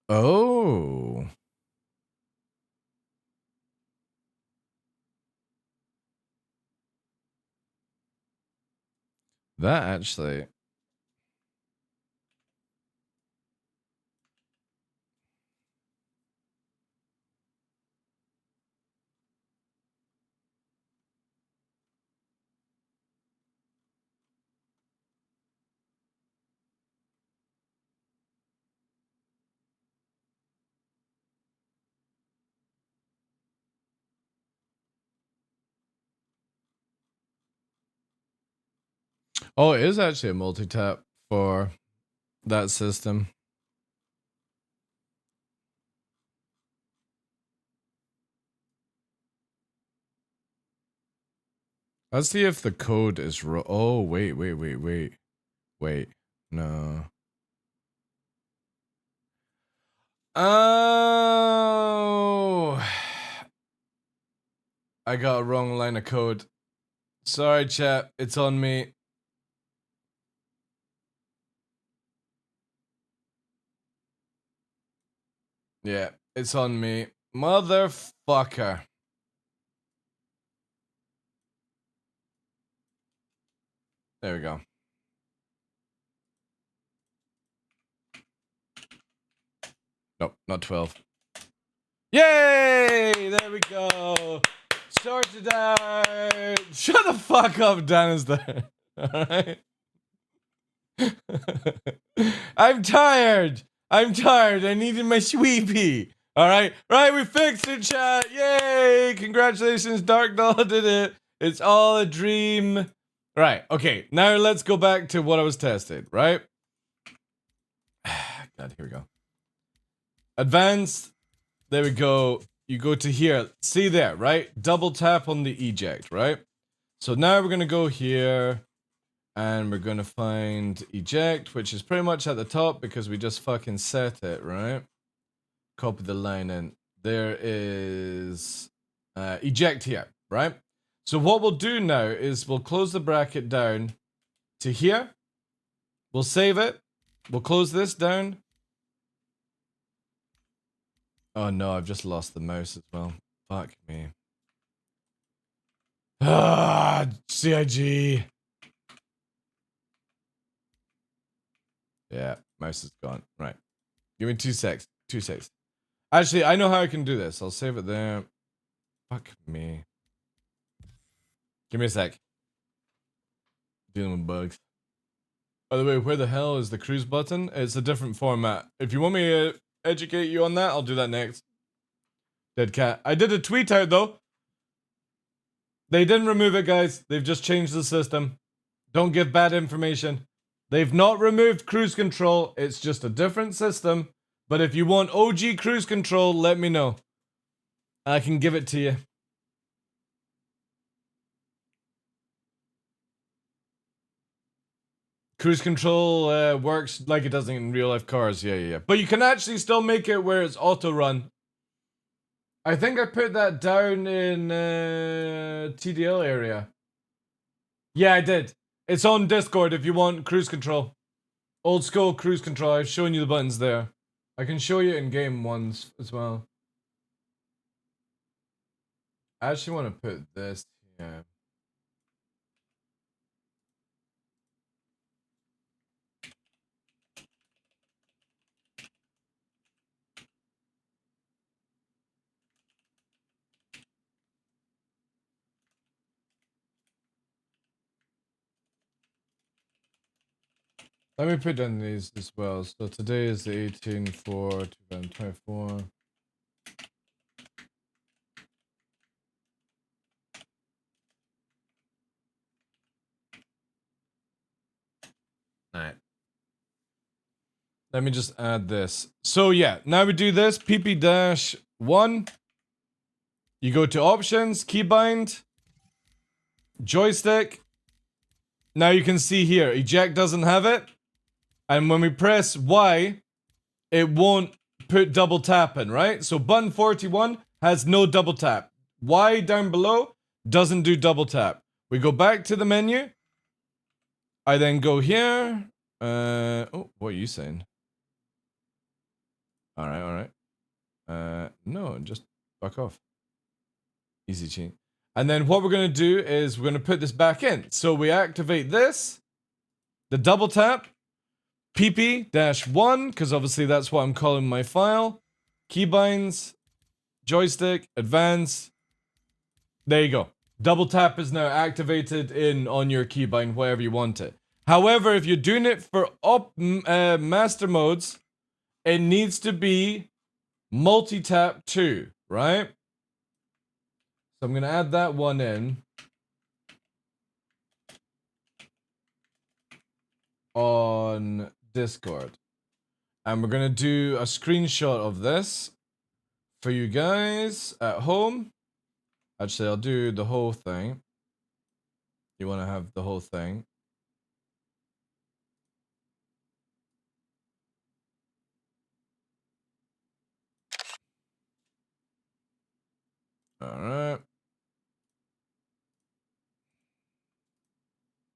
Oh. That actually... Oh, it is actually a multi-tap for that system. Let's see if the code is oh, wait. Wait. No. Oh. I got a wrong line of code. Sorry, chat. It's on me. Yeah, it's on me. Motherfucker. There we go. Nope, not 12. Yay! There we go. Sorted out. Shut the fuck up, Dan is there. Alright? I'm tired. I needed my sweepy. Alright? Right, we fixed it, chat. Yay! Congratulations, DarkLaw did it. It's all a dream. Right, okay. Now let's go back to what I was testing, right? God, here we go. Advanced. There we go. You go to here. See there, right? Double tap on the eject, right? So now we're going to go here. And we're going to find eject, which is pretty much at the top because we just fucking set it, right? Copy the line in. There is eject here, right? So what we'll do now is we'll close the bracket down to here. We'll save it. We'll close this down. Oh no, I've just lost the mouse as well. Fuck me. Ah, CIG. Yeah, mouse is gone. Right. Give me 2 secs. 2 secs. Actually, I know how I can do this. I'll save it there. Fuck me. Give me a sec. Dealing with bugs. By the way, where the hell is the cruise button? It's a different format. If you want me to educate you on that, I'll do that next. Dead cat. I did a tweet out though. They didn't remove it, guys. They've just changed the system. Don't give bad information. They've not removed cruise control. It's just a different system. But if you want OG cruise control, let me know. I can give it to you. Cruise control works like it does in real life cars. Yeah. But you can actually still make it where it's auto run. I think I put that down in TDL area. Yeah, I did. It's on Discord if you want cruise control. Old school cruise control. I've shown you the buttons there. I can show you in game ones as well. I actually want to put this here. Let me put down these as well. So today is the 18/4/2024. Alright. Let me just add this. So yeah, now we do this. PP-1. You go to options, keybind, joystick. Now you can see here, eject doesn't have it. And when we press Y, it won't put double tap in, right? So button 41 has no double tap. Y down below doesn't do double tap. We go back to the menu. I then go here. Oh, what are you saying? Alright. No, just fuck off. Easy cheat. And then what we're going to do is we're going to put this back in. So we activate this. the double tap, PP-1, because obviously that's what I'm calling my file, keybinds, joystick, advance. There you go. Double tap is now activated on your keybind, wherever you want it. However, if you're doing it for master modes, it needs to be multi-tap 2, right? So I'm going to add that one in on Discord. And we're going to do a screenshot of this for you guys at home. Actually, I'll do the whole thing. You want to have the whole thing. All right.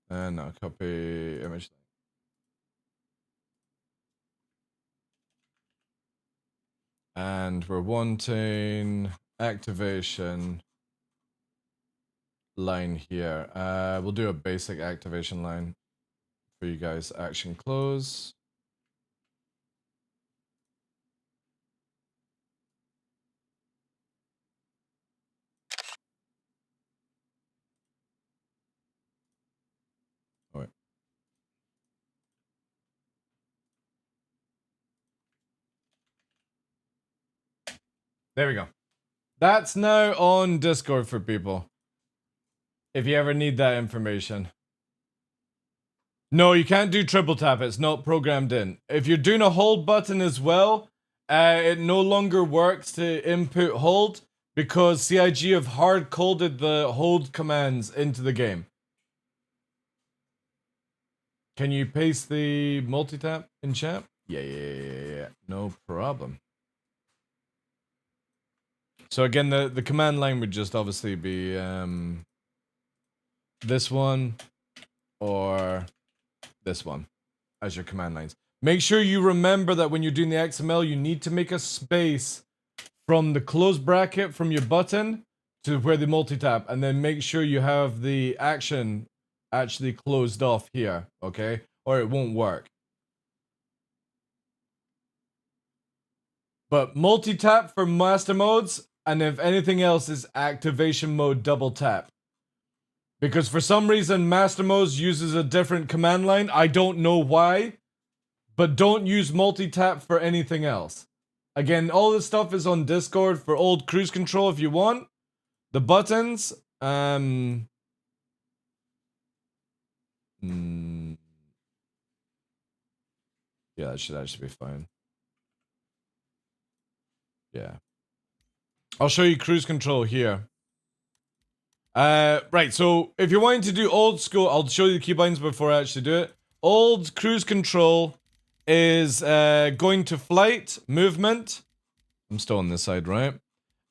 And now copy image. And we're wanting activation line here. We'll do a basic activation line for you guys. Action close. Oh, wait. There we go. That's now on Discord for people. If you ever need that information. No, you can't do triple tap. It's not programmed in. If you're doing a hold button as well, it no longer works to input hold because CIG have hard coded the hold commands into the game. Can you paste the multi-tap in chat? Yeah. No problem. So again, the command line would just obviously be this one or this one as your command lines. Make sure you remember that when you're doing the XML, you need to make a space from the close bracket from your button to where the multi-tap, and then make sure you have the action actually closed off here, okay? Or it won't work. But multi-tap for master modes, and if anything else is activation mode double tap. Because for some reason, master modes uses a different command line. I don't know why, but don't use multi-tap for anything else. Again, all this stuff is on Discord for old cruise control if you want. The buttons, yeah, that should actually be fine. Yeah. I'll show you cruise control here. Right, so if you're wanting to do old school, I'll show you the keybinds before I actually do it. Old cruise control is going to flight, movement. I'm still on this side, right?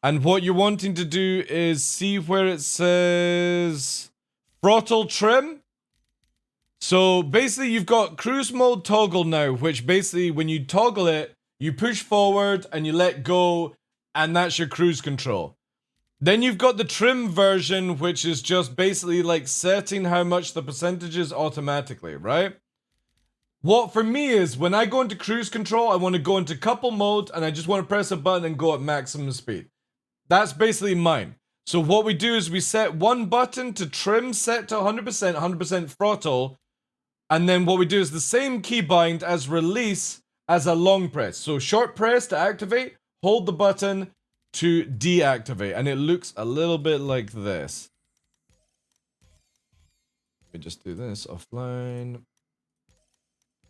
And what you're wanting to do is see where it says throttle trim. So basically you've got cruise mode toggle now, which basically when you toggle it, you push forward and you let go, and that's your cruise control. Then you've got the trim version, which is just basically like setting how much the percentage is automatically, right? What for me is when I go into cruise control, I want to go into couple mode and I just want to press a button and go at maximum speed. That's basically mine. So what we do is we set one button to trim set to 100% throttle. And then what we do is the same keybind as release as a long press. So short press to activate, hold the button to deactivate. And it looks a little bit like this. Let me just do this offline.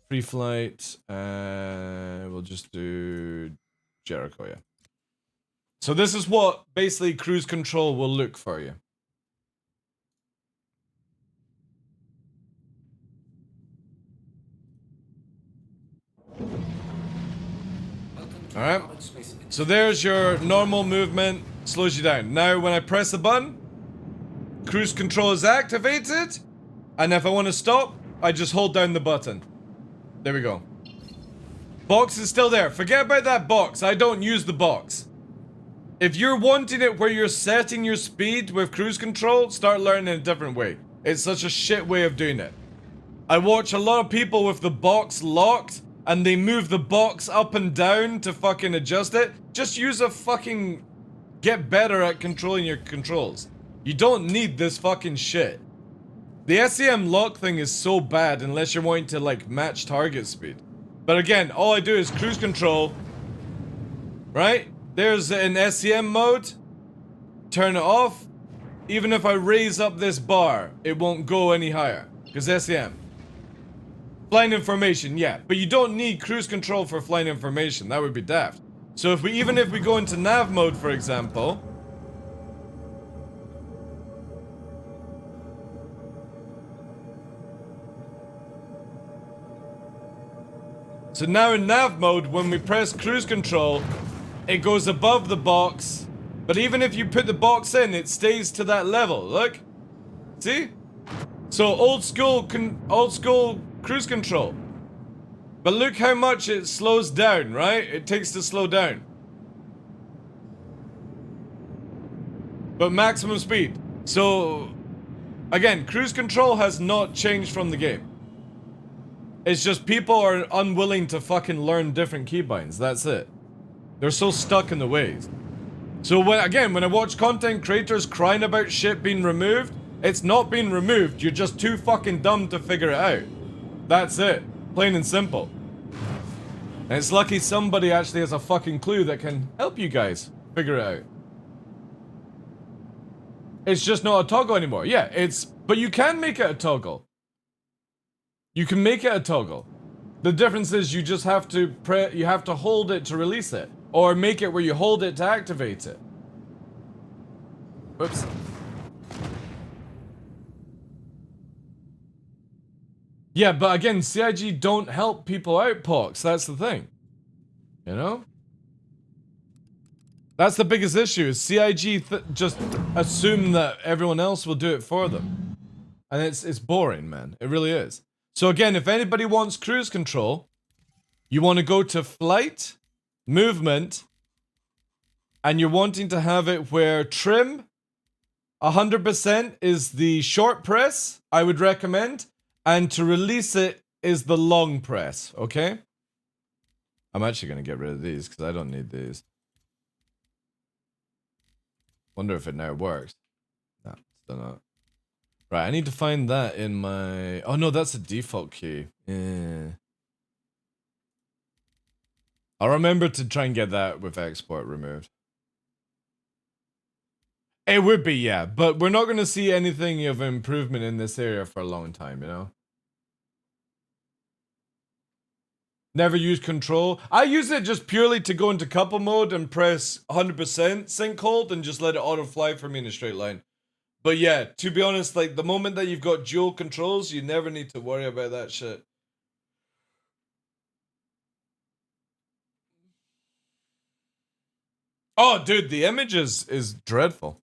Pre-flight. We'll just do Jericho, yeah. So this is what basically cruise control will look for you. Alright, so there's your normal movement, slows you down. Now when I press the button, cruise control is activated, and if I want to stop, I just hold down the button. There we go. Box is still there. Forget about that box, I don't use the box. If you're wanting it where you're setting your speed with cruise control, start learning a different way. It's such a shit way of doing it. I watch a lot of people with the box locked and they move the box up and down to fucking adjust it. Just use a fucking... Get better at controlling your controls. You don't need this fucking shit. The SEM lock thing is so bad unless you're wanting to like match target speed. But again, all I do is cruise control. Right? There's an SEM mode. Turn it off. Even if I raise up this bar, it won't go any higher. Because SEM. Flying information, yeah. But you don't need cruise control for flying information. That would be daft. So if we, even if we go into nav mode, for example. So now in nav mode, when we press cruise control, it goes above the box. But even if you put the box in, it stays to that level. Look. See? So old school cruise control. But look how much it slows down, right? It takes to slow down. But maximum speed. So, again, cruise control has not changed from the game. It's just people are unwilling to fucking learn different keybinds. That's it. They're so stuck in the ways. So when I watch content creators crying about shit being removed, it's not being removed. You're just too fucking dumb to figure it out. That's it. Plain and simple. And it's lucky somebody actually has a fucking clue that can help you guys figure it out. It's just not a toggle anymore. Yeah, but you can make it a toggle. You can make it a toggle. The difference is you just have to you have to hold it to release it. Or make it where you hold it to activate it. Oops. Yeah, but again, CIG don't help people out, Pox. That's the thing. You know? That's the biggest issue, is CIG just assume that everyone else will do it for them. And it's boring, man. It really is. So again, if anybody wants cruise control, you want to go to flight, movement, and you're wanting to have it where trim 100% is the short press, I would recommend. And to release it is the long press, okay? I'm actually going to get rid of these because I don't need these. Wonder if it now works. No, still not. Right, I need to find that in my... Oh no, that's a default key. Yeah. I'll remember to try and get that with export removed. It would be, yeah, but we're not going to see anything of improvement in this area for a long time, you know? Never use control. I use it just purely to go into couple mode and press 100% sync hold and just let it auto fly for me in a straight line. But yeah, to be honest, like the moment that you've got dual controls, you never need to worry about that shit. Oh, dude, the image is dreadful.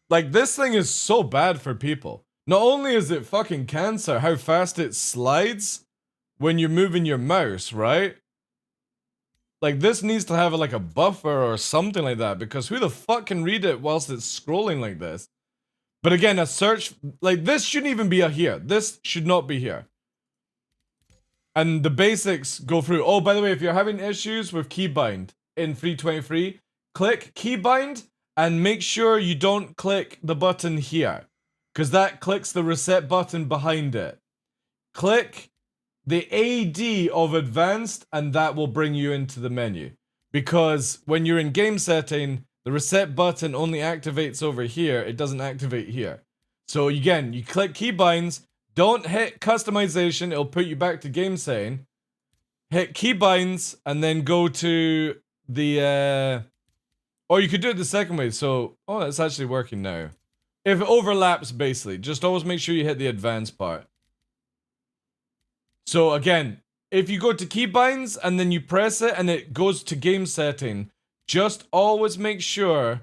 Like, this thing is so bad for people. Not only is it fucking cancer, how fast it slides when you're moving your mouse, right? Like, this needs to have like a buffer or something like that, because who the fuck can read it whilst it's scrolling like this? But again, a search, like, this shouldn't even be here. This should not be here. And the basics go through. Oh, by the way, if you're having issues with keybind in 323, click keybind and make sure you don't click the button here, because that clicks the reset button behind it. Click the AD of advanced and that will bring you into the menu. Because when you're in game setting, the reset button only activates over here. It doesn't activate here. So again, you click keybinds, don't hit customization. It'll put you back to game setting. Hit keybinds and then go to the, or you could do it the second way. So, oh, that's actually working now. If it overlaps, basically, just always make sure you hit the advanced part. So again, if you go to keybinds and then you press it and it goes to game setting, just always make sure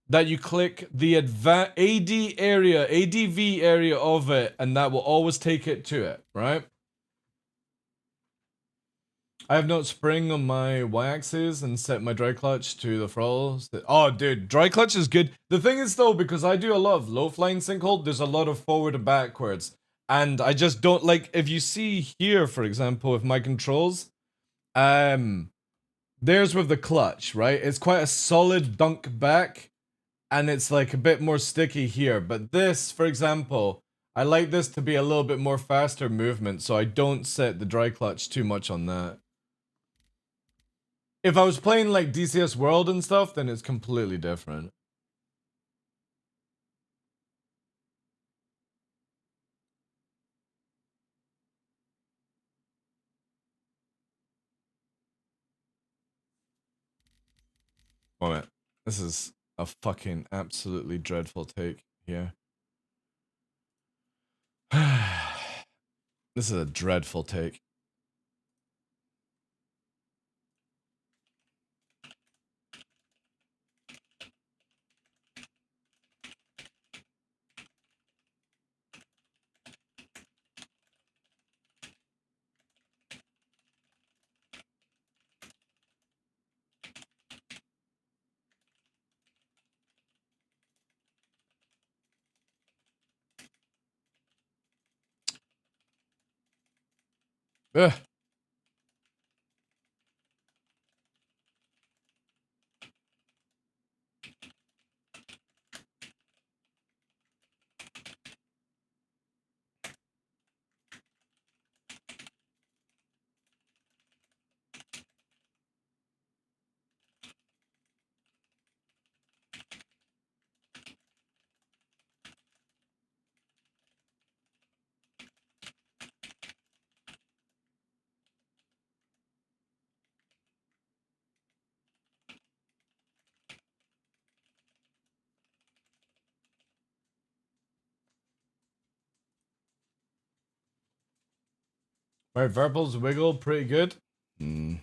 that you click the AD area, ADV area of it, and that will always take it to it, right? I have note spring on my y-axis and set my dry clutch to the throttles. Oh, dude, dry clutch is good. The thing is though, because I do a lot of low flying sync hold, there's a lot of forward and backwards. And I just don't like, if you see here, for example, with my controls, there's with the clutch, right? It's quite a solid dunk back, and it's like a bit more sticky here. But this, for example, I like this to be a little bit more faster movement, so I don't set the dry clutch too much on that. If I was playing like DCS World and stuff, then it's completely different. Moment. This is a fucking absolutely dreadful take here. This is a dreadful take. Ugh. My verbals wiggle pretty good. Hmm.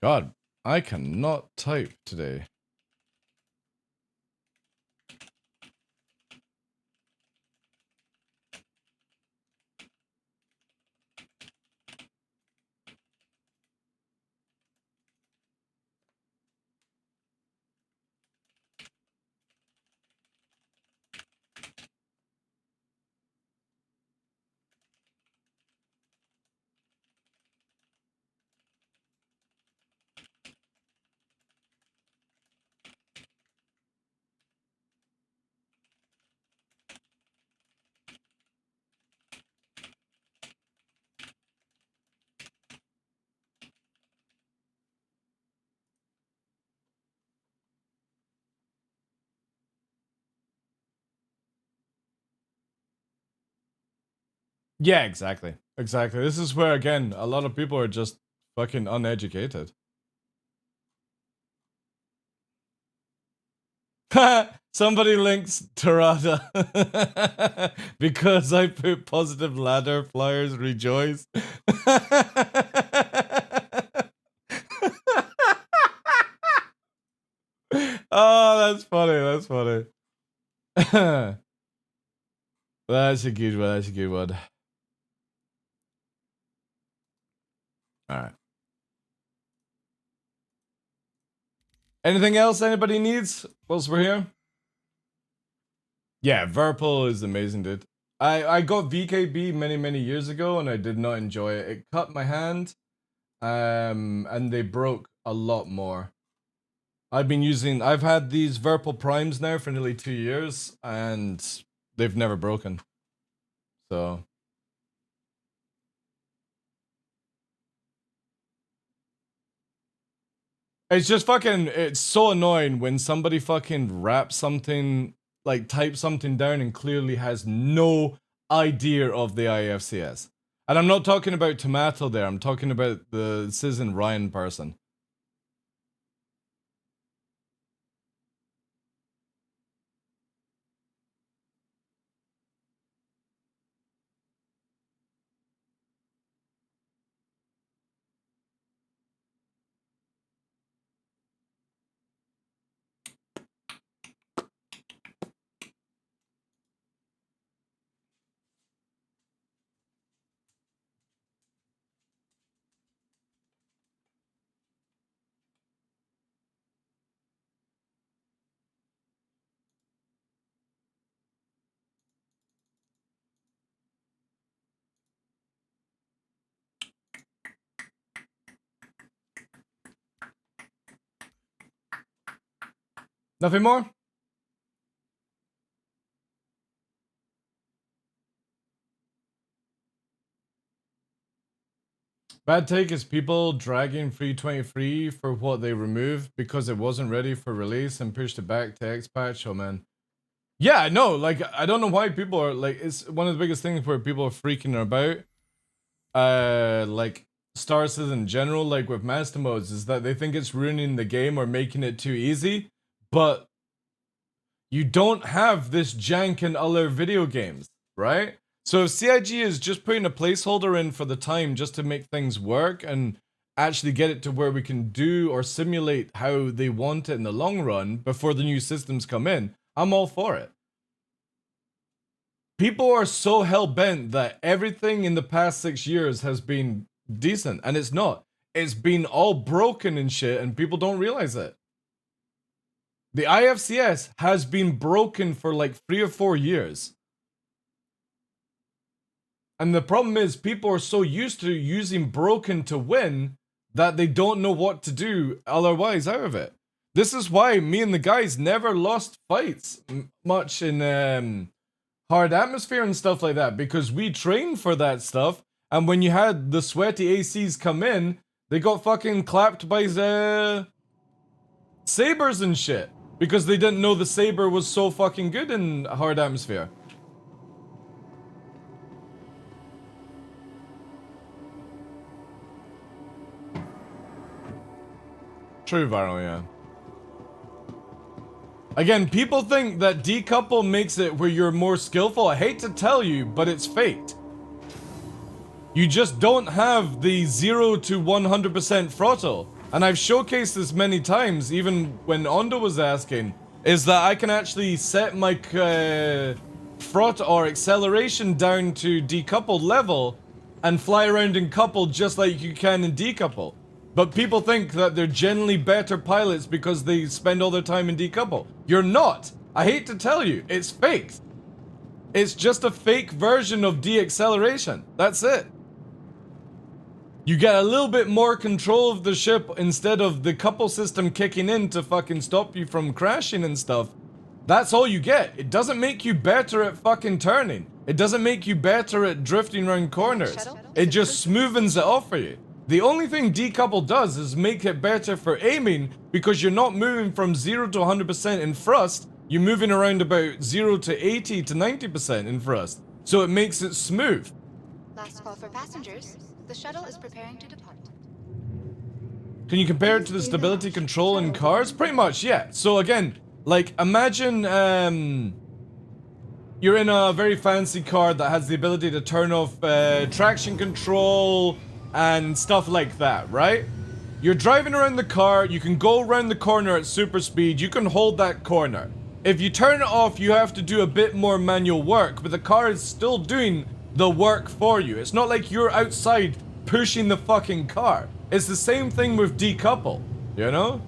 God, I cannot type today. Yeah, exactly. Exactly. This is where, again, a lot of people are just fucking uneducated. Somebody links Tarada because I put positive ladder flyers rejoice. Oh, that's funny. That's funny. That's a good one. That's a good one. All right. Anything else anybody needs whilst we're here? Yeah, Verpal is amazing, dude. I got VKB many years ago and I did not enjoy it. It cut my hand, and they broke a lot more. I've had these Verpal Primes now for nearly 2 years and they've never broken. So it's just fucking, it's so annoying when somebody fucking raps something, like types something down and clearly has no idea of the IFCS. And I'm not talking about Tomato there, I'm talking about the Citizen Ryan person. Nothing more? Bad take is people dragging 323 for what they removed because it wasn't ready for release and pushed it back to X patch. Oh man. Yeah, I know. Like, I don't know why people are like, it's one of the biggest things where people are freaking about. Like Star Citizen in general, like with master modes, is that they think it's ruining the game or making it too easy. But you don't have this jank in other video games, right? So if CIG is just putting a placeholder in for the time just to make things work and actually get it to where we can do or simulate how they want it in the long run before the new systems come in, I'm all for it. People are so hell-bent that everything in the past 6 years has been decent, and it's not. It's been all broken and shit, and people don't realize it. The IFCS has been broken for like 3 or 4 years. And the problem is people are so used to using broken to win that they don't know what to do otherwise out of it. This is why me and the guys never lost fights much in hard atmosphere and stuff like that, because we trained for that stuff, and when you had the sweaty ACs come in, they got fucking clapped by the sabers and shit, because they didn't know the saber was so fucking good in hard atmosphere. True, Viral, yeah. Again, people think that decouple makes it where you're more skillful. I hate to tell you, but it's faked. You just don't have the 0 to 100% throttle. And I've showcased this many times, even when Ondo was asking, is that I can actually set my throttle or acceleration down to decoupled level and fly around in coupled just like you can in decouple. But people think that they're generally better pilots because they spend all their time in decouple. You're not. I hate to tell you, it's fake. It's just a fake version of de-acceleration. That's it. You get a little bit more control of the ship instead of the couple system kicking in to fucking stop you from crashing and stuff. That's all you get. It doesn't make you better at fucking turning. It doesn't make you better at drifting around corners. It just smoothens it off for you. The only thing decouple does is make it better for aiming, because you're not moving from 0 to 100% in thrust, you're moving around about 0 to 80 to 90% in thrust. So it makes it smooth. Last call for passengers. The shuttle is preparing to depart. Can you compare it to the stability control in cars? Pretty much, yeah. So again, like imagine you're in a very fancy car that has the ability to turn off traction control and stuff like that, right? You're driving around the car, you can go around the corner at super speed, you can hold that corner. If you turn it off, you have to do a bit more manual work, but the car is still doing the work for you. It's not like you're outside pushing the fucking car. It's the same thing with decouple, you know?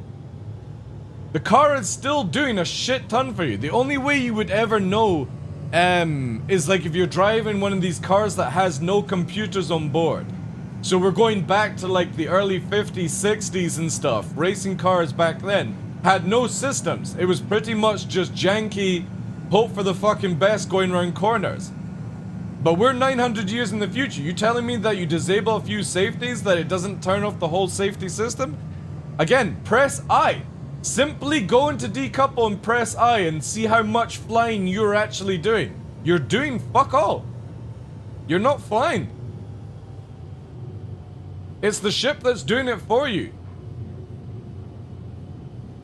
The car is still doing a shit ton for you. The only way you would ever know is like if you're driving one of these cars that has no computers on board. So we're going back to like the early 50s, 60s and stuff. Racing cars back then had no systems. It was pretty much just janky, hope for the fucking best going around corners. But we're 900 years in the future. You telling me that you disable a few safeties, that it doesn't turn off the whole safety system? Again, press I. Simply go into decouple and press I and see how much flying you're actually doing. You're doing fuck all. You're not flying. It's the ship that's doing it for you.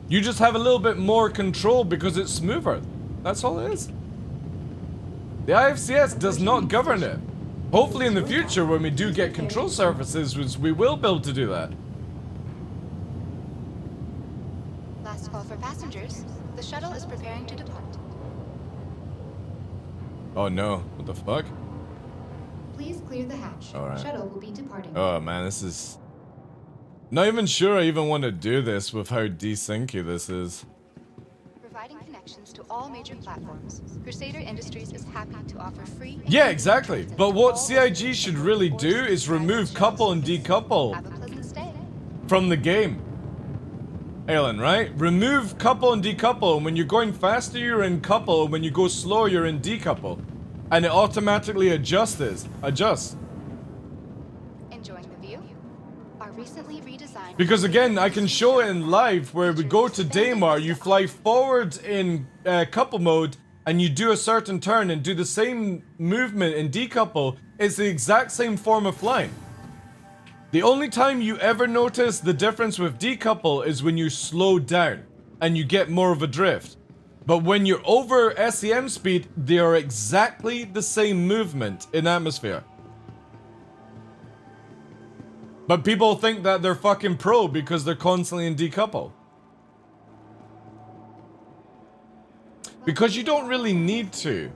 You just have a little bit more control because it's smoother. That's all it is. The IFCS does not govern it. Hopefully in the future when we do get control surfaces, we will be able to do that. Last call for passengers. The shuttle is preparing to depart. Oh no, what the fuck? Please clear the hatch. Alright. Shuttle will be departing. Oh man, this is... Not even sure I even want to do this with how desyncy this is. Providing connections to all major platforms, Crusader Industries is happy to offer free... Yeah, exactly. But what CIG should really do is remove couple and decouple Have a pleasant stay. from the game. Alan, right? Remove couple and decouple, and when you're going faster, you're in couple, when you go slower, you're in decouple. And it automatically adjusts. Enjoying the view? Our recently redesigned... Because again, I can show it in live where we go to Daymar, you fly forward in couple mode, and you do a certain turn and do the same movement in decouple. It's the exact same form of flying. The only time you ever notice the difference with decouple is when you slow down and you get more of a drift. But when you're over SEM speed, they are exactly the same movement in atmosphere. But people think that they're fucking pro because they're constantly in decouple. Because you don't really need to,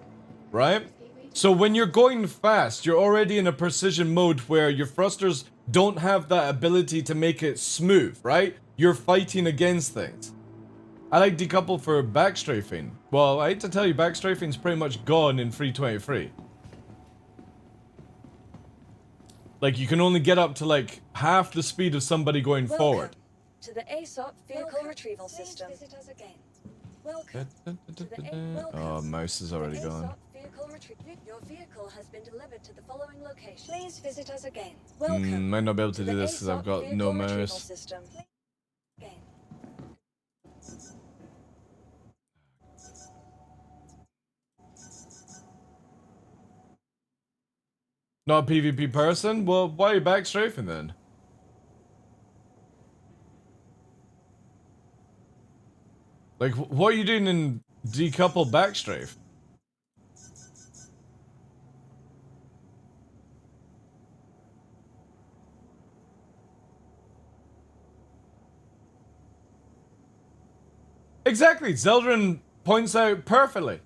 right? So when you're going fast, you're already in a precision mode where your thrusters don't have that ability to make it smooth, right? You're fighting against things. I like decouple for backstrafing. Well, I hate to tell you, backstrafing's pretty much gone in 323. Like, you can only get up to like half the speed of somebody going forward. To the ASOP vehicle retrieval system. Please visit us again. Welcome. Oh, mouse is already gone. Your vehicle has been delivered to the following location. Please visit us again. Welcome. Might not be able to do this because I've got no mouse. Not a PvP person? Well, why are you backstrafing then? Like, what are you doing in decouple backstrafe? Exactly, Zeldrin points out perfectly.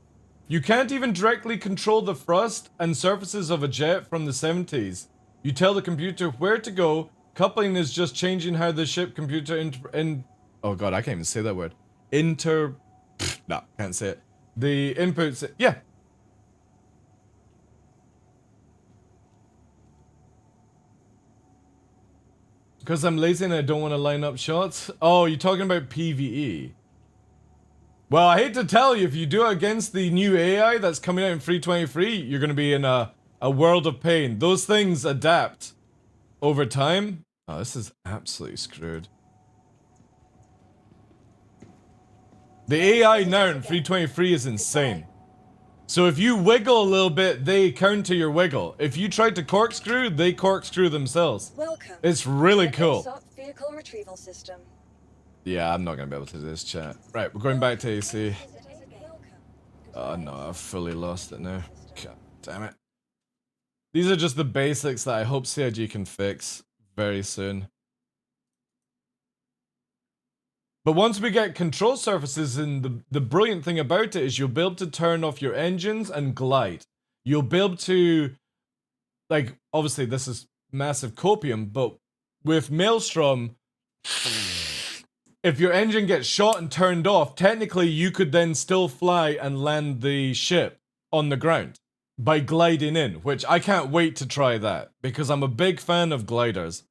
You can't even directly control the thrust and surfaces of a jet from the 70s. You tell the computer where to go. Coupling is just changing how the ship computer oh god, I can't even say that word. No, can't say it. The inputs, yeah. Because I'm lazy and I don't want to line up shots? Oh, you're talking about PvE. Well, I hate to tell you, if you do it against the new AI that's coming out in 323, you're going to be in a world of pain. Those things adapt over time. Oh, this is absolutely screwed. The AI now in 323 is insane. So if you wiggle a little bit, they counter your wiggle. If you try to corkscrew, they corkscrew themselves. Welcome. It's really cool. Vehicle retrieval system. Yeah, I'm not going to be able to do this, chat. Right, we're going back to AC. Oh no, I've fully lost it now. God damn it. These are just the basics that I hope CIG can fix very soon. But once we get control surfaces, and the brilliant thing about it is you'll be able to turn off your engines and glide. You'll be able to, like, obviously this is massive copium, but with Maelstrom, if your engine gets shot and turned off, technically you could then still fly and land the ship on the ground by gliding in, which I can't wait to try that because I'm a big fan of gliders.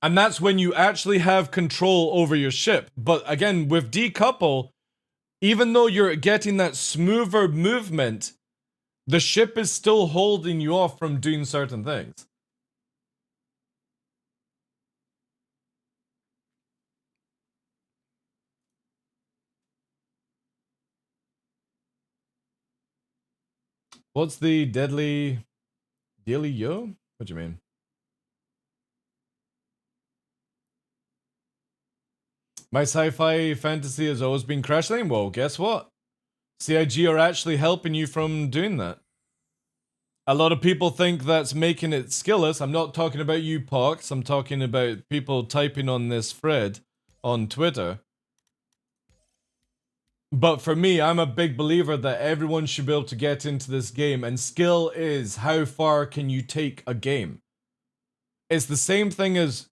And that's when you actually have control over your ship. But again, with decouple, even though you're getting that smoother movement, the ship is still holding you off from doing certain things. What's the deadly yo? What do you mean? My sci-fi fantasy has always been crash landing. Well, guess what? CIG are actually helping you from doing that. A lot of people think that's making it skillless. I'm not talking about you, Pox. I'm talking about people typing on this thread on Twitter. But for me, I'm a big believer that everyone should be able to get into this game, and skill is how far can you take a game. It's the same thing as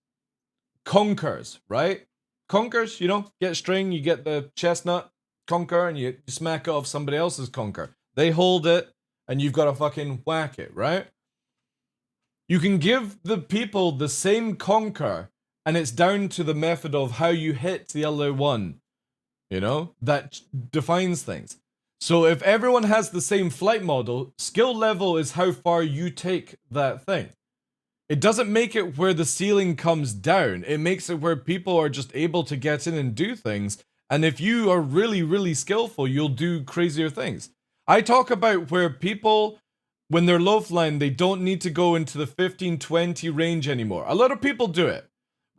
conkers, right? Conkers, you know, get string, you get the chestnut conker, and you smack it off somebody else's conker. They hold it, and you've got to fucking whack it, right? You can give the people the same conker and it's down to the method of how you hit the other one, you know, that defines things. So if everyone has the same flight model, skill level is how far you take that thing. It doesn't make it where the ceiling comes down. It makes it where people are just able to get in and do things. And if you are really, really skillful, you'll do crazier things. I talk about where people, when they're low flying, they don't need to go into the 15-20 range anymore. A lot of people do it.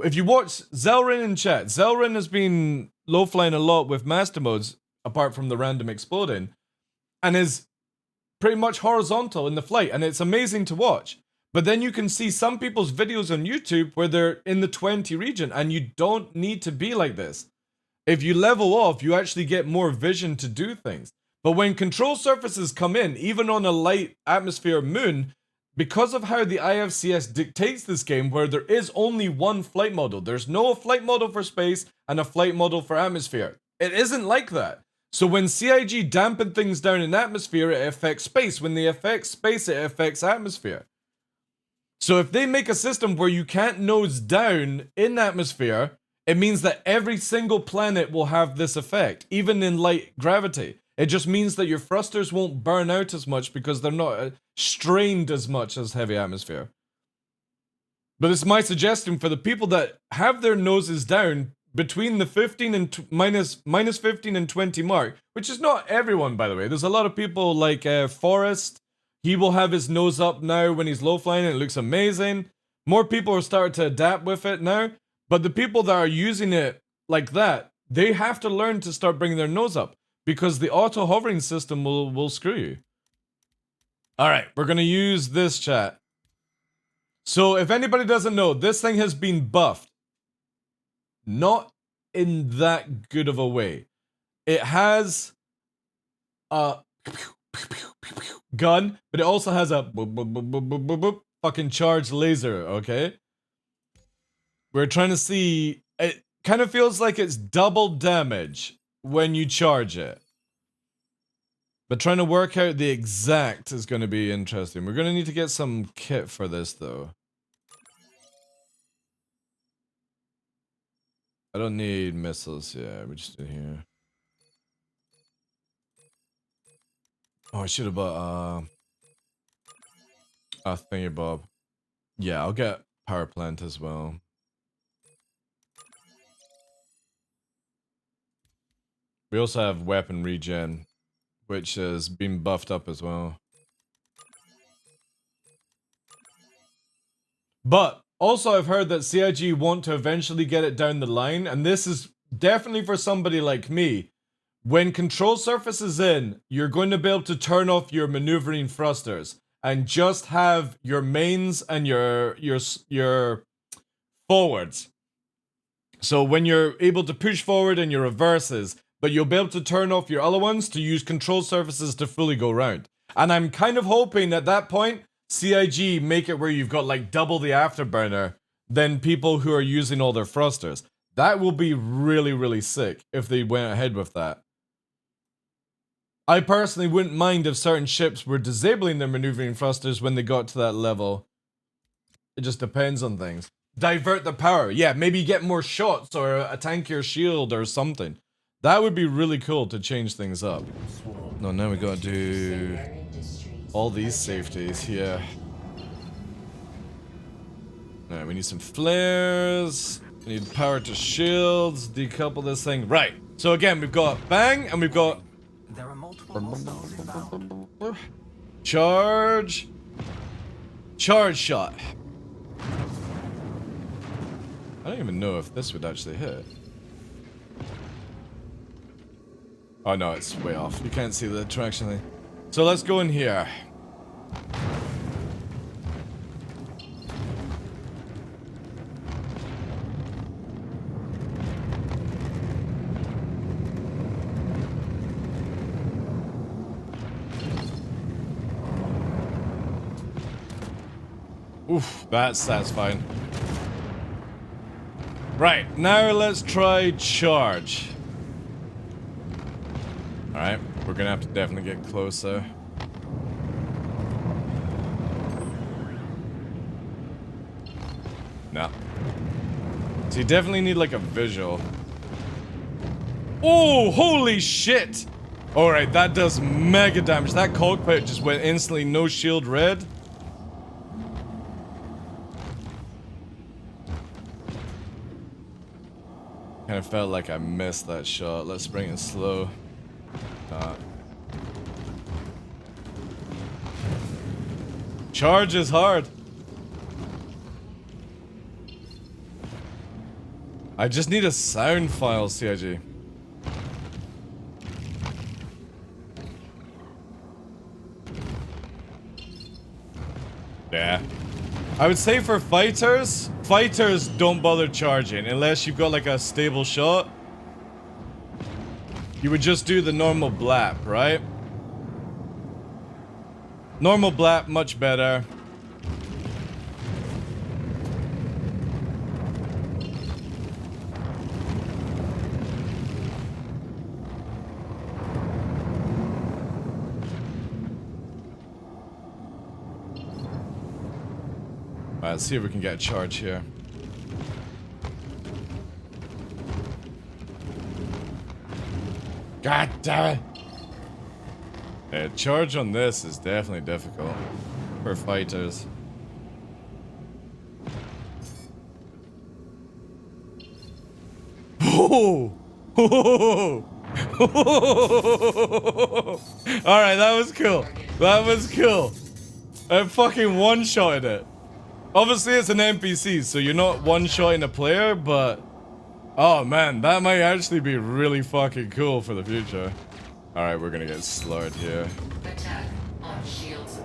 If you watch Zelrin in chat, Zelrin has been low flying a lot with master modes, apart from the random exploding, and is pretty much horizontal in the flight, and it's amazing to watch. But then you can see some people's videos on YouTube where they're in the 20 region, and you don't need to be like this. If you level off, you actually get more vision to do things. But when control surfaces come in, even on a light atmosphere moon, because of how the IFCS dictates this game, where there is only one flight model, there's no flight model for space and a flight model for atmosphere. It isn't like that. So when CIG dampen things down in atmosphere, it affects space. When they affect space, it affects atmosphere. So if they make a system where you can't nose down in atmosphere, it means that every single planet will have this effect, even in light gravity. It just means that your thrusters won't burn out as much because they're not strained as much as heavy atmosphere. But it's my suggestion for the people that have their noses down between the 15 and minus 15 and 20 mark, which is not everyone, by the way. There's a lot of people like Forrest. He will have his nose up now when he's low flying and it looks amazing. More people are starting to adapt with it now. But the people that are using it like that, they have to learn to start bringing their nose up because the auto hovering system will screw you. All right, we're going to use this chat. So if anybody doesn't know, this thing has been buffed. Not in that good of a way. It has a gun, but it also has a fucking charged laser, okay? We're trying to see, it kind of feels like it's double damage when you charge it. But trying to work out the exact is going to be interesting. We're going to need to get some kit for this though. I don't need missiles, yeah, we just did here. Oh, I should have bought a thingy bob. Yeah, I'll get power plant as well. We also have weapon regen, which has been buffed up as well. But also I've heard that CIG want to eventually get it down the line, and this is definitely for somebody like me. When control surface is in, you're going to be able to turn off your maneuvering thrusters and just have your mains and your forwards. So when you're able to push forward and your reverses, but you'll be able to turn off your other ones to use control surfaces to fully go round. And I'm kind of hoping at that point, CIG make it where you've got like double the afterburner than people who are using all their thrusters. That will be really, really sick if they went ahead with that. I personally wouldn't mind if certain ships were disabling their maneuvering thrusters when they got to that level. It just depends on things. Divert the power. Yeah, maybe get more shots or a tankier shield or something. That would be really cool to change things up. No, now we gotta do all these safeties, yeah. Alright, we need some flares. We need power to shields. Decouple this thing. Right. So again, we've got bang and we've got There are multiple charge. Charge shot. I don't even know if this would actually hit. Oh no, it's way off. You can't see the traction thing. So let's go in here. Oof, that's satisfying. Right, now let's try charge. Alright, we're gonna have to definitely get closer. No. So you definitely need like a visual. Oh, holy shit! Alright, that does mega damage. That cockpit just went instantly no shield red. Kind of felt like I missed that shot. Let's bring it slow. Charge is hard. I just need a sound file, CIG. Yeah. I would say for fighters don't bother charging unless you've got like a stable shot. You would just do the normal blap, right? Normal blap, much better. Alright, let's see if we can get a charge here. God damn it! Yeah, charge on this is definitely difficult for fighters. Oh! Alright, that was cool. That was cool. I fucking one-shotted it. Obviously, it's an NPC, so you're not one-shotting a player, but... Oh man, that might actually be really fucking cool for the future. Alright, we're gonna get slaughtered here. Attack on shields.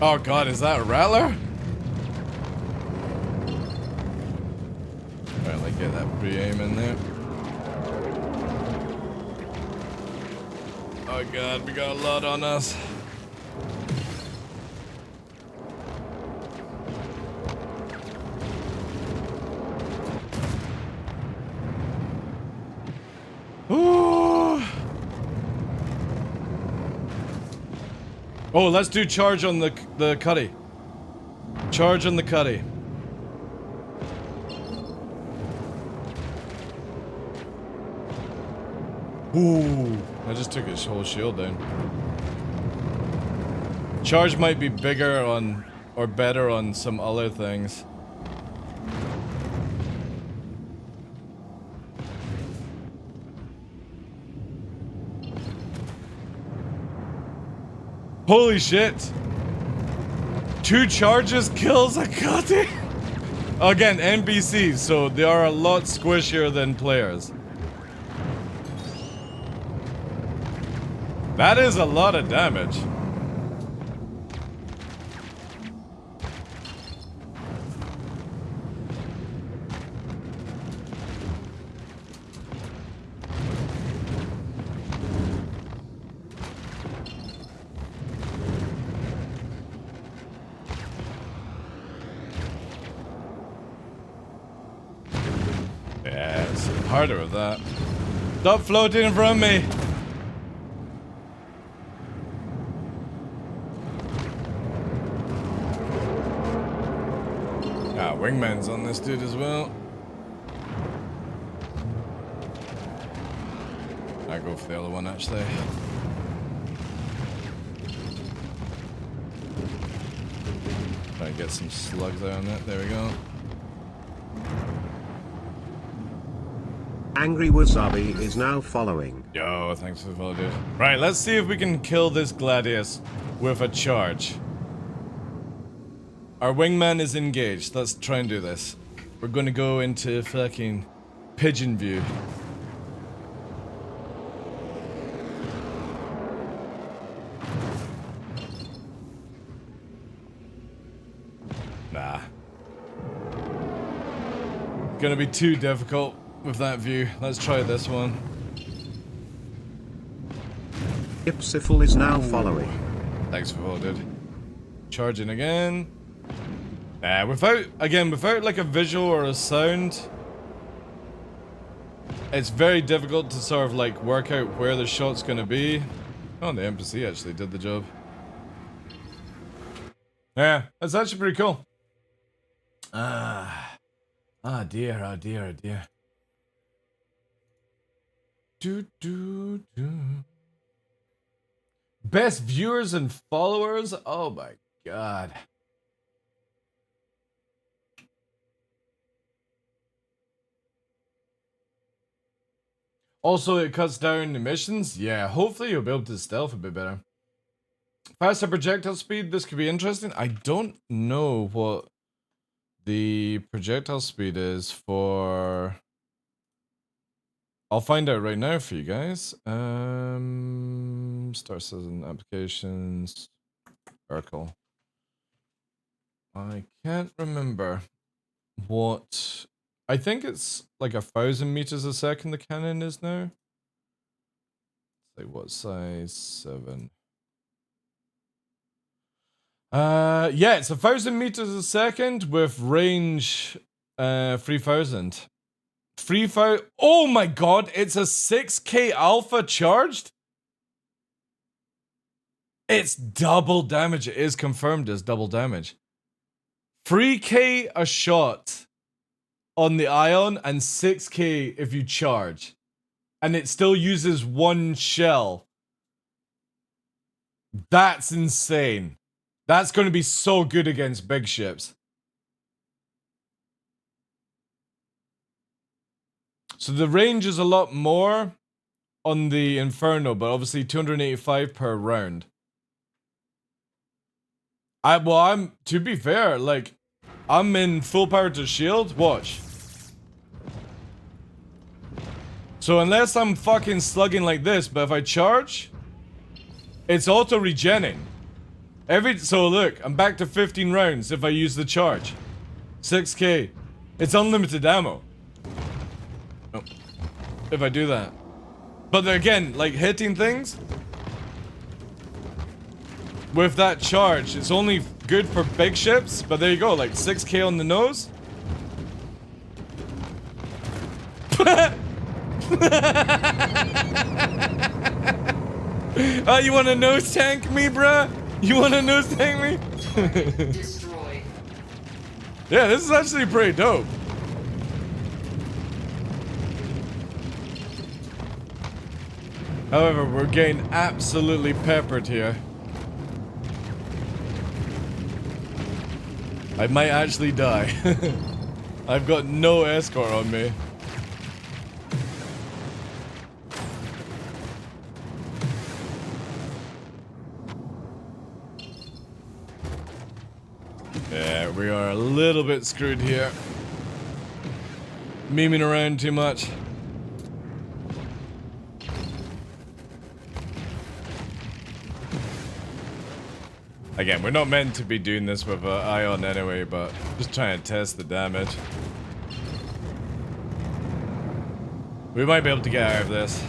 Oh god, is that a Rattler? Alright, let's get that pre-aim in there. Oh god, we got a lot on us. Ooh. Oh, let's do charge on the cuddy. Charge on the cuddy. Ooh, I just took his whole shield down. Charge might be bigger on, or better on some other things. Holy shit! 2 charges kills a cutty? Again, NPCs, so they are a lot squishier than players. That is a lot of damage. Yeah, it's harder with that. Stop floating from me! Ah, wingman's on this dude as well. I go for the other one actually. Try and get some slugs out on it. There we go. Angry Wasabi is now following. Yo, thanks for the follow, dude. Right, let's see if we can kill this Gladius with a charge. Our wingman is engaged. Let's try and do this. We're gonna go into fucking pigeon view. Nah. Gonna be too difficult with that view. Let's try this one. Ipsiful is now following. Thanks for all, dude. Charging again. Nah, without like a visual or a sound, it's very difficult to sort of like work out where the shot's gonna be. Oh, the NPC actually did the job. Yeah, that's actually pretty cool. Dear, oh dear, oh dear. Do. Best viewers and followers? Oh my god. Also, it cuts down emissions? Yeah, hopefully you'll be able to stealth a bit better. Faster projectile speed, this could be interesting. I don't know what the projectile speed is for... I'll find out right now for you guys. Start season applications. Circle. I can't remember what... I think it's like 1,000 meters a second the cannon is now. Like what size? 7. Yeah, it's 1,000 meters a second with range 3,000. 3,000. Oh my god, it's a 6K alpha charged? It's double damage. It is confirmed as double damage. 3K a shot on the ion and 6K if you charge. And it still uses 1 shell. That's insane. That's going to be so good against big ships. So the range is a lot more on the Inferno, but obviously 285 per round. I'm to be fair, like, I'm in full power to shield. Watch. So unless I'm fucking slugging like this, but if I charge, it's auto regenning. So look, I'm back to 15 rounds if I use the charge. 6K. It's unlimited ammo. Oh. If I do that. But again, like hitting things with that charge, it's only good for big ships, but there you go, like 6K on the nose. Oh, you wanna nose tank me, bruh? You wanna nose tank me? Destroyed. Yeah, this is actually pretty dope. However, we're getting absolutely peppered here. I might actually die. I've got no escort on me. Yeah, we are a little bit screwed here. Memeing around too much. Again, we're not meant to be doing this with Ion anyway, but just trying to test the damage. We might be able to get out of this.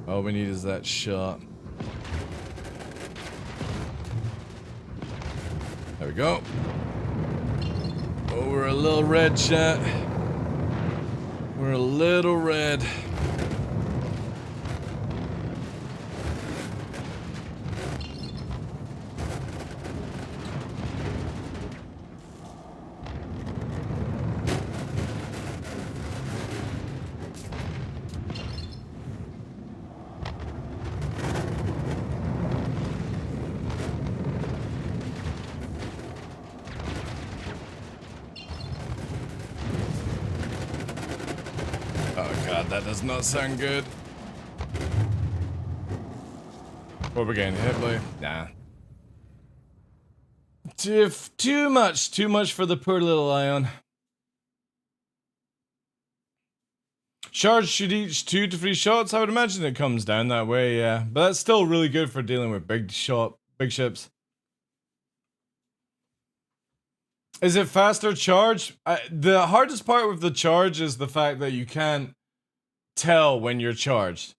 All we need is that shot. There we go. Oh, we're a little red, chat. We're a little red. That does not sound good. What are we getting hit by? Nah. Too much for the poor little Ion. Shards should each 2 to 3 shots. I would imagine it comes down that way, yeah. But that's still really good for dealing with big ships. Is it faster charge? The hardest part with the charge is the fact that you can't tell when you're charged.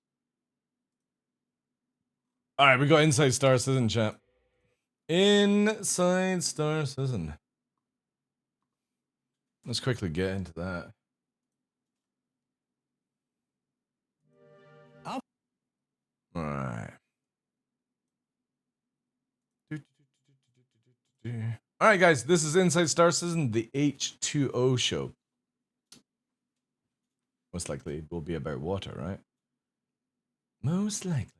Alright, we got Inside Star Citizen, chat. Inside Star Citizen. Let's quickly get into that. Alright. Alright, guys, this is Inside Star Citizen, the H2O show. Most likely it will be about water, right? Most likely.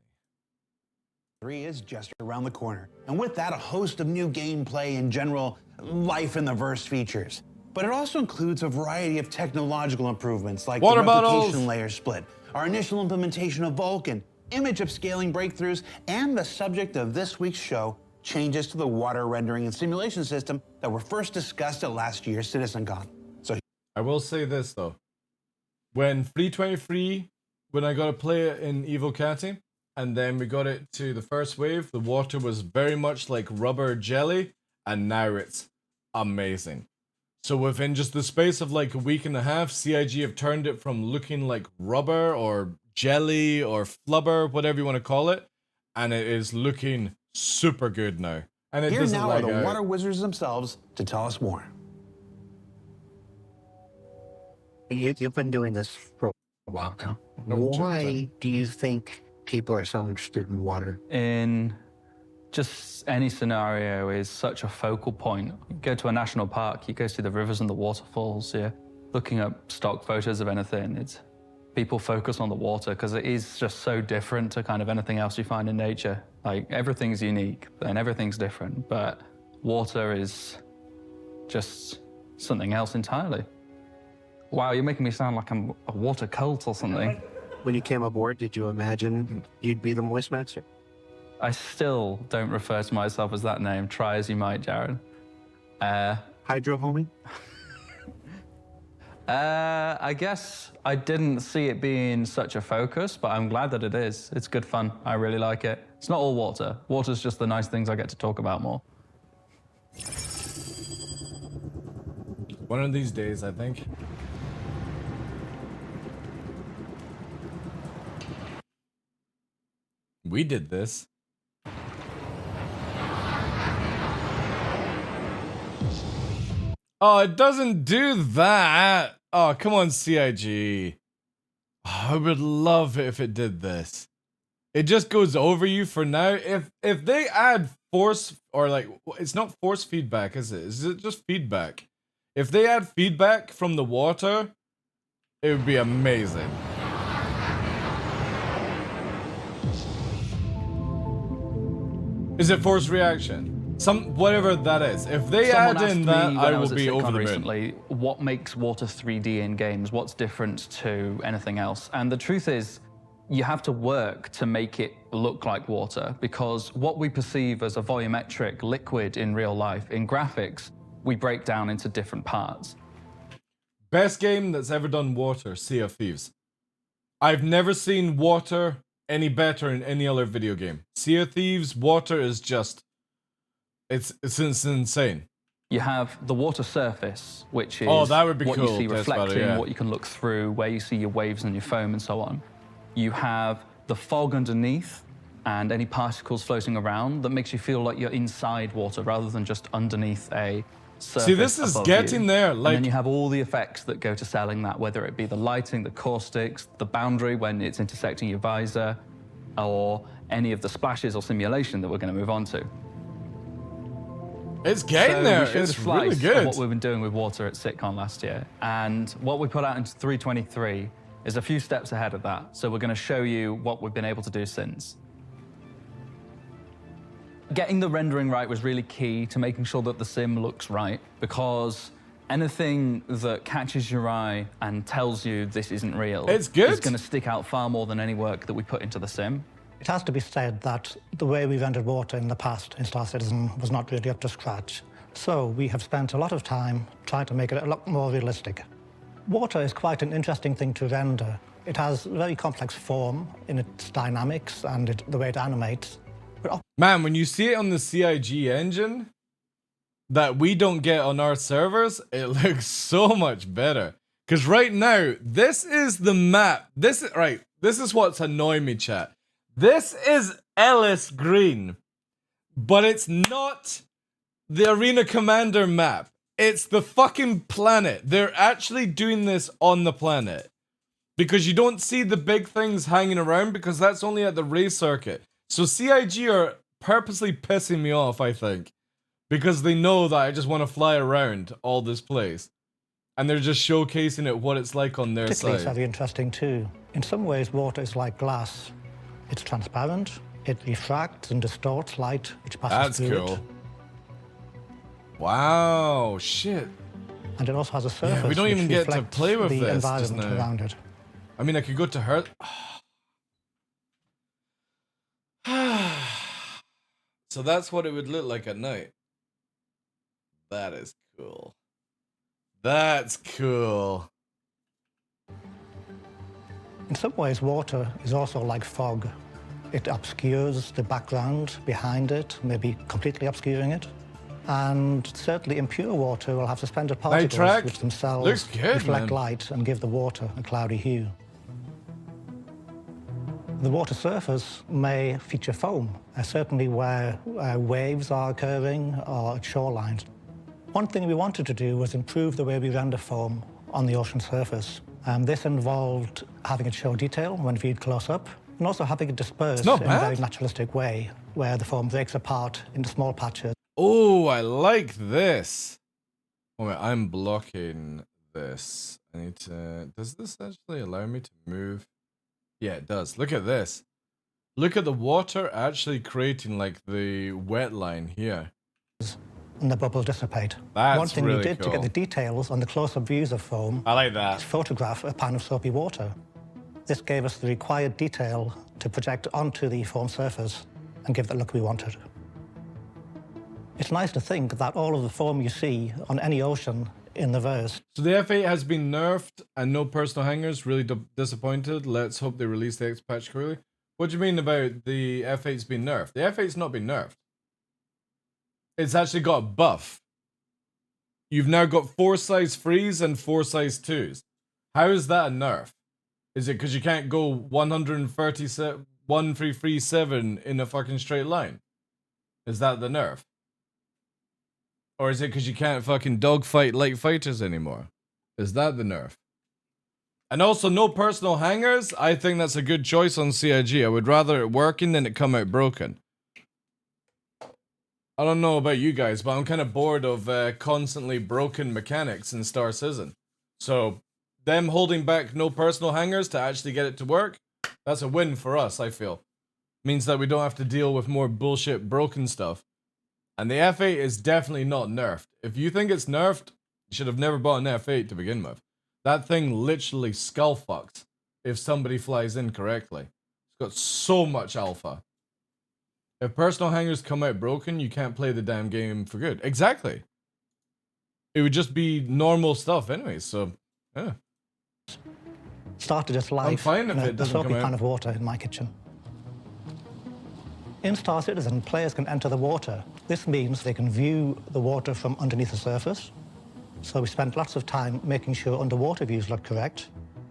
3 is just around the corner. And with that, a host of new gameplay and general life in the verse features. But it also includes a variety of technological improvements like Water the bottles. replication layer split, our initial implementation of Vulkan, image upscaling breakthroughs, and the subject of this week's show, changes to the water rendering and simulation system that were first discussed at last year's CitizenCon. So I will say this though. When 323, when I got to play it in Evo Cati, and then we got it to the first wave, the water was very much like rubber jelly, and now it's amazing. So within just the space of like a week and a half, CIG have turned it from looking like rubber or jelly or flubber, whatever you want to call it, and it is looking super good now. And it here doesn't now are lag the out. water wizards themselves to tell us more. You've been doing this for a while now. Why do you think people are so interested in water? In just any scenario is such a focal point. You go to a national park, you go see the rivers and the waterfalls, you're looking up stock photos of anything. It's people focus on the water because it is just so different to kind of anything else you find in nature. Like everything's unique and everything's different, but water is just something else entirely. Wow, you're making me sound like I'm a water cult or something. When you came aboard, did you imagine you'd be the voice master? I still don't refer to myself as that name, try as you might, Jared. Hydro homie? I guess I didn't see it being such a focus, but I'm glad that it is. It's good fun. I really like it. It's not all water. Water's just the nice things I get to talk about more. One of these days, I think. We did this. Oh, it doesn't do that. Oh, come on, CIG. I would love it if it did this. It just goes over you for now. If they add force, or like, it's not force feedback, is it? Is it just feedback? If they add feedback from the water, it would be amazing. Is it force reaction? Whatever that is. If they add in that, I will be over the moon. What makes water 3D in games? What's different to anything else? And the truth is, you have to work to make it look like water, because what we perceive as a volumetric liquid in real life, in graphics, we break down into different parts. Best game that's ever done water, Sea of Thieves. I've never seen water any better in any other video game. Sea of Thieves, water is just... It's insane. You have the water surface, which is that would be what cool. you see reflecting, yeah. what you can look through, where you see your waves and your foam and so on. You have the fog underneath and any particles floating around that makes you feel like you're inside water rather than just underneath a surface. See, this is getting there. Like, and then you have all the effects that go to selling that, whether it be the lighting, the caustics, the boundary when it's intersecting your visor, or any of the splashes or simulation that we're going to move on to. It's getting there. It's really good. What we've been doing with water at SitCon last year, and what we put out into 323 is a few steps ahead of that. So we're going to show you what we've been able to do since. Getting the rendering right was really key to making sure that the sim looks right, because anything that catches your eye and tells you this isn't real is going to stick out far more than any work that we put into the sim. It has to be said that the way we rendered water in the past in Star Citizen was not really up to scratch. So we have spent a lot of time trying to make it a lot more realistic. Water is quite an interesting thing to render. It has a very complex form in its dynamics and the way it animates. Man, when you see it on the CIG engine that we don't get on our servers, it looks so much better. Because right now, this is the map. This is what's annoying me, chat. This is Ellis Green. but it's not the Arena Commander map. It's the fucking planet. They're actually doing this on the planet. Because you don't see the big things hanging around because that's only at the race circuit. So CIG are purposely pissing me off, I think. Because they know that I just want to fly around all this place. And they're just showcasing it what it's like on their Particularly, side. it's very interesting too. In some ways, water is like glass. It's transparent, it refracts and distorts light which passes through That's cool. it. Wow, shit. And it also has a surface Yeah, we don't which even get to reflects play with the this just environment now. around it. I mean, I could go to her. So that's what it would look like at night. That is cool. That's cool. In some ways, water is also like fog. It obscures the background behind it, maybe completely obscuring it. And certainly impure water will have suspended particles track. which themselves Looks good, reflect man. light and give the water a cloudy hue. The water surface may feature foam, certainly where waves are occurring or at shorelines. One thing we wanted to do was improve the way we render foam on the ocean surface. This involved having it show detail when viewed close up, and also having it disperse in a very naturalistic way, where the foam breaks apart into small patches. Oh, I like this. Oh, wait, I'm blocking this. I need to... Does this actually allow me to move? Yeah, it does. Look at this. Look at the water actually creating like the wet line here. And the bubbles dissipate. That's One thing really we did to cool. get the details on the close-up views of foam I like that. is photograph a pan of soapy water. This gave us the required detail to project onto the foam surface and give the look we wanted. It's nice to think that all of the foam you see on any ocean in the verse. So the F8 has been nerfed and no personal hangers. Really disappointed. Let's hope they release the X patch quickly. What do you mean about the F8's been nerfed? The F8's not been nerfed. It's actually got a buff. You've now got 4 size 3s and 4 size 2s. How is that a nerf? Is it because you can't go 1337 in a fucking straight line? Is that the nerf? Or is it because you can't fucking dogfight light fighters anymore? Is that the nerf? And also no personal hangers. I think that's a good choice on CIG. I would rather it working than it come out broken. I don't know about you guys, but I'm kind of bored of constantly broken mechanics in Star Citizen. So them holding back no personal hangers to actually get it to work, that's a win for us, I feel. Means that we don't have to deal with more bullshit broken stuff. And the F8 is definitely not nerfed. If you think it's nerfed, you should have never bought an F8 to begin with. That thing literally skull fucks if somebody flies in correctly. It's got so much alpha. If personal hangers come out broken, you can't play the damn game for good. Exactly. It would just be normal stuff anyway, so, yeah. Started its life I'm fine if in it a doesn't soapy come out. pan of water in my kitchen. In Star Citizen, players can enter the water. This means they can view the water from underneath the surface. So we spent lots of time making sure underwater views look correct,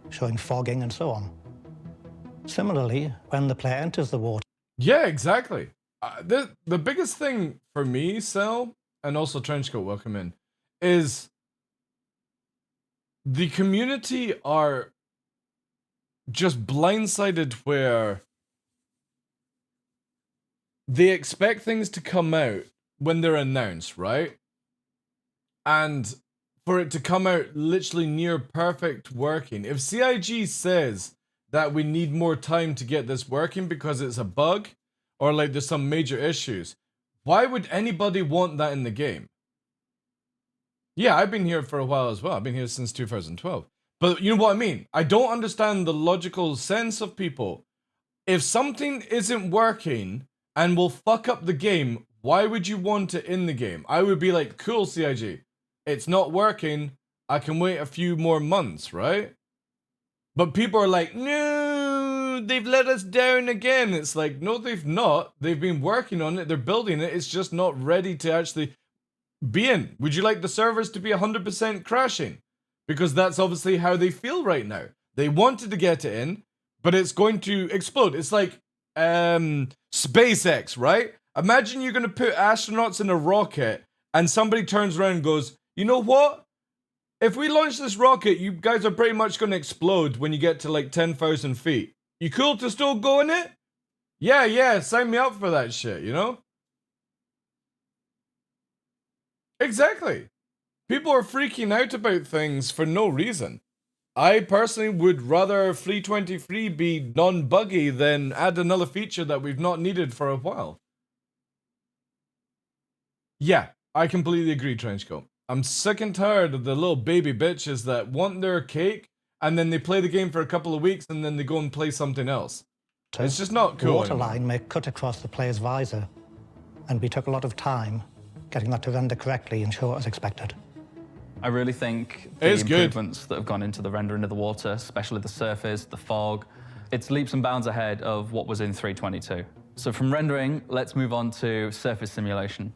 showing fogging and so on. Similarly, when the player enters the water... Yeah, exactly. The biggest thing for me, Cell, and also Trenchcoat, welcome in, is the community are just blindsided where they expect things to come out when they're announced, right? And for it to come out literally near perfect working. If CIG says that we need more time to get this working because it's a bug, or like there's some major issues, why would anybody want that in the game? Yeah, I've been here for a while as well. I've been here since 2012. But you know what I mean? I don't understand the logical sense of people. If something isn't working and will fuck up the game, why would you want it in the game? I would be like, cool, CIG. It's not working. I can wait a few more months, right? But people are like, no, they've let us down again. It's like, no, they've not. They've been working on it. They're building it. It's just not ready to actually be in. Would you like the servers to be 100% crashing? Because that's obviously how they feel right now. They wanted to get it in, but it's going to explode. It's like SpaceX, right? Imagine you're going to put astronauts in a rocket and somebody turns around and goes, you know what? If we launch this rocket, you guys are pretty much going to explode when you get to like 10,000 feet. You cool to still go in it? Yeah, sign me up for that shit, you know? Exactly. People are freaking out about things for no reason. I personally would rather Free 23 be non-buggy than add another feature that we've not needed for a while. Yeah, I completely agree, Trenchcoat. I'm sick and tired of the little baby bitches that want their cake and then they play the game for a couple of weeks and then they go and play something else. It's just not cool The water anymore. line may cut across the player's visor, and we took a lot of time getting that to render correctly and show as expected. I really think the improvements that have gone into the rendering of the water, especially the surface, the fog, it's leaps and bounds ahead of what was in 3.22. So from rendering, let's move on to surface simulation.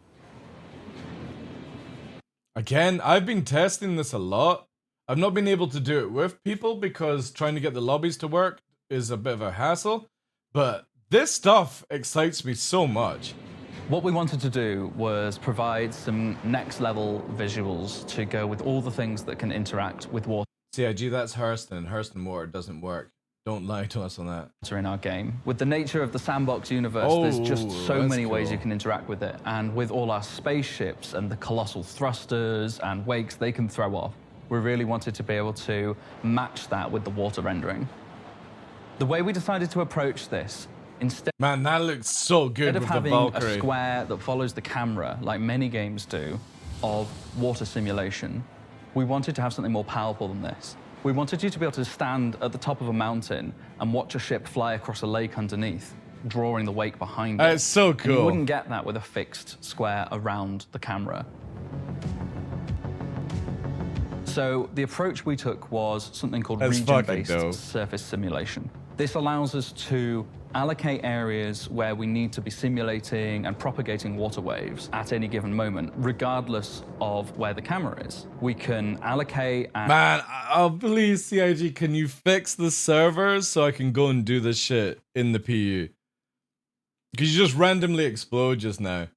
Again, I've been testing this a lot. I've not been able to do it with people because trying to get the lobbies to work is a bit of a hassle, but this stuff excites me so much. What we wanted to do was provide some next level visuals to go with all the things that can interact with water. CIG, that's Hurston. Hurston water doesn't work. Don't lie to us on that. In our game. With the nature of the sandbox universe, there's just so many ways you can interact with it. And with all our spaceships and the colossal thrusters and wakes they can throw off, we really wanted to be able to match that with the water rendering. The way we decided to approach this, instead that looks so good of with the having Valkyrie. a square that follows the camera, like many games do, of water simulation, we wanted to have something more powerful than this. We wanted you to be able to stand at the top of a mountain and watch a ship fly across a lake underneath, drawing the wake behind it. That's so cool. And you wouldn't get that with a fixed square around the camera. So the approach we took was something called region-based surface simulation. This allows us to allocate areas where we need to be simulating and propagating water waves at any given moment, regardless of where the camera is. We can allocate and... Man, please, CIG, can you fix the servers so I can go and do this shit in the PU? Because you just randomly explode just now.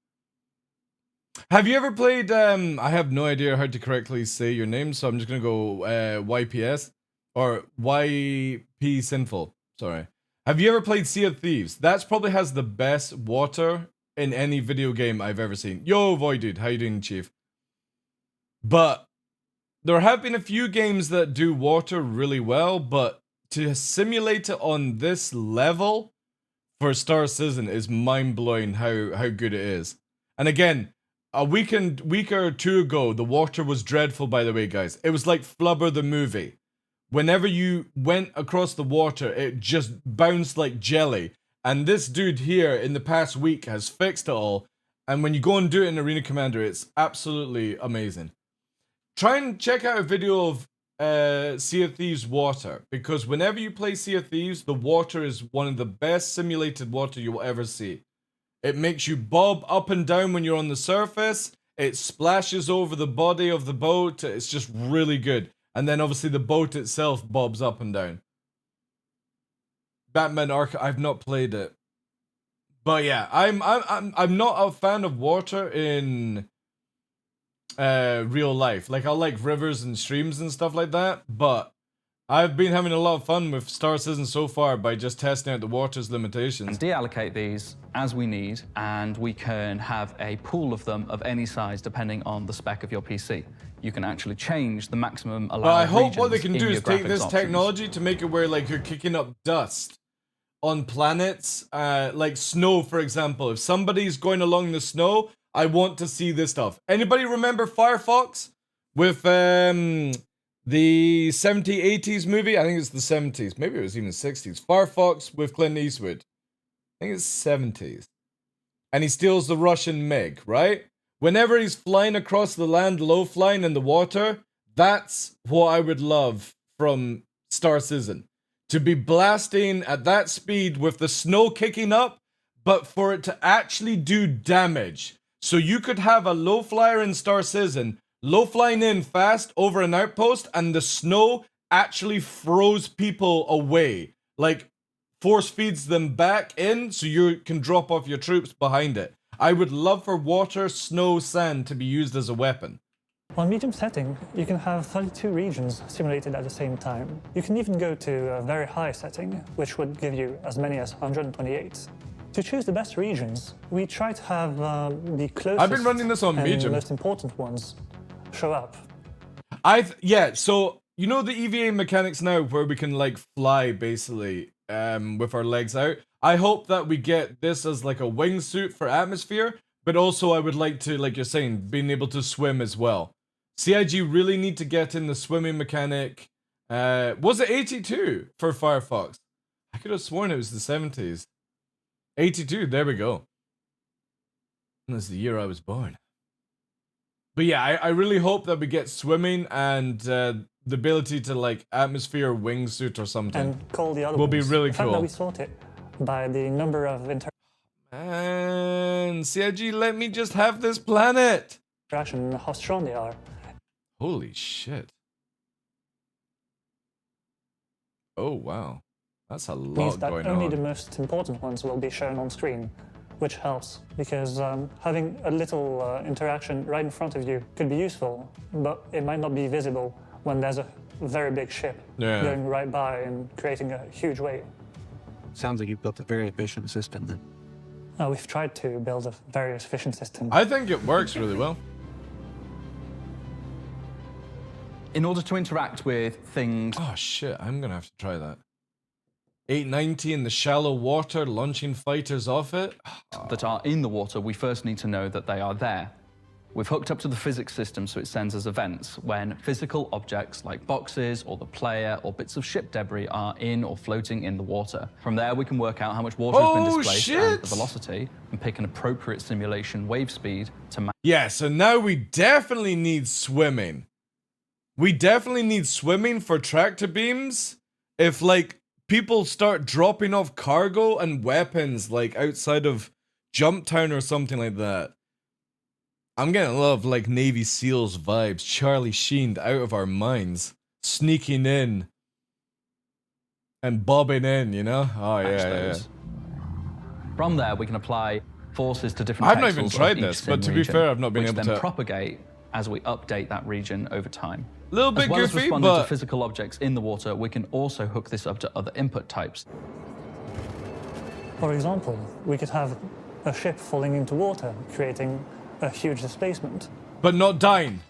Have you ever played, I have no idea how to correctly say your name, so I'm just going to go YPS, or YP Sinful, sorry. Have you ever played Sea of Thieves? That probably has the best water in any video game I've ever seen. Yo, Void Dude, how you doing, Chief? But there have been a few games that do water really well, but to simulate it on this level for Star Citizen is mind-blowing how good it is. And again, a week or two ago, the water was dreadful, by the way, guys. It was like Flubber the movie. Whenever you went across the water, it just bounced like jelly. And this dude here in the past week has fixed it all. And when you go and do it in Arena Commander, it's absolutely amazing. Try and check out a video of Sea of Thieves water. Because whenever you play Sea of Thieves, the water is one of the best simulated water you will ever see. It makes you bob up and down when you're on the surface. It splashes over the body of the boat. It's just really good. And then obviously the boat itself bobs up and down. Batman Arkham, I've not played it. But yeah, I'm not a fan of water in real life. Like I like rivers and streams and stuff like that, but I've been having a lot of fun with Star Citizen so far by just testing out the water's limitations. And deallocate these as we need, and we can have a pool of them of any size depending on the spec of your PC. You can actually change the maximum allowed. But I hope what they can do is take this options. technology to make it where like you're kicking up dust on planets, like snow, for example. If somebody's going along the snow, I want to see this stuff. Anybody remember Firefox with the 80s movie? I think it's the 70s. Maybe it was even 60s. Firefox with Clint Eastwood. I think it's 70s. And he steals the Russian MiG, right? Whenever he's flying across the land, low flying in the water, that's what I would love from Star Citizen. To be blasting at that speed with the snow kicking up, but for it to actually do damage. So you could have a low flyer in Star Citizen, low flying in fast over an outpost, and the snow actually throws people away. Like, force feeds them back in so you can drop off your troops behind it. I would love for water, snow, sand to be used as a weapon. On medium setting, you can have 32 regions simulated at the same time. You can even go to a very high setting, which would give you as many as 128. To choose the best regions, we try to have the closest I've been running this on and medium. the most important ones show up. Yeah, so you know the EVA mechanics now where we can like fly basically with our legs out. I hope that we get this as like a wingsuit for atmosphere, but also I would like to, like you're saying, being able to swim as well. CIG really need to get in the swimming mechanic. Was it 82 for Firefox? I could have sworn it was the 70s. 82, there we go. That's the year I was born. But yeah, I really hope that we get swimming and the ability to like atmosphere wingsuit or something. And call the other will be ones. really The fact cool. that we sort it by the number of And CIG, let me just have this planet. interaction and how strong they are. Holy shit. Oh wow. That's a Means lot that going only on. the most important ones will be shown on screen, which helps because having a little interaction right in front of you could be useful, but it might not be visible when there's a very big ship going right by and creating a huge wave. Sounds like you've built a very efficient system then. We've tried to build a very efficient system. I think it works really well. In order to interact with things... Oh shit, I'm gonna have to try that. 890 in the shallow water, launching fighters off it. that are in the water, we first need to know that they are there. We've hooked up to the physics system so it sends us events when physical objects like boxes or the player or bits of ship debris are in or floating in the water. From there we can work out how much water has been displaced and the velocity and pick an appropriate simulation wave speed to match. Yeah, so now we definitely need swimming. We definitely need swimming for tractor beams. If like people start dropping off cargo and weapons like outside of Jump Town or something like that. I'm getting a lot of like Navy SEALs vibes. Charlie Sheen out of our minds. Sneaking in. And bobbing in, you know? Oh yeah. From there we can apply forces to different I've not even pixels of tried each this, sim but to be region, fair, I've not been which able then to propagate as we update that region over time. A little bit as well as goofy, responding but to physical objects in the water, we can also hook this up to other input types. For example, we could have a ship falling into water, creating a huge displacement. But not dying.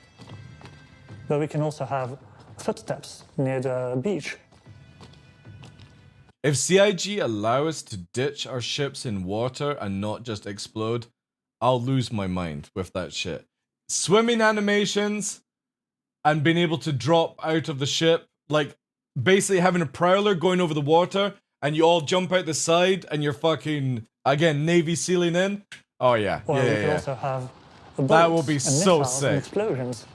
But we can also have footsteps near the beach. If CIG allow us to ditch our ships in water and not just explode, I'll lose my mind with that shit. Swimming animations and being able to drop out of the ship, like basically having a prowler going over the water and you all jump out the side and you're fucking, again, Navy SEAling in. Oh yeah, Or we could yeah. also have That will be and so missiles and sick. explosions.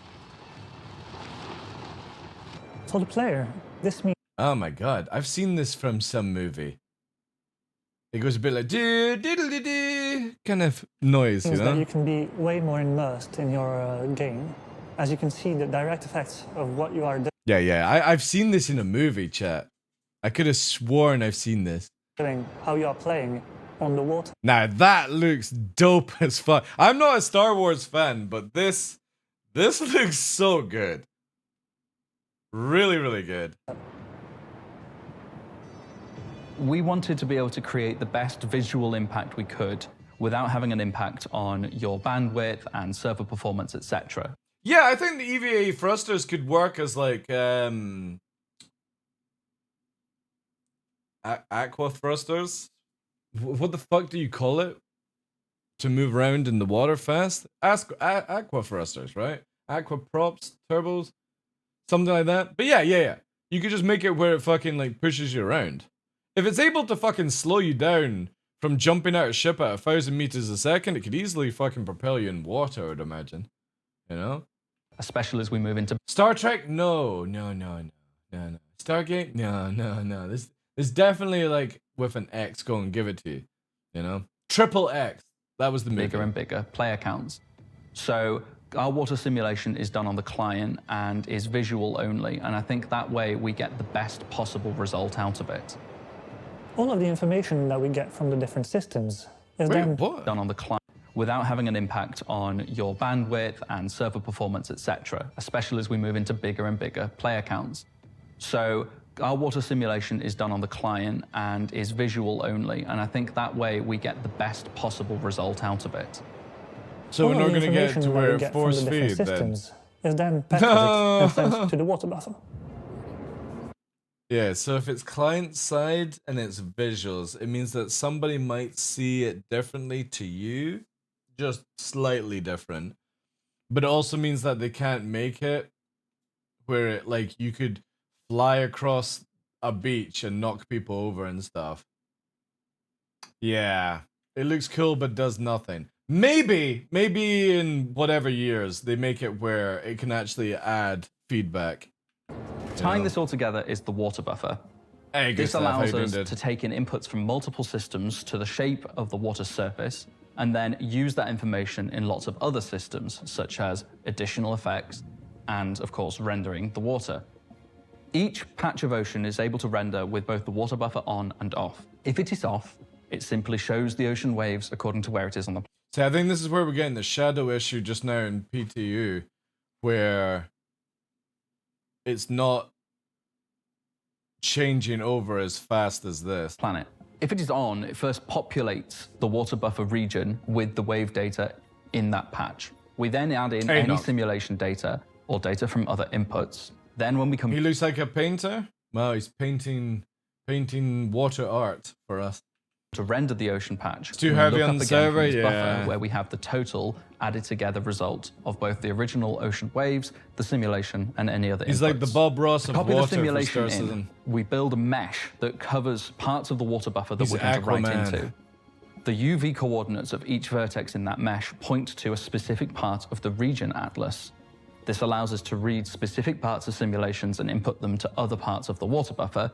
For the player, this means Oh my god, I've seen this from some movie. It goes a bit like do kind of noise, you that know? you can be way more immersed in your game, as you can see the direct effects of what you are Yeah, I've seen this in a movie, chat. I could have sworn I've seen this. doing, how you are playing on the water. Now that looks dope as fuck. I'm not a Star Wars fan, but this looks so good. Really, really good. We wanted to be able to create the best visual impact we could without having an impact on your bandwidth and server performance, etc. Yeah, I think the EVA thrusters could work as like aqua thrusters. What the fuck do you call it? To move around in the water fast? Aqua thrusters, right? Aqua props, turbos, something like that. But yeah. You could just make it where it fucking like pushes you around. If it's able to fucking slow you down from jumping out of ship at 1,000 meters a second, it could easily fucking propel you in water, I would imagine. You know? Especially as we move into Star Trek? No. Stargate? No. This definitely like with an X, go and give it to you. You know? Triple X. That was the movie. bigger and bigger player counts. So our water simulation is done on the client and is visual only, and I think that way we get the best possible result out of it. All of the information that we get from the different systems is then Done on the client. without having an impact on your bandwidth and server performance, etc., especially as we move into bigger and bigger player counts. So our water simulation is done on the client and is visual only, and I think that way we get the best possible result out of it. So we're not going to get to where it force feed then? Is then packaged and sent to the water buffer. Yeah, so if it's client side and it's visuals, it means that somebody might see it differently to you, just slightly different. But it also means that they can't make it where it, like, you could fly across a beach and knock people over and stuff. Yeah, it looks cool but does nothing. Maybe in whatever years they make it where it can actually add feedback. Tying this all together is the water buffer. Hey, this Gustav, allows how you us doing, to take in inputs from multiple systems to the shape of the water surface and then use that information in lots of other systems, such as additional effects and, of course, rendering the water. Each patch of ocean is able to render with both the water buffer on and off. If it is off, it simply shows the ocean waves according to where it is on the... See, I think this is where we're getting the shadow issue just now in PTU, where it's not changing over as fast as this. Planet. If it is on, it first populates the water buffer region with the wave data in that patch. We then add in any simulation data or data from other inputs. Then when we come... He looks like a painter? Wow, he's painting water art for us. To render the ocean patch. It's too heavy on the server, buffer, where we have the total added together result of both the original ocean waves, the simulation, and any other He's inputs. like the Bob Ross of copy water the simulation for Star Citizen. we build a mesh that covers parts of the water buffer that He's we're going to write Aquaman. into. The UV coordinates of each vertex in that mesh point to a specific part of the region atlas. This allows us to read specific parts of simulations and input them to other parts of the water buffer,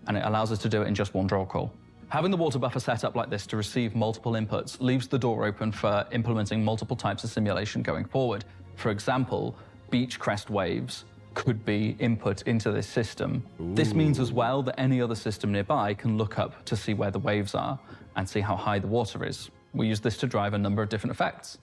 and it allows us to do it in just one draw call. Having the water buffer set up like this to receive multiple inputs leaves the door open for implementing multiple types of simulation going forward. For example, beach crest waves could be input into this system. This means as well that any other system nearby can look up to see where the waves are and see how high the water is. We use this to drive a number of different effects.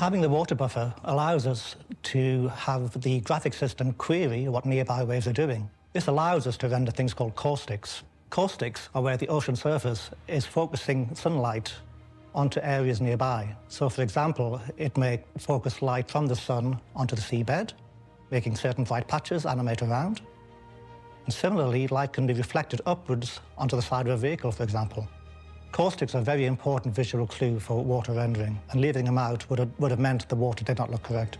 Having the water buffer allows us to have the graphic system query what nearby waves are doing. This allows us to render things called caustics. Caustics are where the ocean surface is focusing sunlight onto areas nearby. So, for example, it may focus light from the sun onto the seabed, making certain bright patches animate around. And similarly, light can be reflected upwards onto the side of a vehicle, for example. Caustics are a very important visual clue for water rendering, and leaving them out would have meant the water did not look correct.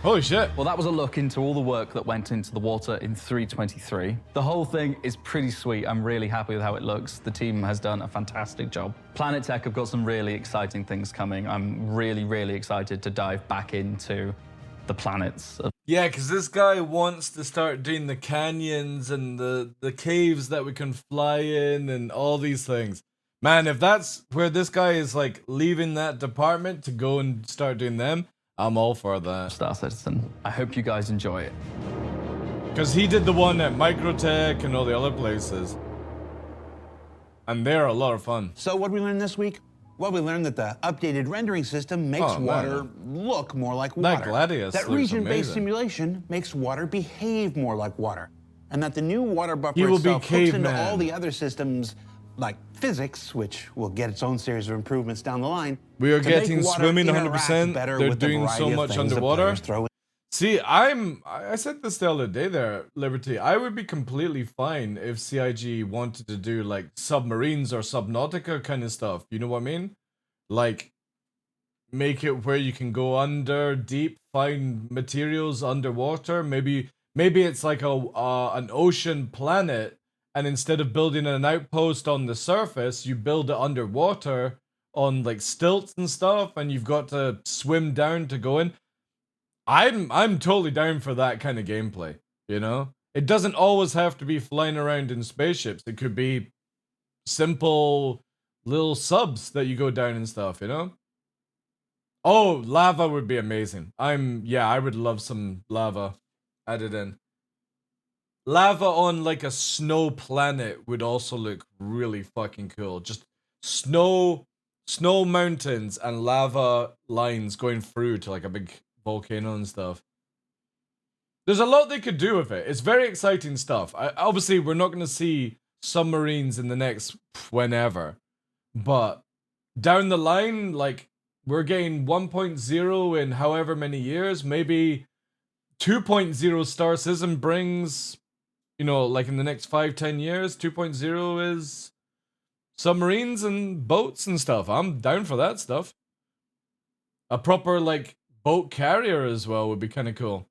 Holy shit. Well, that was a look into all the work that went into the water in 3.23. The whole thing is pretty sweet. I'm really happy with how it looks. The team has done a fantastic job. Planet Tech have got some really exciting things coming. I'm really, really excited to dive back into the planets. Yeah, because this guy wants to start doing the canyons and the caves that we can fly in and all these things. Man, if that's where this guy is, like, leaving that department to go and start doing them, I'm all for that. Star Citizen. I hope you guys enjoy it. Because he did the one at Microtech and all the other places. And they're a lot of fun. So what we learned this week? Well, we learned that the updated rendering system makes water look more like water. That Gladius That looks region-based amazing. simulation makes water behave more like water. And that the new water buffer He will be itself hooks into caveman. all the other systems, like physics, which will get its own series of improvements down the line. We are to make getting water swimming interact 100%. better They're with the doing variety so of much things that underwater. players throw in. See, I said this the other day there, Liberty. I would be completely fine if CIG wanted to do like submarines or Subnautica kind of stuff. You know what I mean? Like, make it where you can go under deep, find materials underwater. Maybe it's like an ocean planet, and instead of building an outpost on the surface, you build it underwater on like stilts and stuff, and you've got to swim down to go in. I'm totally down for that kind of gameplay, you know? It doesn't always have to be flying around in spaceships. It could be simple little subs that you go down and stuff, you know? Oh, lava would be amazing. I would love some lava added in. lava on like a snow planet would also look really fucking cool. Just snow mountains and lava lines going through to like a big volcano and stuff. There's a lot they could do with it. It's very exciting stuff. Obviously, we're not going to see submarines in the next whenever. But down the line, like, we're getting 1.0 in however many years. Maybe 2.0 Star Citizen brings, you know, like in the next 5-10 years, 2.0 is submarines and boats and stuff. I'm down for that stuff. A proper, like, boat carrier as well would be kind of cool.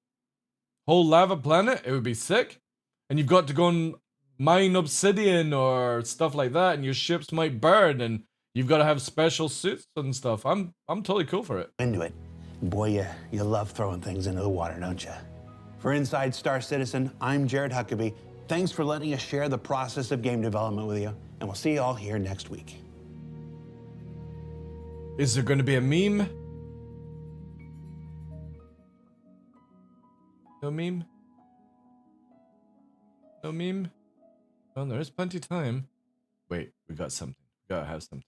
Whole lava planet, it would be sick. And you've got to go and mine obsidian or stuff like that, and your ships might burn, and you've got to have special suits and stuff. I'm totally cool for it. Into it. Boy, you love throwing things into the water, don't you? For Inside Star Citizen, I'm Jared Huckabee. Thanks for letting us share the process of game development with you, and we'll see you all here next week. Is there going to be a meme? No meme? No meme? Oh, there is plenty of time. Wait, we got something. We gotta have something.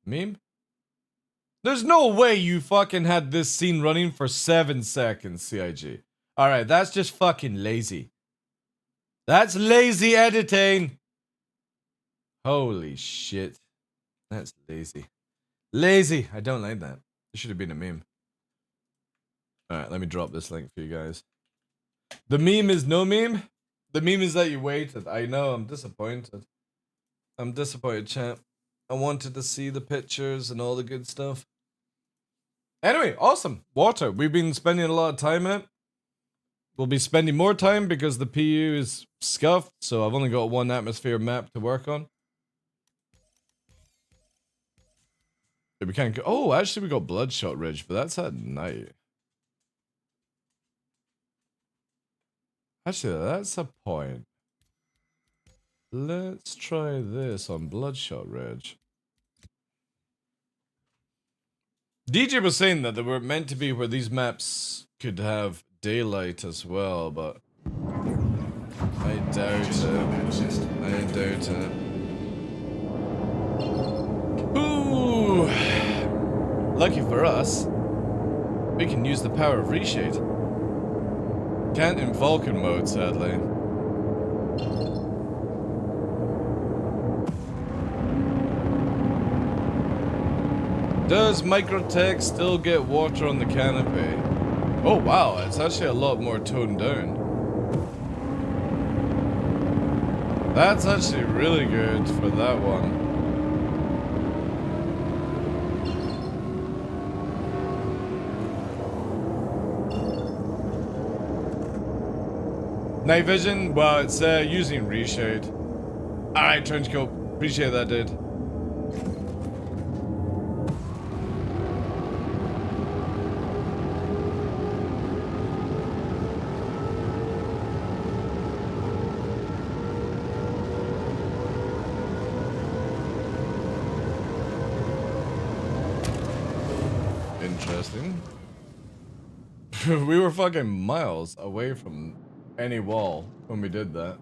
Meme? There's no way you fucking had this scene running for 7 seconds, CIG. Alright, that's just fucking lazy. That's lazy editing! Holy shit. That's lazy. Lazy! I don't like that. It should have been a meme. Alright, let me drop this link for you guys. The meme is no meme? The meme is that you waited. I know, I'm disappointed. I'm disappointed, chat. I wanted to see the pictures and all the good stuff. Anyway, awesome. Water. We've been spending a lot of time in it. We'll be spending more time because the PU is scuffed, so I've only got 1 atmosphere map to work on. We can't go. Oh, actually, we got Bloodshot Ridge, but that's at night. Actually, that's a point. Let's try this on Bloodshot Ridge. DJ was saying that they were meant to be where these maps could have daylight as well, but I doubt it. I doubt it. Ooh! Lucky for us, we can use the power of reshade. Can't in Vulcan mode, sadly. Does Microtech still get water on the canopy? Oh wow, it's actually a lot more toned down. That's actually really good for that one. Night vision? Well, it's using reshade. Alright, Trenchcoat. Appreciate that, dude. Interesting. We were fucking miles away from any wall when we did that.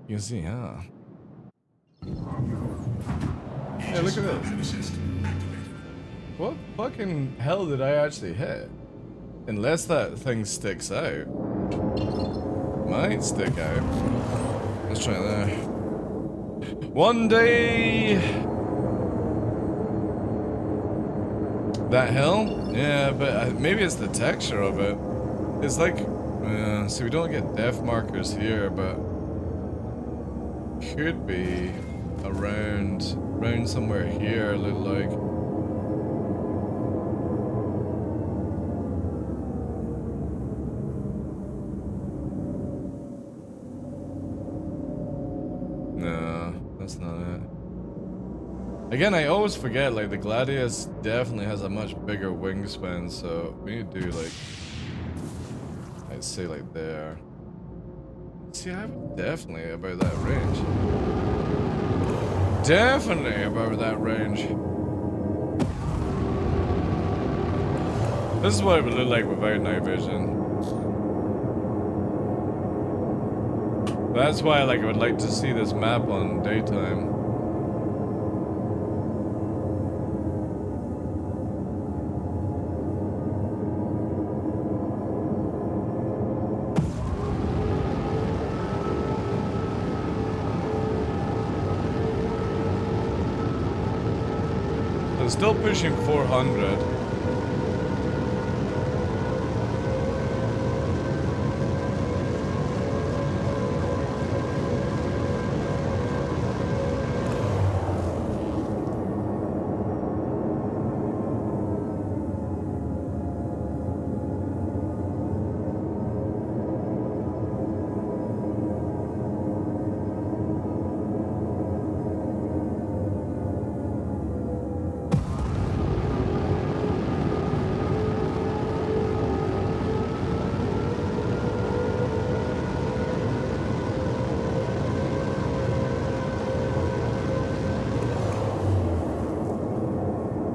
You can see, huh? Hey, look at this. What fucking hell did I actually hit? Unless that thing sticks out. Might stick out. Let's try that. One day. That hill? Yeah, but maybe it's the texture of it. It's like, so we don't get depth markers here, but could be around somewhere here, it looked like. No, that's not it. Again, I always forget, like, the Gladius definitely has a much bigger wingspan, so we need to do, like, I'd say, like, there. See, I'm definitely about that range. Definitely about that range. This is what it would look like without night vision. That's why I would like to see this map on daytime. It's still pushing 400.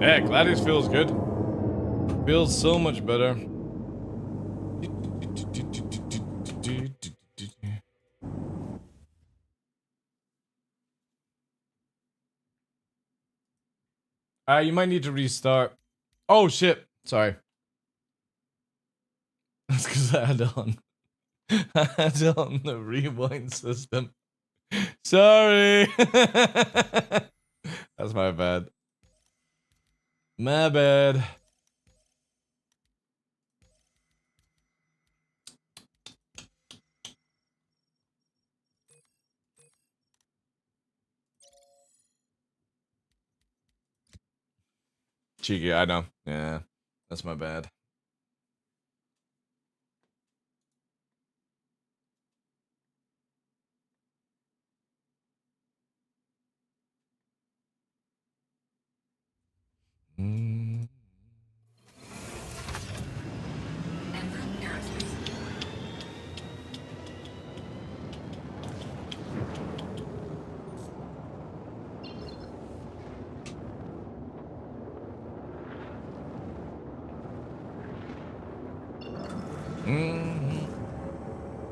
Yeah, Gladius feels good. Feels so much better. You might need to restart. Oh shit, sorry. That's because I had on the rewind system. Sorry. That's my bad. My bad. Cheeky, I know. Yeah, that's my bad.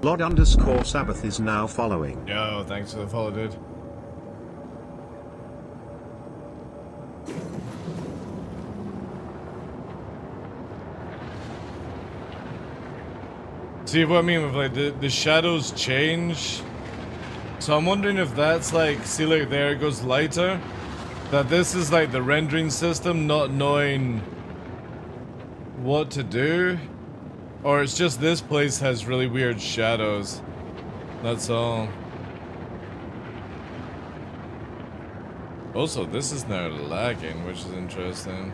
Lord_Sabbath is now following. Yo, thanks for the follow, dude. See what I mean with the shadows change. So I'm wondering if that's see there it goes lighter. That this is the rendering system not knowing what to do. Or it's just this place has really weird shadows. That's all. Also, this is now lagging, which is interesting.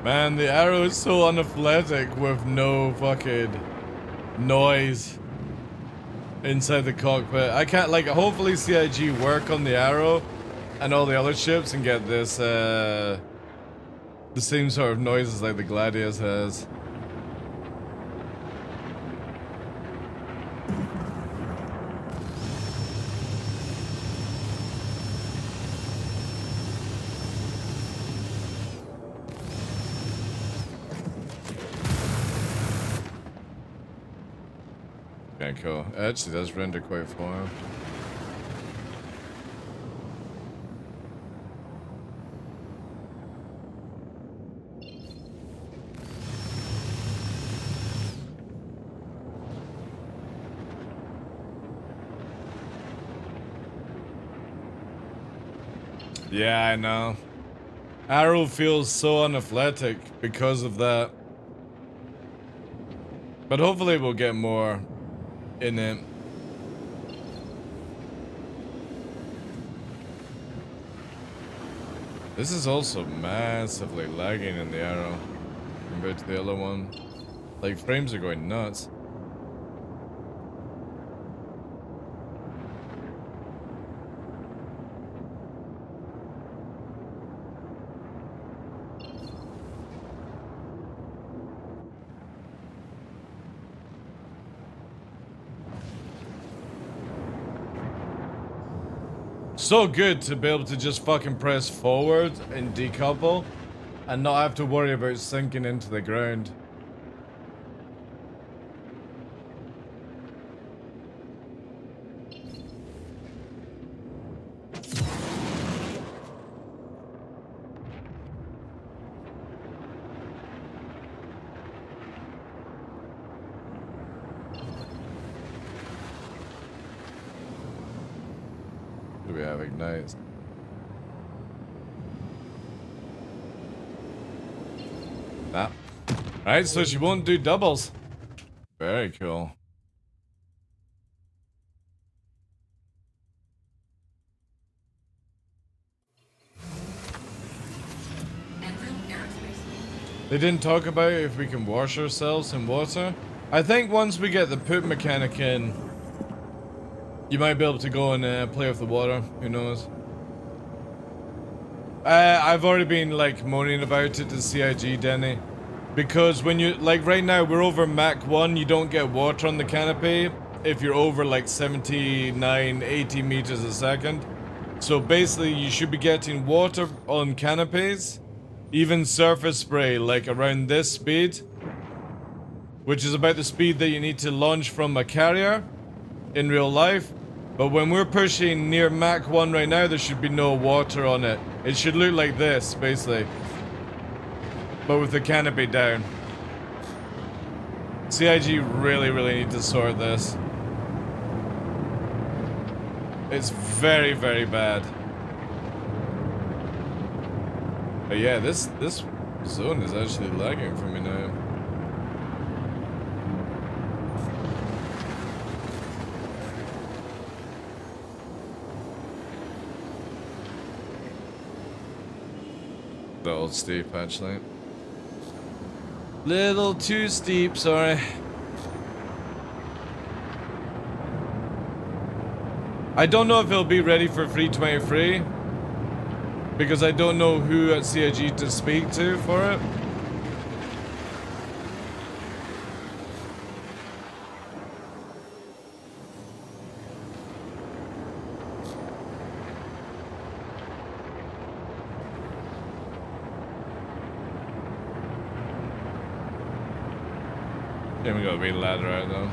Man, the arrow is so unathletic with no fucking noise inside the cockpit. I can't, hopefully CIG work on the arrow and all the other ships and get this, the same sort of noises like the Gladius has. Okay, cool. It actually does render quite far. Yeah, I know. Arrow feels so unathletic because of that. But hopefully we'll get more in it. This is also massively lagging in the arrow compared to the other one. Frames are going nuts. So good to be able to just fucking press forward and decouple and not have to worry about sinking into the ground. we have ignites. Ah. Alright, so she won't do doubles. Very cool. They didn't talk about if we can wash ourselves in water. I think once we get the poop mechanic in, you might be able to go and play with the water. Who knows? I've already been like moaning about it to CIG, Denny. Because when you, like right now, we're over Mach 1, you don't get water on the canopy if you're over like 79, 80 meters a second. So basically you should be getting water on canopies, even surface spray, like around this speed, which is about the speed that you need to launch from a carrier in real life. But when we're pushing near Mach 1 right now, there should be no water on it. It should look like this, basically. But with the canopy down. CIG really need to sort this. It's very bad. But yeah, this zone is actually lagging for me now. Little steep, actually. Little too steep, sorry. I don't know if it'll be ready for 323 because I don't know who at CIG to speak to for it. Yeah, we got a wee ladder out though.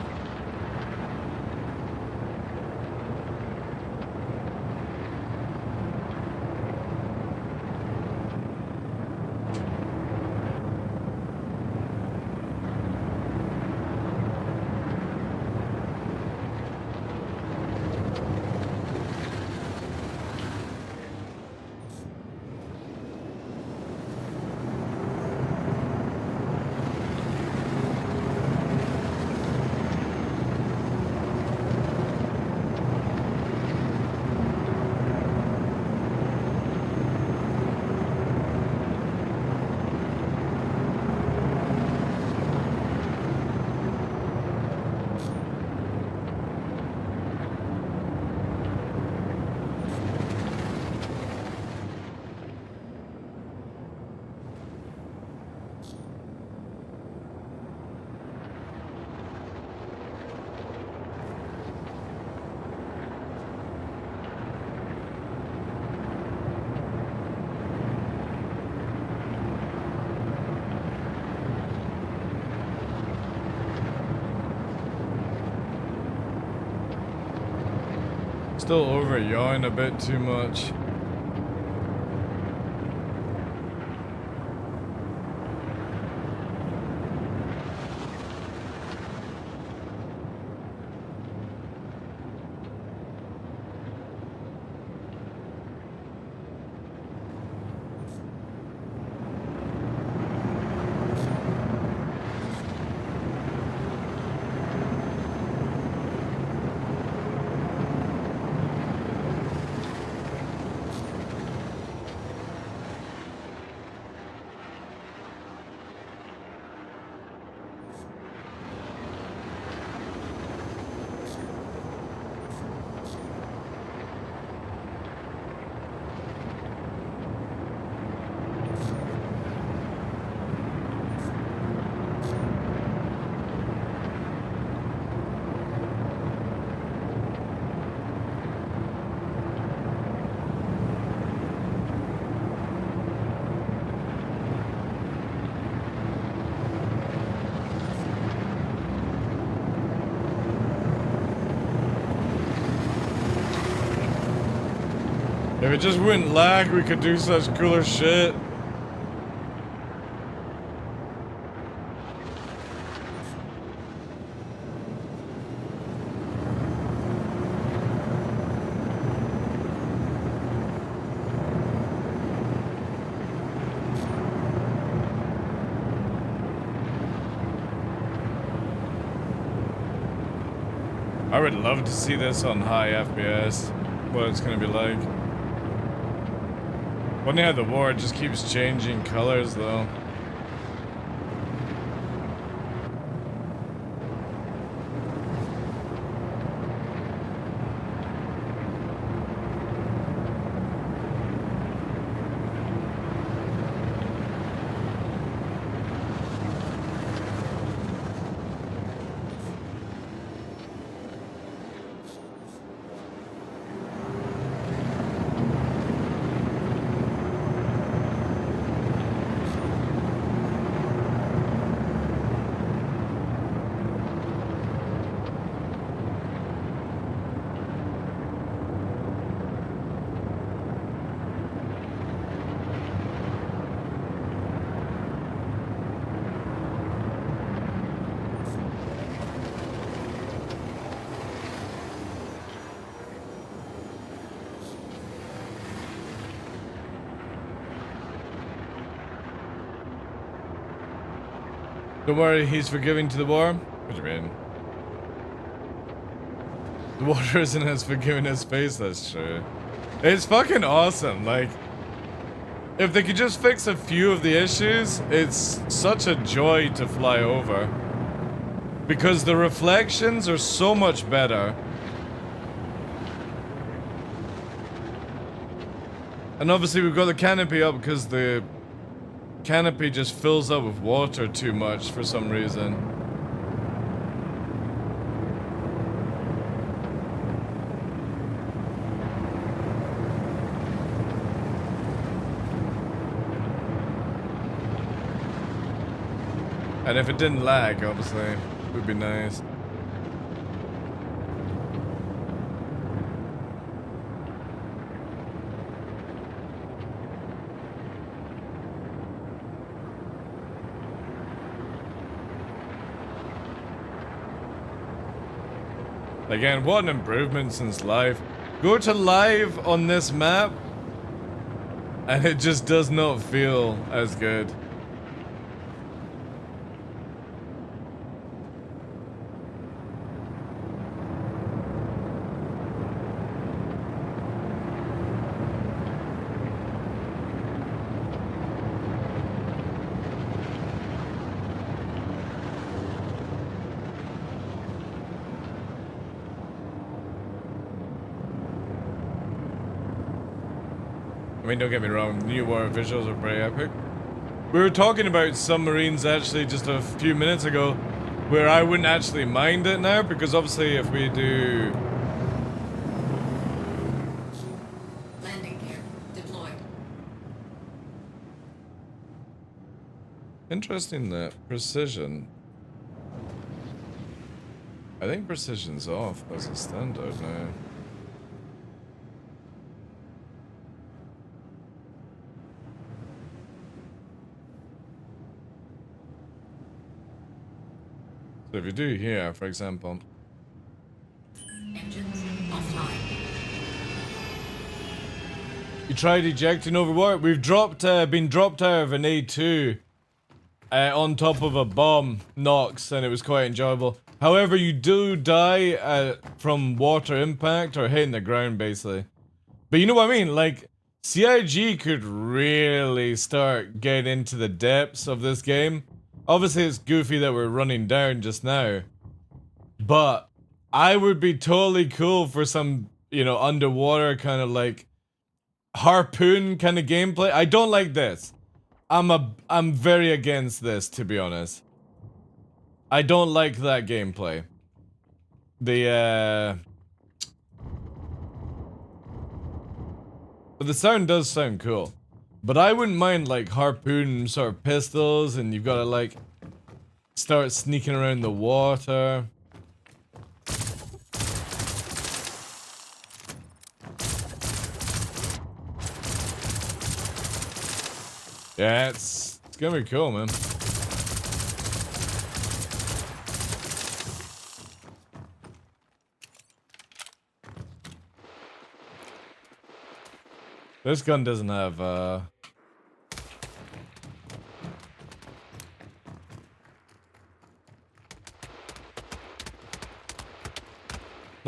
Still over yawing a bit too much. If it just wouldn't lag, we could do such cooler shit. I would love to see this on high FPS. What it's gonna be like. Funny how the war just keeps changing colors though. Don't worry, he's forgiving to the war. What do you mean? The water isn't as forgiving as space, that's true. It's fucking awesome, like... If they could just fix a few of the issues, it's such a joy to fly over. Because the reflections are so much better. And obviously we've got the canopy up because the canopy just fills up with water too much for some reason. And if it didn't lag, obviously, it would be nice. Again, what an improvement since live. Go to live on this map, and it just does not feel as good. I mean, don't get me wrong, new war visuals are pretty epic. We were talking about submarines actually just a few minutes ago, where I wouldn't actually mind it now, because obviously if we do... Landing gear deployed. Interesting that precision. I think precision's off as a standard now. So if you do here, for example, Engines offline. you tried ejecting over what? We've dropped, been dropped out of an A2 on top of a bomb, Nox, and it was quite enjoyable. However, you do die from water impact or hitting the ground, basically. But you know what I mean? Like, CIG could really start getting into the depths of this game. Obviously, it's goofy that we're running down just now. But I would be totally cool for some, you know, underwater kind of like harpoon kind of gameplay. I don't like this. I'm very against this, to be honest. I don't like that gameplay. But the sound does sound cool. But I wouldn't mind like harpoon sort of pistols, and you've got to like start sneaking around the water. Yeah, it's gonna be cool, man. This gun doesn't have,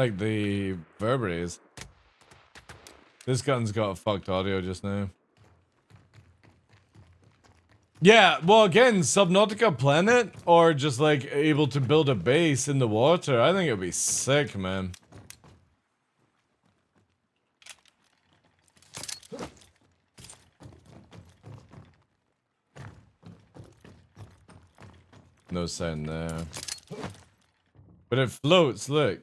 Like the Burberrys. This gun's got a fucked audio just now. Yeah, well again, Subnautica Planet, or just like able to build a base in the water. I think it'd be sick, man. No sound there. But it floats, look.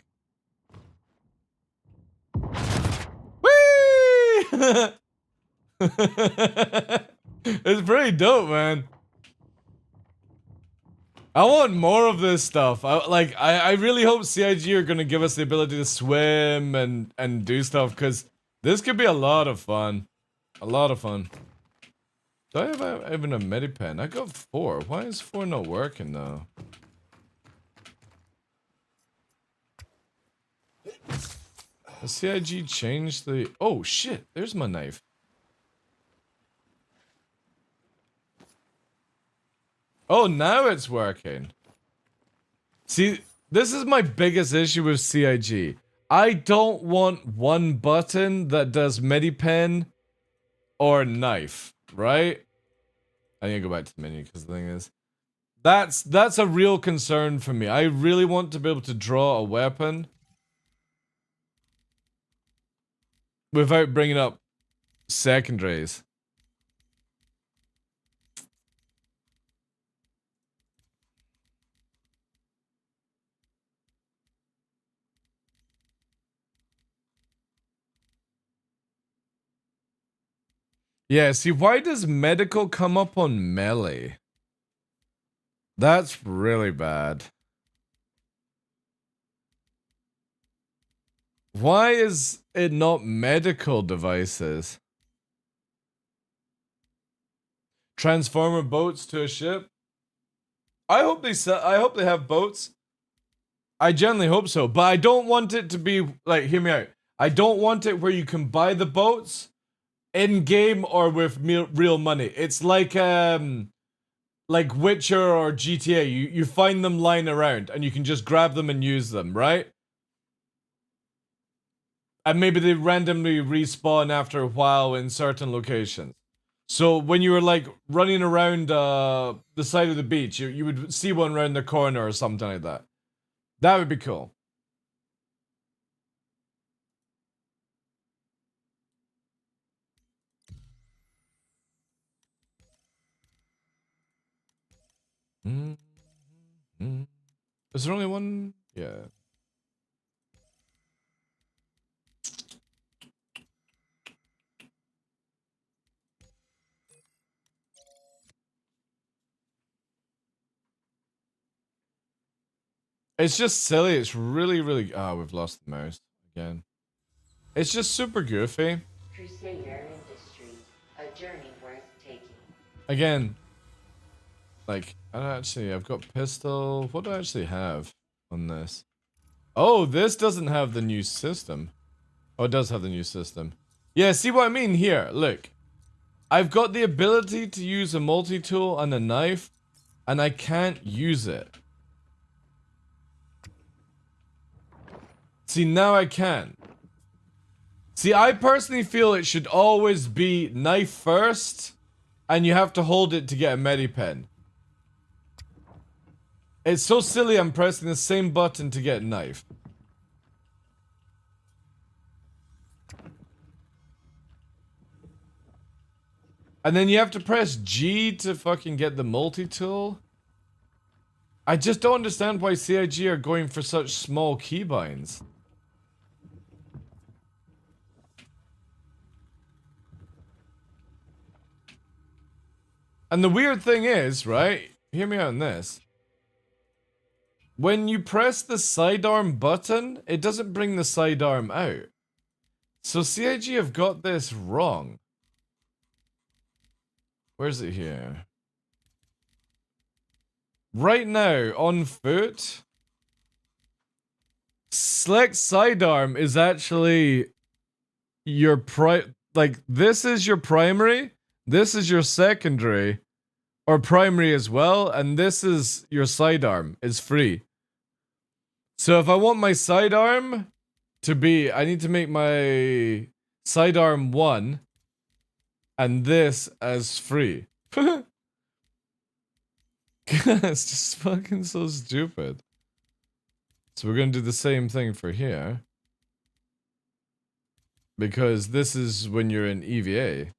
Whee! It's pretty dope, man. I want more of this stuff. I really hope CIG are gonna give us the ability to swim and do stuff, because this could be a lot of fun. A lot of fun. Do I have even a Medipen? I got 4. Why is 4 not working though? Has CIG changed the... Oh shit, there's my knife. Oh, now it's working. See, this is my biggest issue with CIG. I don't want one button that does Medipen or knife, right? I need to go back to the menu because the thing is, that's a real concern for me. I really want to be able to draw a weapon without bringing up secondaries. Yeah, see, why does medical come up on melee? That's really bad. Why is it not medical devices? Transformer boats to a ship? I hope they have boats. I generally hope so, but I don't want it to be like, hear me out. I don't want it where you can buy the boats in game or with real money. It's like Witcher or GTA. You find them lying around and you can just grab them and use them, right? And maybe they randomly respawn after a while in certain locations. So when you were like running around the side of the beach, you would see one around the corner or something like that. That would be cool. Is there only one? Yeah. It's just silly. It's really, really... Ah, we've lost the mouse again. It's just super goofy. Crusader Industries, a journey worth taking. Again, like, I've got pistol. What do I actually have on this? Oh, this doesn't have the new system. Oh, it does have the new system. Yeah, see what I mean here? Look. I've got the ability to use a multi-tool and a knife, and I can't use it. See, now I can. See, I personally feel it should always be knife first, and you have to hold it to get a Medipen. It's so silly I'm pressing the same button to get knife. And then you have to press G to fucking get the multi-tool. I just don't understand why CIG are going for such small keybinds. And the weird thing is, right? Hear me out on this. When you press the sidearm button, it doesn't bring the sidearm out. So CIG have got this wrong. Where's it here? Right now, on foot, select sidearm is actually your this is your primary, this is your secondary, or primary as well, and this is your sidearm. It's free. So if I want my sidearm, to be, I need to make my sidearm 1 and this as free. It's just fucking so stupid. So we're gonna do the same thing for here. Because this is when you're in EVA.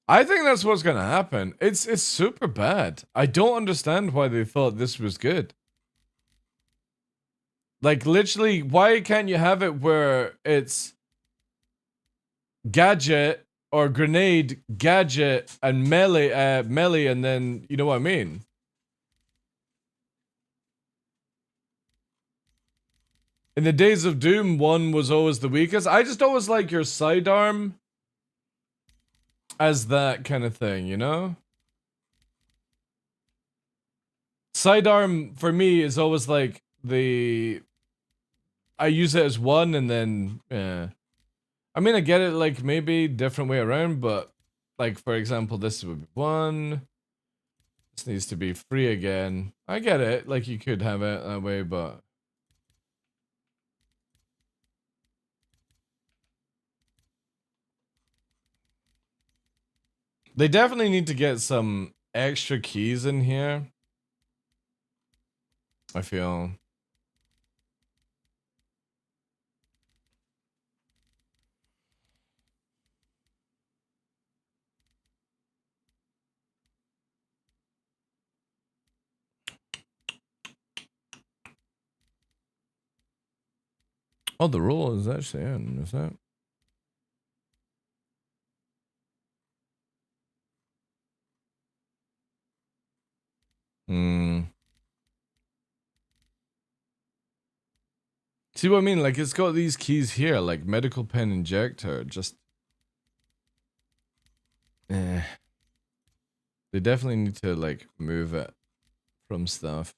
I think that's what's gonna happen. It's super bad. I don't understand why they thought this was good. Like literally, why can't you have it where it's gadget or grenade, gadget, and melee, and then you know what I mean? In the days of Doom, 1 was always the weakest. I just always like your sidearm as that kind of thing, you know? Sidearm for me is always like the I use it as 1 and then yeah. I mean, I get it like maybe different way around, but like for example, this would be 1. This needs to be free again. I get it, like you could have it that way, but they definitely need to get some extra keys in here. I feel. Oh, the rule is actually in, is that? Hmm. See what I mean? Like it's got these keys here, like medical pen injector, just They definitely need to like move it from stuff.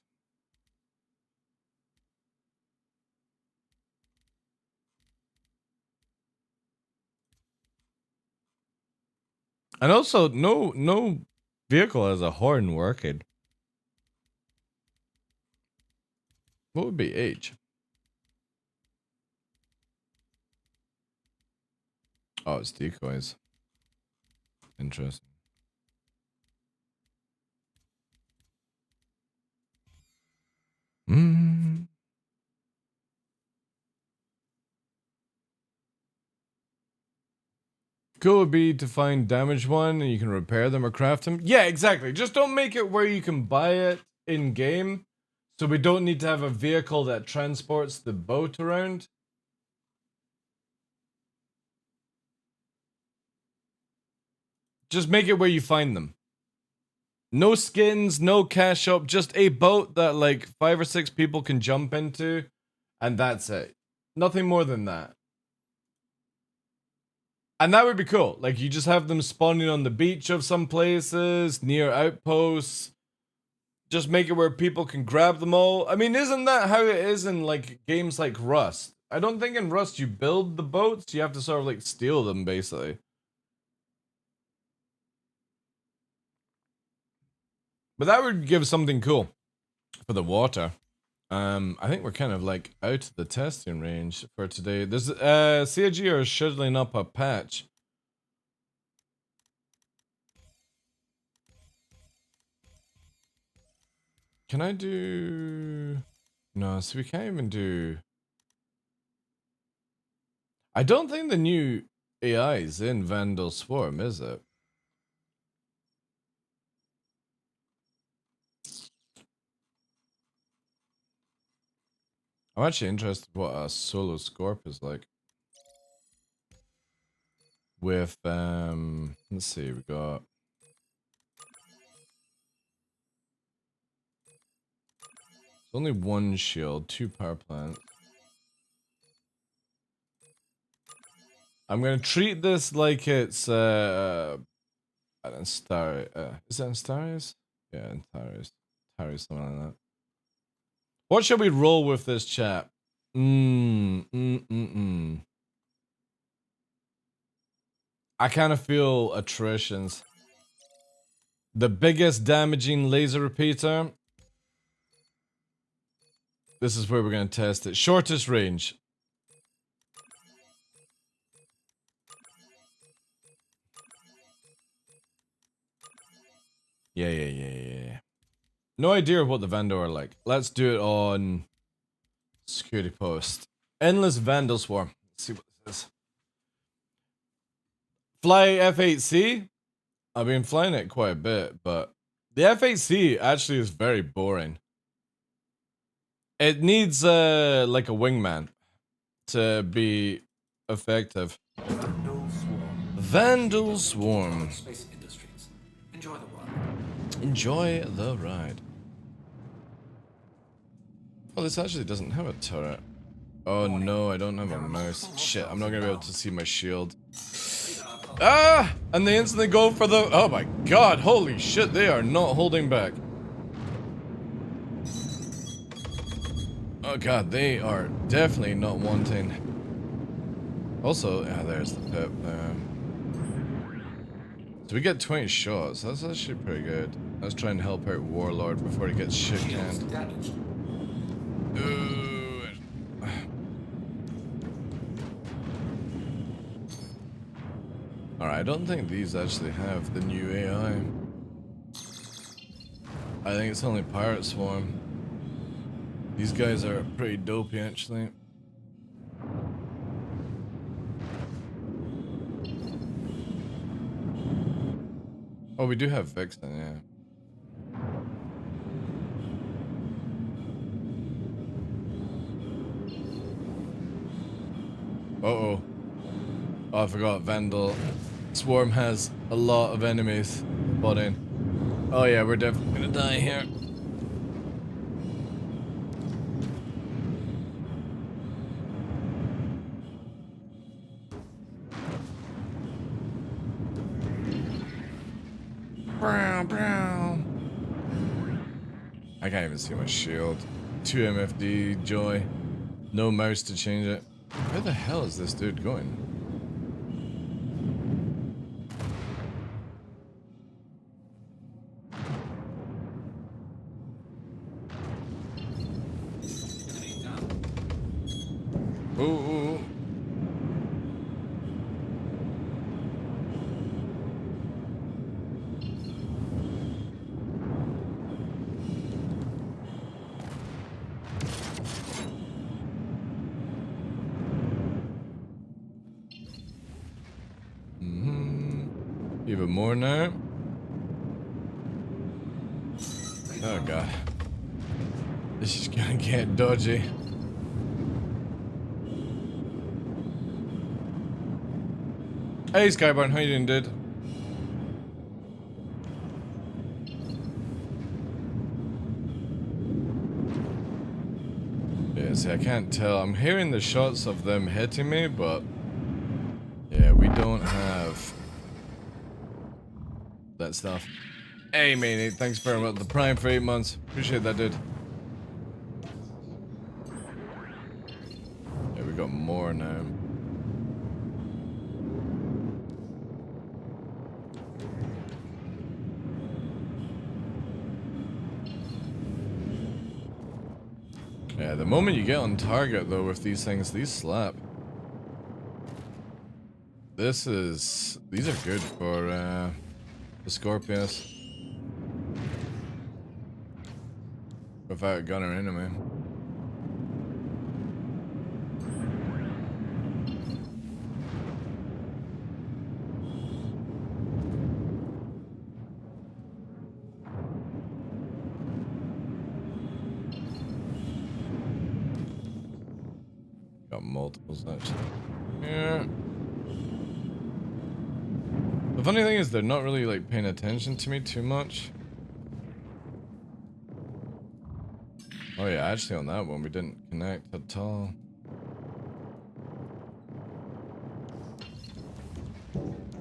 And also, no vehicle has a horn working. What would be H? Oh, it's decoys. Interesting. Mm. Cool would be to find damaged one and you can repair them or craft them. Yeah, exactly. Just don't make it where you can buy it in game. So we don't need to have a vehicle that transports the boat around. Just make it where you find them. No skins, no cash up, just a boat that like 5 or 6 people can jump into, and that's it. Nothing more than that. And that would be cool. Like you just have them spawning on the beach of some places, near outposts. Just make it where people can grab them all. I mean, isn't that how it is in like games like Rust? I don't think in Rust you build the boats, you have to sort of like steal them basically. But that would give something cool for the water. I think we're kind of like out of the testing range for today. There's CIG are scheduling up a patch. Can I do? No, so we can't even do. I don't think the new AI is in Vandal Swarm, is it? I'm actually interested what a solo Scorp is like. With let's see, we got only 1 shield, 2 power plants. I'm gonna treat this like it's an Star. Is it Antares? Yeah, Antares. Antares, something like that. What should we roll with this chat? I kind of feel attritions. The biggest damaging laser repeater. This is where we're gonna test it. Shortest range. Yeah. No idea what the Vandal are like. Let's do it on security post. Endless Vandal Swarm. Let's see what this is. Fly F8C. I've been flying it quite a bit, but the F8C actually is very boring. It needs like a wingman to be effective. Vandal Swarm. Space Industries. Enjoy the ride. Enjoy the ride. Oh, this actually doesn't have a turret. Oh no, I don't have a mouse. Shit, I'm not gonna be able to see my shield. Ah! And they instantly go for the... Oh my god, holy shit, they are not holding back. Oh god, they are definitely not wanting. Also, yeah, there's the pip there. So we get 20 shots, that's actually pretty good. Let's try and help out Warlord before he gets shit canned. Ooh. Alright, I don't think these actually have the new AI. I think it's only Pirate Swarm. These guys are pretty dopey actually. Oh, we do have Vixen, yeah. Uh-oh. Oh, I forgot, Vandal. Swarm has a lot of enemies spotting. Oh yeah, we're definitely gonna die here. I can't even see my shield. 2 MFD, joy. No mouse to change it. Where the hell is this dude going? Ooh. Even more now. Oh god. This is gonna get dodgy. Hey Skyborn, how you doing, dude? Yeah, see, I can't tell. I'm hearing the shots of them hitting me, but yeah, we don't have that stuff. Hey, Manny, thanks very much. The Prime for 8 months. Appreciate that, dude. Yeah, we got more now. Yeah, the moment you get on target, though, with these things, these slap. These are good for, the Scorpius. Without a gunner enemy. Got multiples actually. Yeah. The funny thing is they're not really like paying attention to me too much. Oh yeah, actually on that one we didn't connect at all.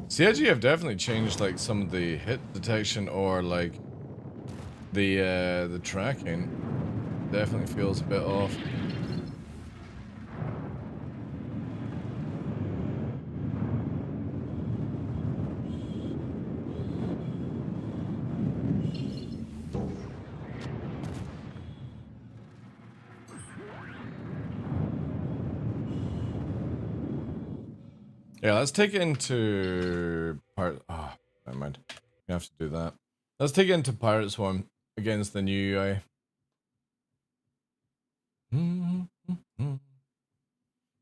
CIG have definitely changed like some of the hit detection or like the tracking. Definitely feels a bit off. Yeah, let's take it into part. Oh, never mind. You have to do that. Let's take it into Pirate Swarm against the new UI.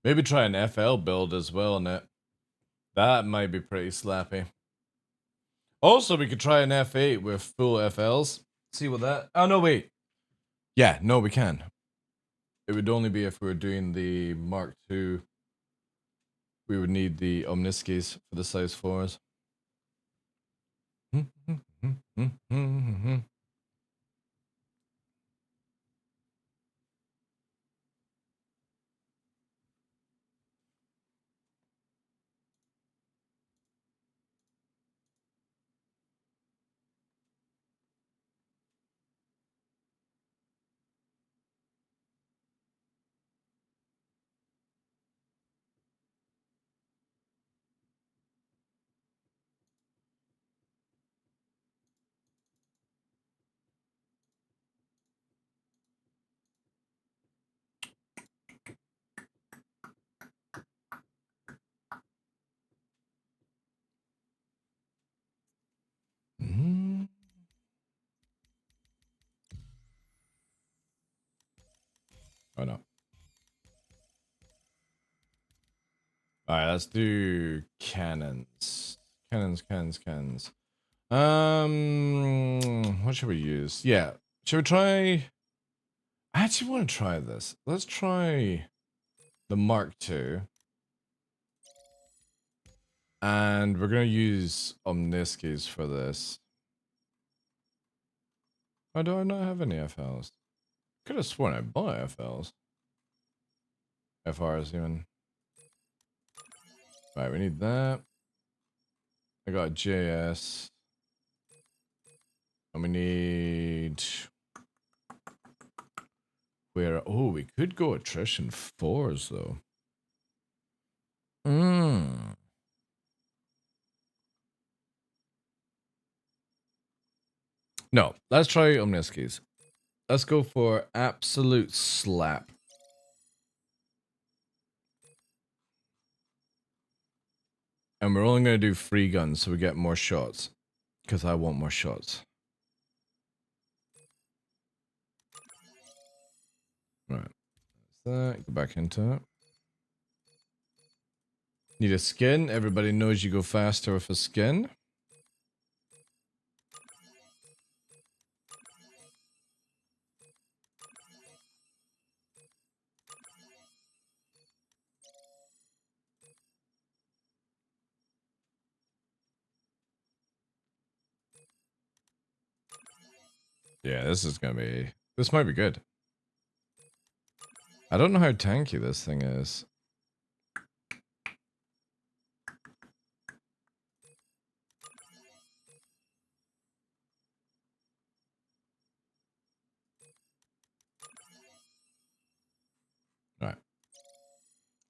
Maybe try an FL build as well in it. That might be pretty slappy. Also, we could try an F8 with full FLs. See what that. Oh no, wait. Yeah, no, we can. It would only be if we were doing the Mark II. We would need the Omniskis for the size 4s. Oh no. Alright, let's do cannons. Cannons. What should we use? Yeah. Should we try... I actually want to try this. Let's try the Mark II. And we're going to use Omniskis for this. Why do I not have any FLs? Could have sworn I bought FLs. FRs even. Right, we need that. I got JS. And we need... Where? Oh, we could go attrition 4s though. No, let's try Omniskis. Let's go for absolute slap. And we're only going to do free guns so we get more shots. Because I want more shots. Right. That's that. Go back into it. Need a skin. Everybody knows you go faster with a skin. Yeah, this is gonna be... This might be good. I don't know how tanky this thing is. Alright.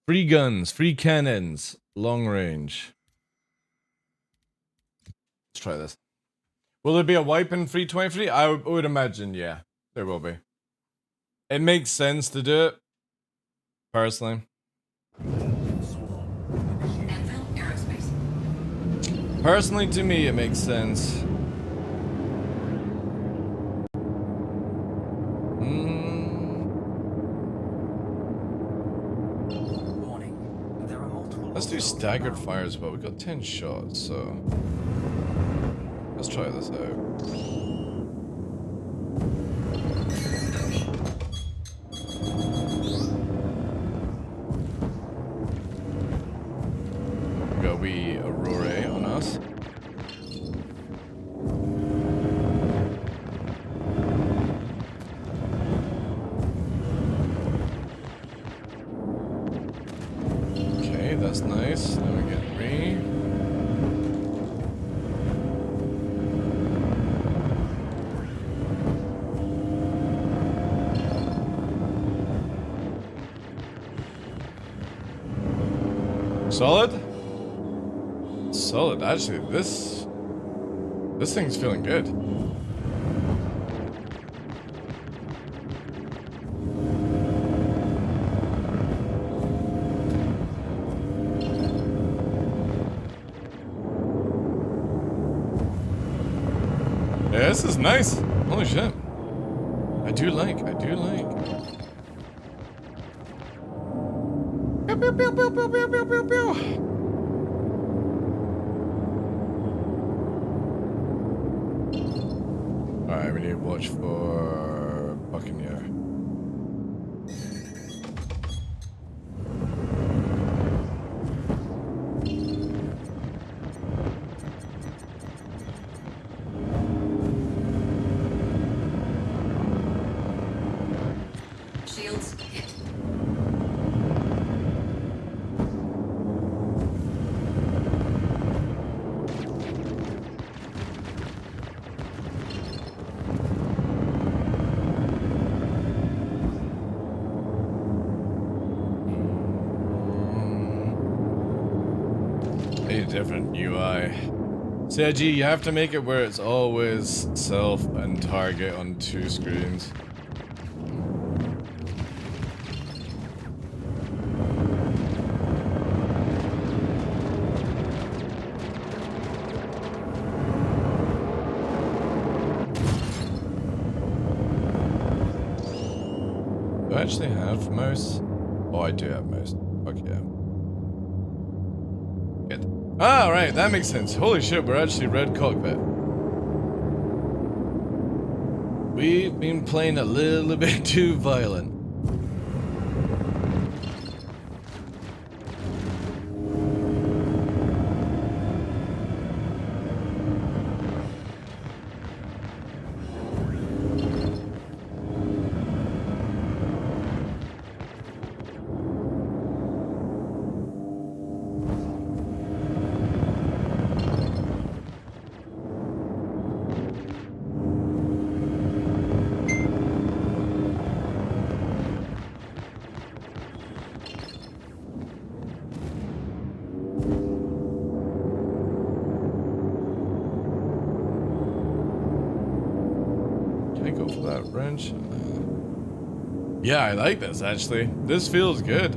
Free guns, free cannons, long range. Let's try this. Will there be a wipe in 323? I would imagine, yeah. There will be. It makes sense to do it. Personally. Personally, to me, it makes sense. Let's do staggered fire as well. We got 10 shots, so let's try this out. We got wee Aurora on us. Okay, that's nice. Then we get Ree. Solid? Solid. Actually, this thing's feeling good. Yeah, this is nice. Holy shit. I do like. Pew, pew, pew, pew, pew, pew, pew, pew, pew. Alright, we need to watch for Buccaneer. Shields hit. A different UI. Seiji, you have to make it where it's always self and target on 2 screens. Do I actually have mouse? Oh, I do have mouse. Fuck yeah. Good. Ah, right, that makes sense. Holy shit, we're actually red cockpit. We've been playing a little bit too violent. Can I go for that wrench? Yeah, I like this actually. This feels good.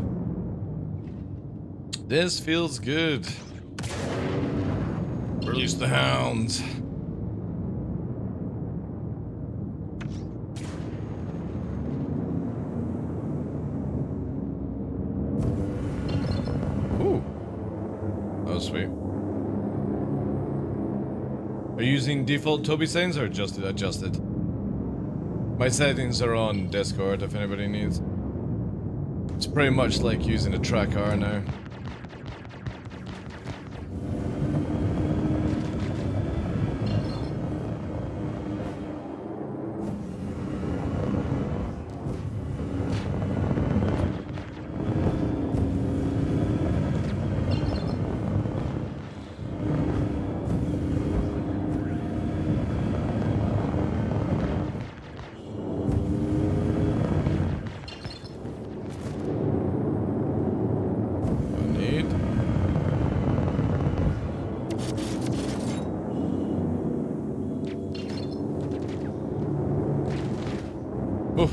This feels good. Release the hounds. Ooh. That was sweet. Are you using default Toby settings or adjusted? My settings are on Discord if anybody needs. It's pretty much like using a track R now. Oof.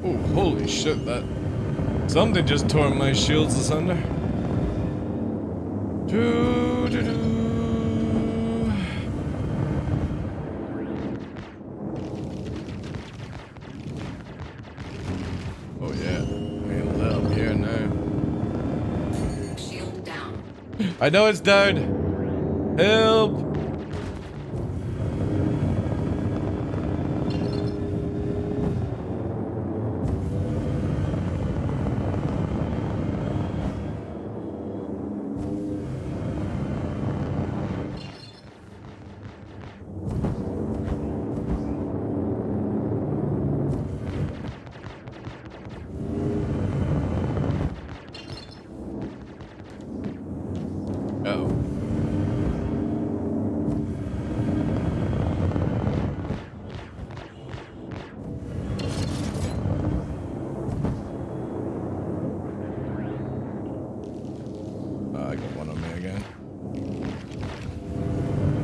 Oh, holy shit, that... Something just tore my shields asunder. Oh yeah, we lit up here now. Shield down. I know it's down. Help!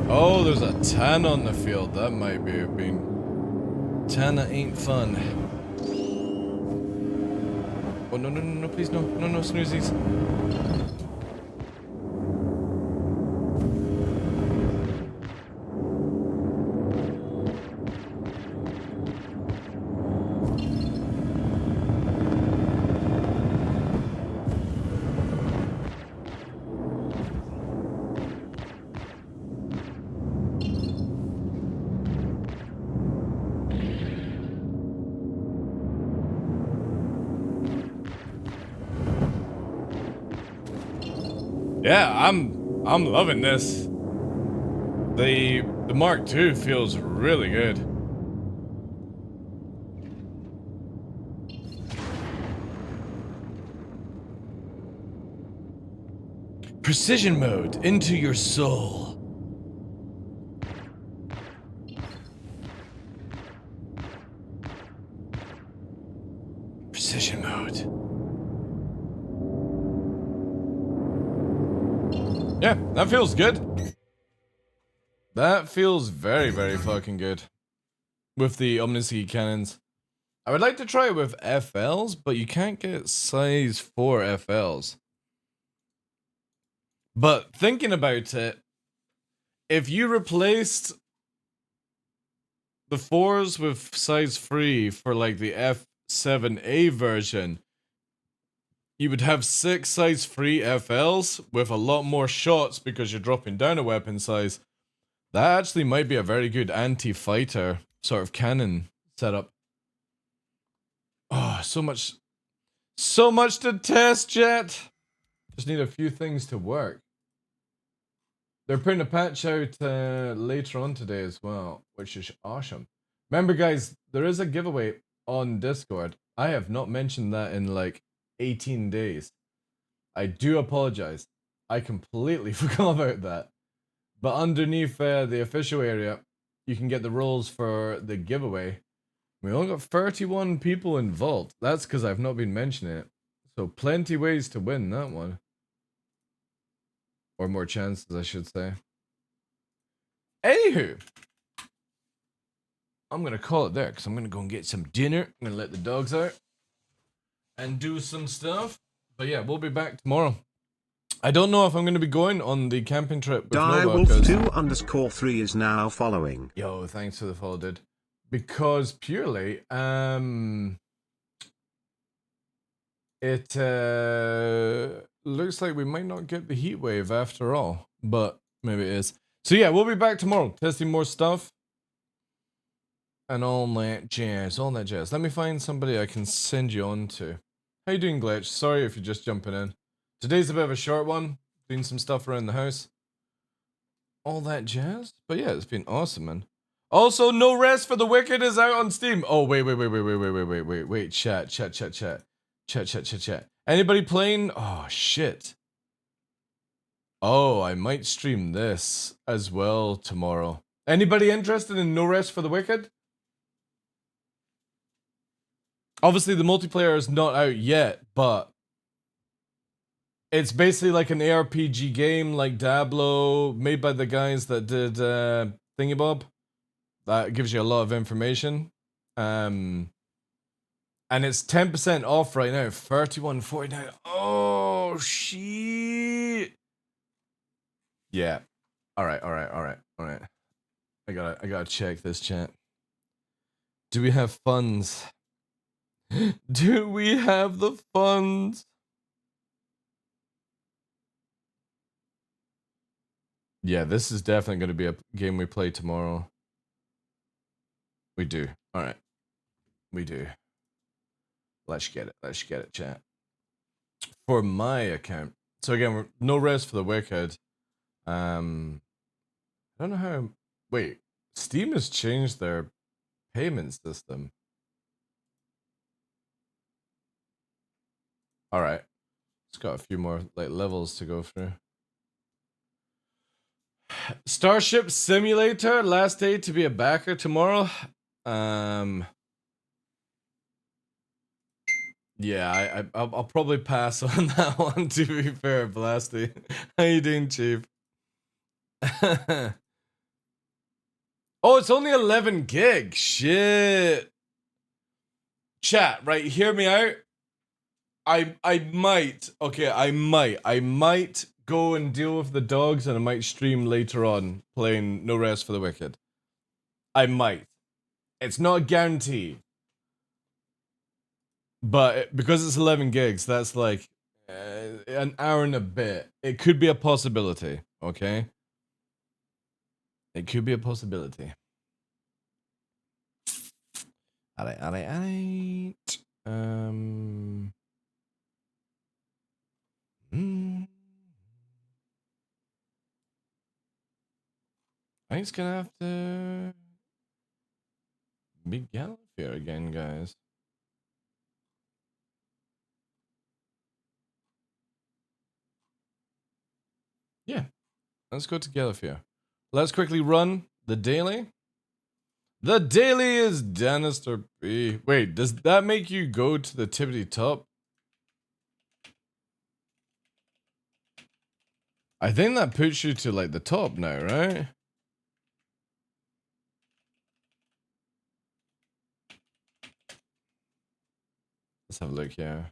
Oh, there's a Tana on the field. That might be a bean. Tana ain't fun. Oh, no, no, no, no, please, no. No, no, snoozies. Yeah, I'm loving this. The Mark II feels really good. Precision mode into your soul. Precision mode. Yeah, that feels good. That feels very, very fucking good. With the Omnisci cannons. I would like to try it with FLs, but you can't get size 4 FLs. But thinking about it, if you replaced the 4s with size 3 for like the F7A version, you would have 6 size 3 FLs with a lot more shots because you're dropping down a weapon size. That actually might be a very good anti-fighter sort of cannon setup. Oh, so much to test yet. Just need a few things to work. They're putting a patch out later on today as well, which is awesome. Remember, guys, there is a giveaway on Discord. I have not mentioned that in like 18 days. I do apologize. I completely forgot about that. But underneath the official area, you can get the roles for the giveaway. We only got 31 people involved. That's because I've not been mentioning it. So plenty ways to win that one. Or more chances, I should say. Anywho, I'm going to call it there because I'm going to go and get some dinner. I'm going to let the dogs out and do some stuff. But yeah, we'll be back tomorrow. I don't know if I'm going to be going on the camping trip with Nova. Direwolf2_3 is now following. Yo, thanks for the follow, dude. Because purely, it looks like we might not get the heat wave after all, but maybe it is. So yeah, we'll be back tomorrow, testing more stuff. And all that jazz, Let me find somebody I can send you on to. How you doing, Glitch? Sorry if you're just jumping in. Today's a bit of a short one. Doing some stuff around the house. All that jazz? But yeah, it's been awesome, man. Also, No Rest for the Wicked is out on Steam. Oh, wait. Chat. Anybody playing? Oh, shit. Oh, I might stream this as well tomorrow. Anybody interested in No Rest for the Wicked? Obviously, the multiplayer is not out yet, but it's basically like an ARPG game like Diablo, made by the guys that did Thingybob. That gives you a lot of information. And it's 10% off right now, 31.49. Oh, shit. Yeah. All right. I gotta check this chat. Do we have funds? Do we have the funds? Yeah, this is definitely going to be a game we play tomorrow. We do. All right. We do. Let's get it, chat. For my account. So again, No Rest for the Wicked. I don't know how. Wait, Steam has changed their payment system. All right. It's got a few more like levels to go through. Starship Simulator, last day to be a backer tomorrow. Yeah, I'll probably pass on that one, to be fair, Blasty. How you doing, Chief? Oh, it's only 11 gig. Shit. Chat, right? Hear me out. I might go and deal with the dogs, and I might stream later on playing No Rest for the Wicked. I might. It's not a guarantee. But because it's 11 gigs, that's like an hour and a bit. It could be a possibility, okay? It could be a possibility. Alright. I think it's gonna have to be Gallifrey again, guys. Yeah, let's go to Gallifrey. Let's quickly run the daily. The daily is Danister B. Wait, does that make you go to the tippity top? I think that puts you to like the top now, right? Let's have a look here.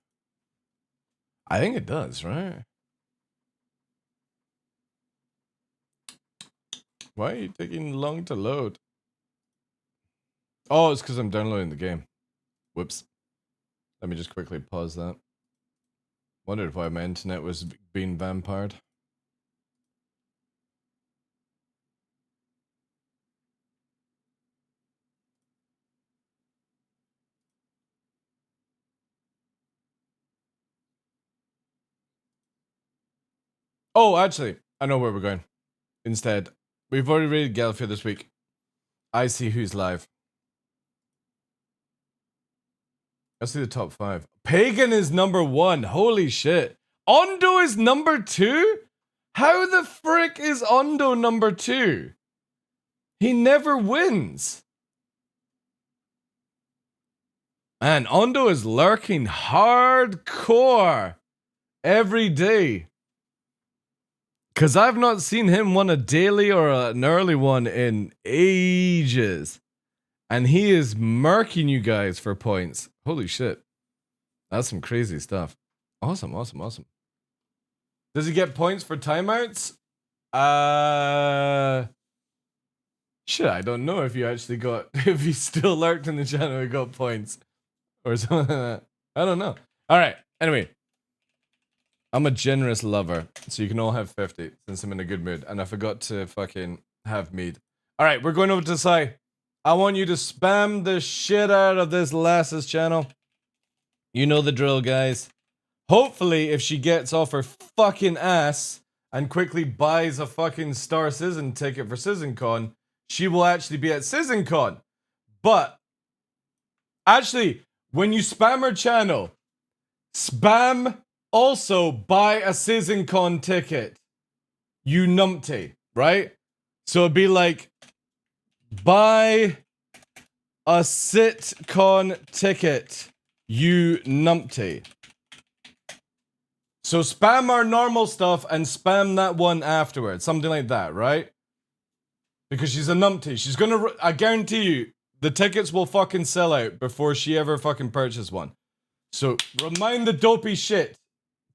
I think it does, right? Why are you taking long to load? Oh, it's because I'm downloading the game. Whoops. Let me just quickly pause that. Wondered why my internet was being vampired. Oh, actually, I know where we're going. Instead, we've already rated Gallifrey this week. I see who's live. Let's see the top 5. Pagan is number 1. Holy shit. Ondo is number 2? How the frick is Ondo number 2? He never wins. Man, Ondo is lurking hardcore every day. Because I've not seen him win a daily or an early one in ages. And he is murking you guys for points. Holy shit. That's some crazy stuff. Awesome. Does he get points for timeouts? Shit, I don't know if you actually got... If he still lurked in the channel and got points. Or something like that. I don't know. Alright, anyway. I'm a generous lover, so you can all have 50 since I'm in a good mood. And I forgot to fucking have mead. Alright, we're going over to Sai. I want you to spam the shit out of this lass's channel. You know the drill, guys. Hopefully, if she gets off her fucking ass and quickly buys a fucking Star Citizen ticket for CitizenCon, she will actually be at CitizenCon. But, actually, when you spam her channel, spam also buy a CitizenCon ticket. You numpty, right? So it'd be like, buy a CitCon ticket, you numpty. So spam our normal stuff and spam that one afterwards. Something like that, right? Because she's a numpty. She's gonna... I guarantee you, the tickets will fucking sell out before she ever fucking purchases one. So remind the dopey shit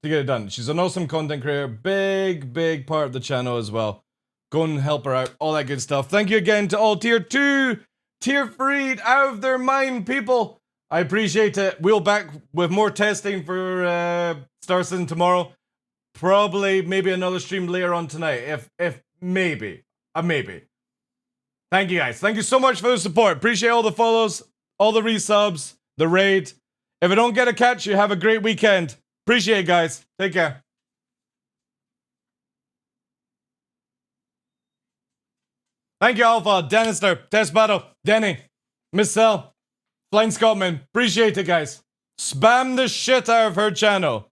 to get it done. She's an awesome content creator. Big part of the channel as well. Go and help her out. All that good stuff. Thank you again to all tier 2, tier 3, out of their mind people. I appreciate it. We'll back with more testing for Star Citizen tomorrow. Probably, maybe another stream later on tonight. If maybe. Maybe. Thank you guys. Thank you so much for the support. Appreciate all the follows, all the resubs, the raid. If I don't get to catch you, have a great weekend. Appreciate it, guys. Take care. Thank you, Alpha, Danister, Test Battle, Denny, Miss Cell, Flying Scotsman. Appreciate it, guys. Spam the shit out of her channel.